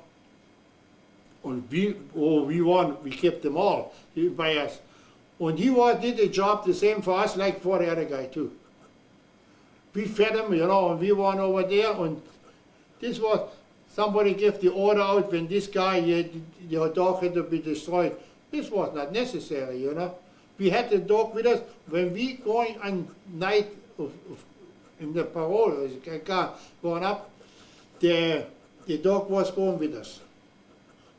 we won, we kept them all by us. And he did the job the same for us like for the other guy too. We fed him, and we won over there, and this was, somebody gave the order out when this guy, your dog had to be destroyed. This was not necessary, We had the dog with us when we going on night in the parole, going up, the dog was going with us.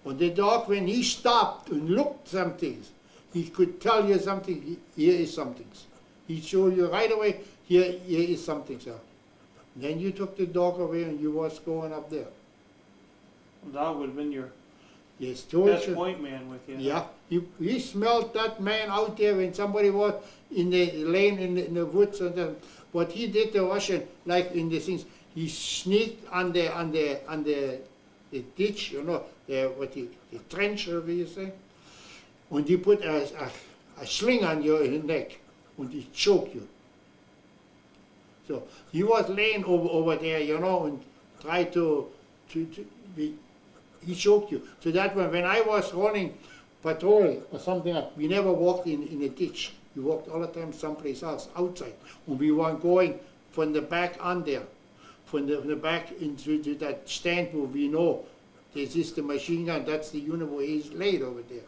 And the dog, when he stopped and looked some things, he could tell you something, here is something. He showed you right away, here is something, sir. Then you took the dog away and you was going up there. The dog would have been your Yes, best point man with you. Yeah, he smelled that man out there when somebody was in the lane in the woods. And what he did, the Russian, like in the things, he sneaked on the ditch, the trench, whatever you say, and he put a sling on your neck, and he choked you. So he was laying over there, and tried he choked you. So that when I was running patrol or something, we never walked in a ditch. We walked all the time someplace else, outside. And we weren't going from the back on there, from the back into that stand where we know this is the machine gun, that's the unit where he's laid over there.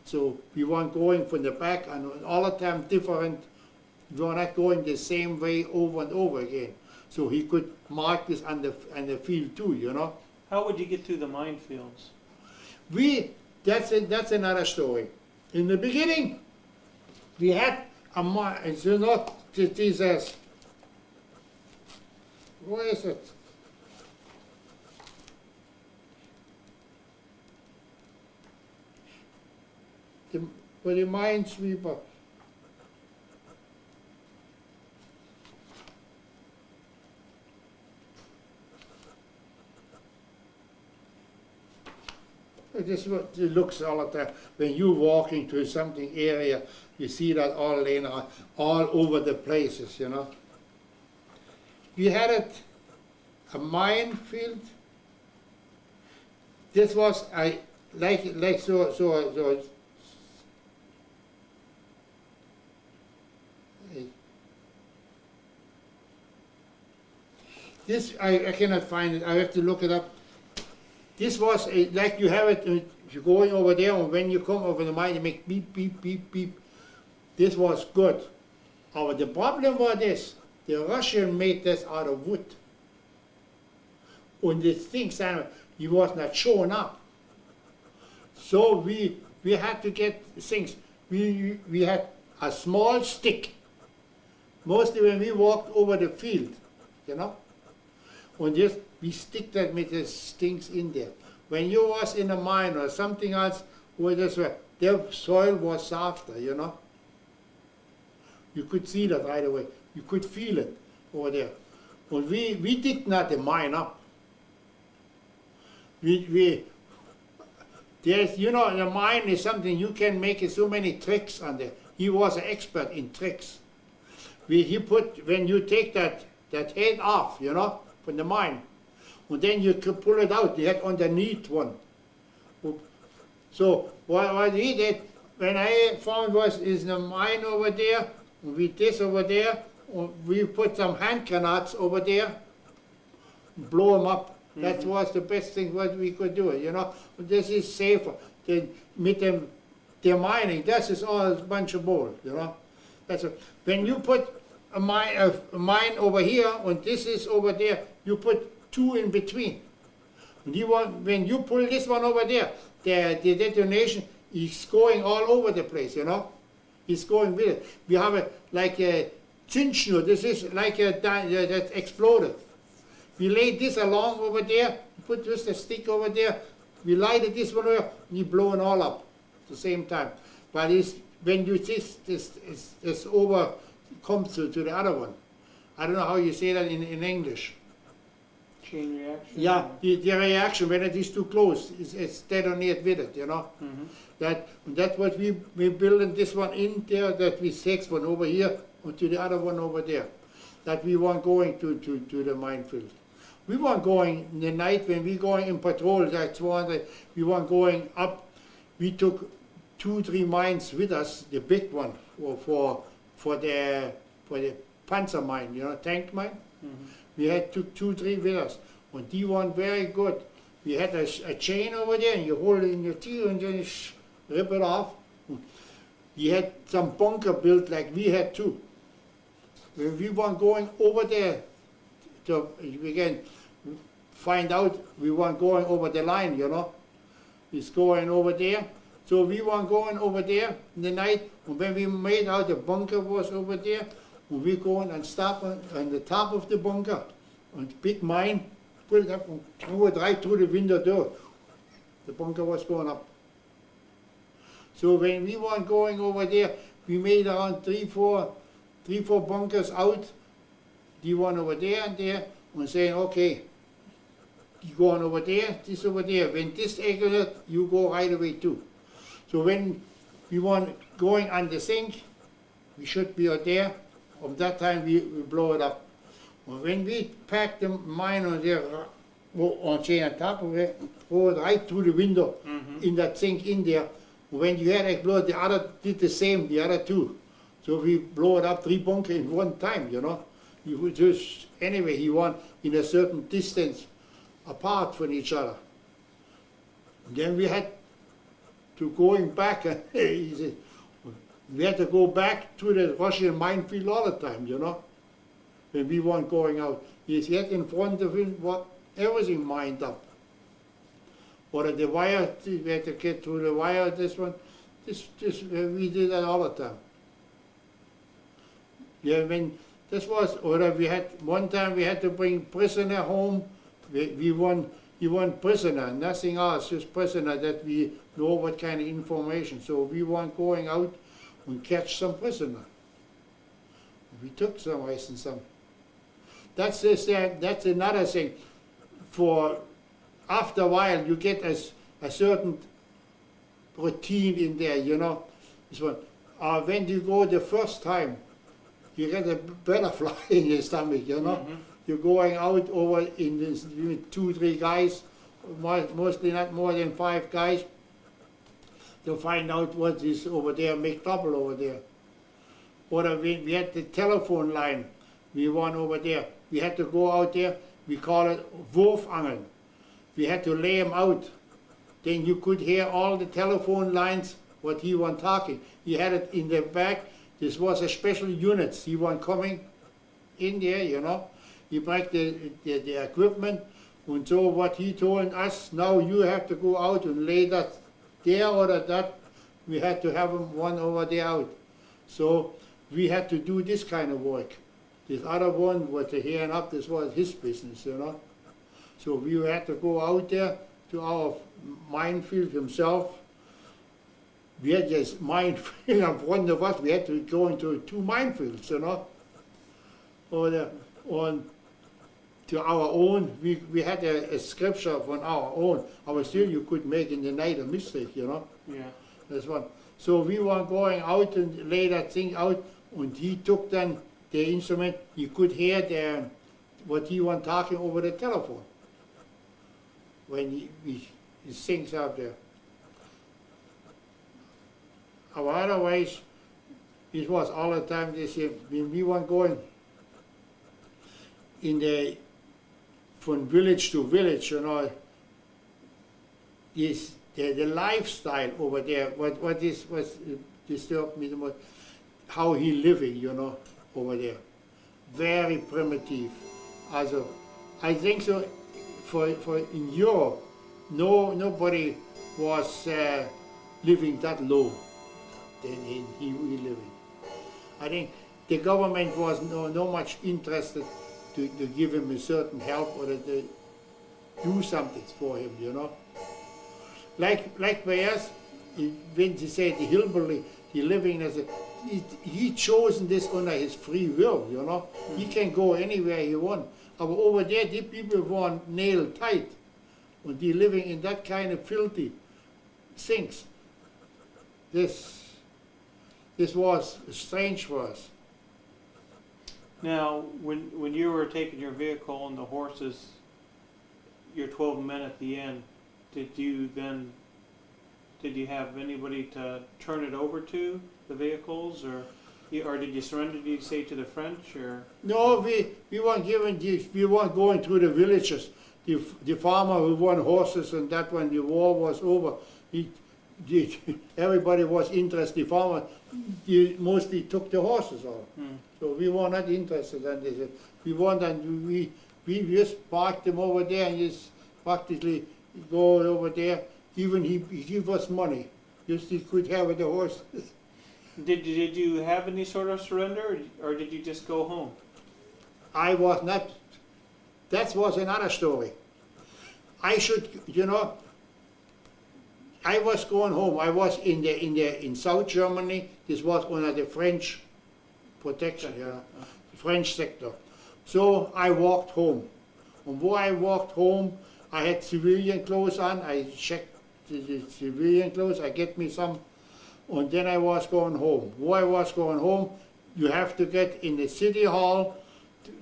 So we weren't going from the back, and all the time different. We were not going the same way over and over again. So he could mark this on the field too, How would you get through the minefields? That's another story. In the beginning, we had a mine, it's not this where is it? For the minesweeper. This is what it looks all the time. When you walk into something area, you see that all laying all over the places, We had a minefield. This was like so. This I cannot find it. I have to look it up. This was like you have it, you're going over there, and when you come over the mine, you make beep, beep, beep, beep. This was good. The problem was this, the Russian made this out of wood. And the thing, he was not showing up. So we had to get things. We had a small stick, mostly when we walked over the field, And just we stick that with the sticks in there. When you was in a mine or something else, the soil was softer, You could see that right away. You could feel it over there. But we did not the mine up. There's, the mine is something you can make so many tricks on there. He was an expert in tricks. When you take that head off, from the mine, and then you could pull it out, you had underneath one. So what he did, when I found is the mine over there, with this over there, we put some hand grenades over there, blow them up. That was the best thing what we could do, This is safer than with the mining. This is all a bunch of bull, When you put mine over here, and this is over there. You put 2 in between. And when you pull this one over there, the detonation is going all over the place, you know. It's going with it. We have like a Zündschnur. This is like that exploded. We laid this along over there, put just a stick over there. We lighted this one over, and we blow it all up at the same time. But when you this over comes to the other one. I don't know how you say that in English. Chain reaction? Yeah, the reaction when it is too close, it's detonate with it, you know. Mm-hmm. That's what we building this one in there, that we takes one over here and to the other one over there. That we weren't going to the minefield. We weren't going in the night when we going in patrol, that's one that we weren't going up. We took 2-3 mines with us, the big one for the panzer mine, you know, tank mine. Mm-hmm. We had took 2-3 with us, and they weren't very good. We had a chain over there, and you hold it in your teeth and then rip it off. We had some bunker built like we had too. When we weren't going over there, so we can find out we weren't going over the line, you know. It's going over there. So we weren't going over there in the night, and when we made out the bunker was over there, and we go and stop on the top of the bunker, and big mine, pull it up and throw it right through the window door. The bunker was going up. So when we weren't going over there, we made around 3-4 bunkers out. The one over there and there, and saying, okay, you going over there, this over there. When this exit, you go right away too. So when we want going on the sink, we should be out there. From that time, we blow it up. When we pack the mine on there, on chain on top of it, throw it right through the window in that sink in there. When you had explode, the other did the same, the other 2. So we blow it up 3 bunkers in one time, you know. You would just, anyway, he want in a certain distance apart from each other. And then we had to going back, we had to go back to the Russian minefield all the time, you know, when we weren't going out. He's yet in front of him, what everything mined up. Or the wire, we had to get through the wire, this one, we did that all the time. Yeah, when this was, or we had, one time we had to bring prisoner home, he want prisoner, nothing else, just prisoner that we know what kind of information. So we weren't going out and catch some prisoner. We took some ice and some. That's another thing. For after a while, you get a certain routine in there, you know. This one. When you go the first time, you get a butterfly in your stomach, you know. Mm-hmm. You're going out over in this 2-3 guys, mostly not more than 5 guys, to find out what is over there, make trouble over there. Or we had the telephone line, we went over there. We had to go out there, we call it Wurfangeln. We had to lay them out. Then you could hear all the telephone lines, what he was talking. He had it in the back. This was a special unit. He was coming in there, you know. He brought the equipment, and so what he told us, now you have to go out and lay that there or that. We had to have him one over there out. So we had to do this kind of work. This other one was the hand up, this was his business, you know. So we had to go out there to our minefield himself. We had this minefield in front of us, we had to go into 2 minefields, you know. On to our own, we had a scripture from our own. Still you could make in the night a mistake, you know. Yeah. That's one. So we were going out and lay that thing out, and he took then the instrument. You could hear what he was talking over the telephone when he sings out there. Otherwise, it was all the time this year. When we were going from village to village, you know, the lifestyle over there, what disturbed me the most, how he living, you know, over there. very primitive. Also, I think so. For in Europe, nobody was living that low than he living. I think the government was no much interested to give him a certain help or to do something for him, you know. Like by us, when he said the hillbilly, he living as a, he chosen this under his free will, you know. He can go anywhere he want. But over there, the people were nailed tight, and they living in that kind of filthy things. This was strange for us. Now, when you were taking your vehicle and the horses, your 12 men at the end, did you have anybody to turn it over to, the vehicles, or did you surrender, did you say, to the French, or? No, we weren't given this, we weren't going through the villages. The farmer who won horses, and that when the war was over, everybody was interested. The farmer mostly took the horses off. So we were not interested in this. We just parked them over there and just practically go over there. Even he gave us money, just he could have the horses. Did you have any sort of surrender, or did you just go home? I was not. That was another story. I should, you know. I was going home. I was in South Germany. This was under the French protection, you know, French sector. So I walked home. And when I walked home, I had civilian clothes on. I checked the civilian clothes. I get me some. And then I was going home. When I was going home, you have to get in the city hall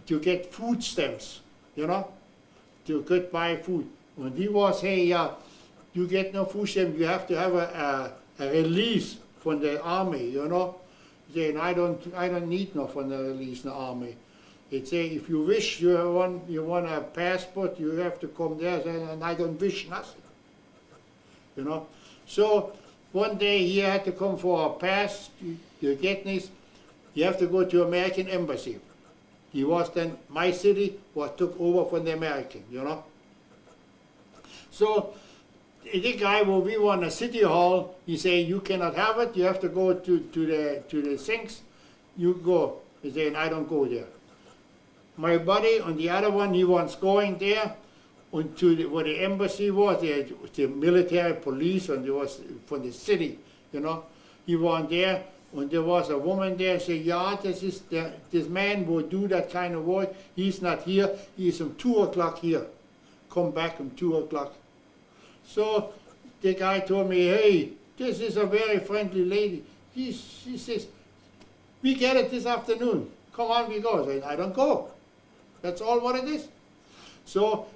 to get food stamps, you know, to get buy food. When he was, hey, you get no food stamps, you have to have a release from the army, you know. Saying I don't need no from the release in the army. It say if you wish you want a passport, you have to come there, and I don't wish nothing, you know. So one day he had to come for a pass to get this. You have to go to American embassy. He was then, my city was took over from the American, you know. So the guy, when we were in a city hall, he say, you cannot have it, you have to go to the sinks. You go. He said, I don't go there. My buddy on the other one, he was going there, and to where the embassy was, the military police, and it was from the city, you know. He was there, and there was a woman there, said, yeah, this man will do that kind of work. He's not here. He's from 2 o'clock here. Come back from 2 o'clock. So the guy told me, hey, this is a very friendly lady. She says, we get it this afternoon. Come on, we go. I said, I don't go. That's all what it is. So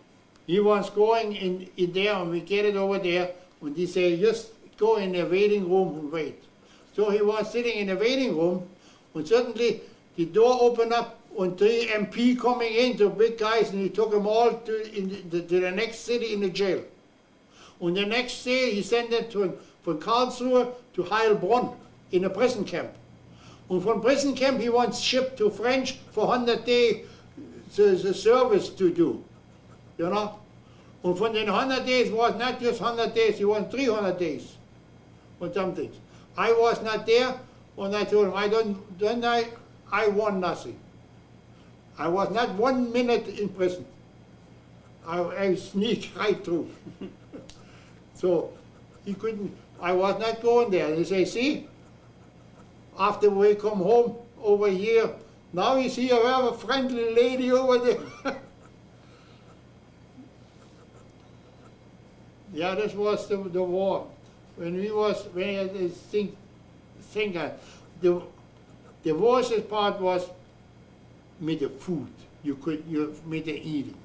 he was going in there, and we get it over there, and he said, just go in the waiting room and wait. So he was sitting in the waiting room, and suddenly the door opened up, and 3 MP coming in, the big guys, and he took them all to the next city in the jail. And the next day he sent them from Karlsruhe to Heilbronn in a prison camp. And from prison camp he was shipped to French for 100 days the service to do, you know. And from the 100 days was not just 100 days, he was 300 days or something. I was not there, and I told him, I won nothing. I was not 1 minute in prison. I sneaked right through. So he couldn't, I was not going there. He say, see, after we come home over here, now you see I have a friendly lady over there. Yeah, this was the war. When I think the worst part was with the food. You with the eating.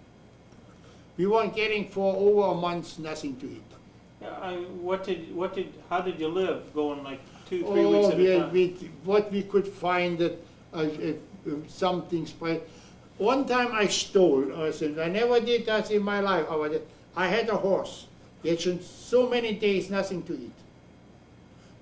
We weren't getting for over a month nothing to eat. How did you live going like 2-3 weeks at a time? What we could find that something spread. One time I stole. I never did that in my life. I had a horse. He had so many days nothing to eat.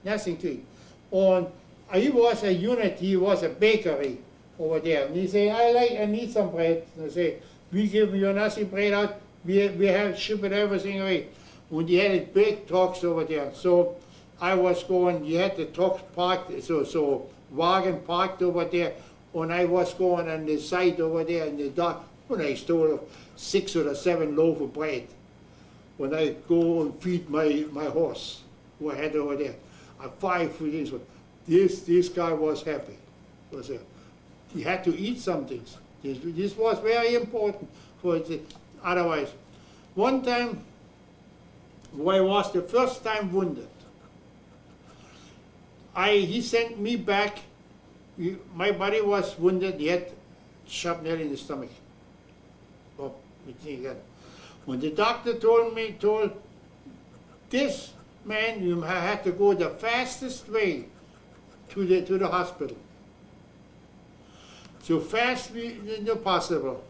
Nothing to eat. And he was a unit. He was a bakery. over there. And he say, I need some bread. And I say, we give you nasi bread out, we have shipped everything away. And he had big trucks over there. So I was going, he had the trucks parked, so wagon parked over there, and I was going on the side over there in the dark, when I stole 6 or 7 loaves of bread. When I go and feed my horse, who I had over there, I 5 things. This guy was happy. He had to eat some things. This was very important for it. Otherwise, one time, I was the first time wounded. He sent me back. My body was wounded. He had shrapnel in the stomach. When the doctor told this man, you had to go the fastest way to the hospital. So fast as possible.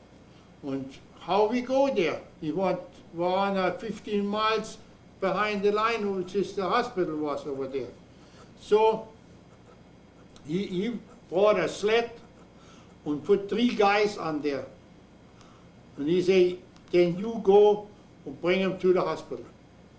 And how we go there? We were on 15 miles behind the line, which is the hospital was over there. So he brought a sled and put 3 guys on there. And he said, then you go and bring him to the hospital.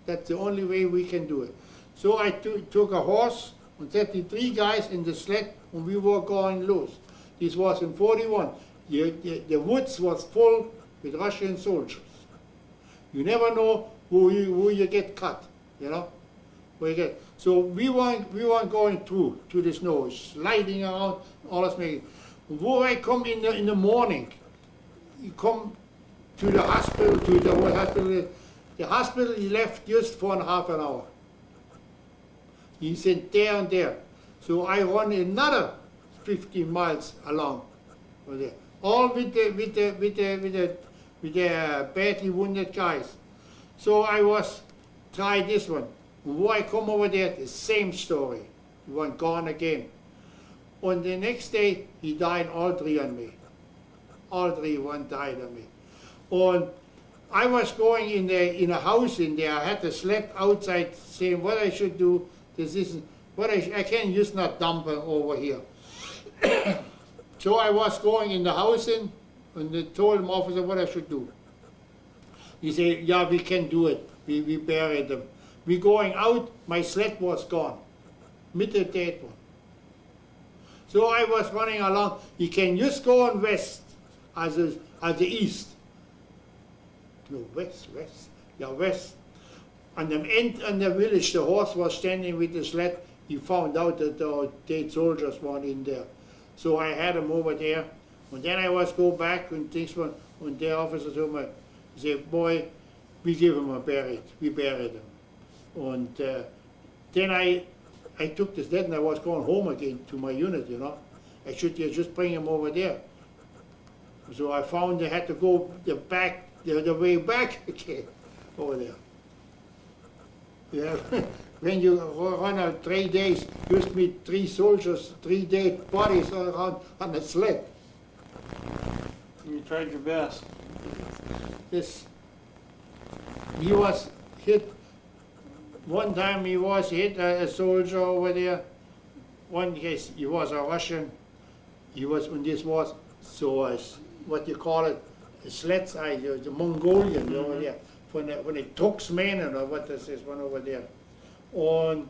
That's the only way we can do it. So I took a horse and set the 3 guys in the sled, and we were going loose. This was in 41. The woods was full with Russian soldiers. You never know who you get cut, you know. So we weren't going through to the snow, sliding around, all this making. When I come in the morning, you come to the hospital, the hospital he left just for half an hour. He said there and there. So I run another 15 miles along, all with the badly wounded guys. So I was try this one. When I come over there, the same story. He was gone again. On the next day, he died all 3 on me. All 3, one died on me. And I was going in a house in there. I had the sled outside, saying what I should do. This isn't what I can just not dump it over here. So I was going in the house and they told him officer what I should do. He said, yeah, we can do it. We buried them. We going out, my sled was gone. Mit the dead one. So I was running along. You can just go on west as the east. No, west. Yeah, west. On the end of the village, the horse was standing with the sled. He found out that the dead soldiers weren't in there. So I had him over there. And then I was go back and things were, and the officer told me, he said, boy, we give him a buried. We buried him. And then I took the sled and I was going home again to my unit, you know. I should just bring him over there. So I found I had to go the way back again over there. Yeah, when you run out 3 days, you just meet 3 soldiers, 3 dead bodies around on a sled. You tried your best. He was hit. One time he was hit, a soldier over there. One case, he was a Russian. He was, when this was, so what you call it, a sled side, the Mongolian over there. When it Tuxmanen or what this is, one over there. And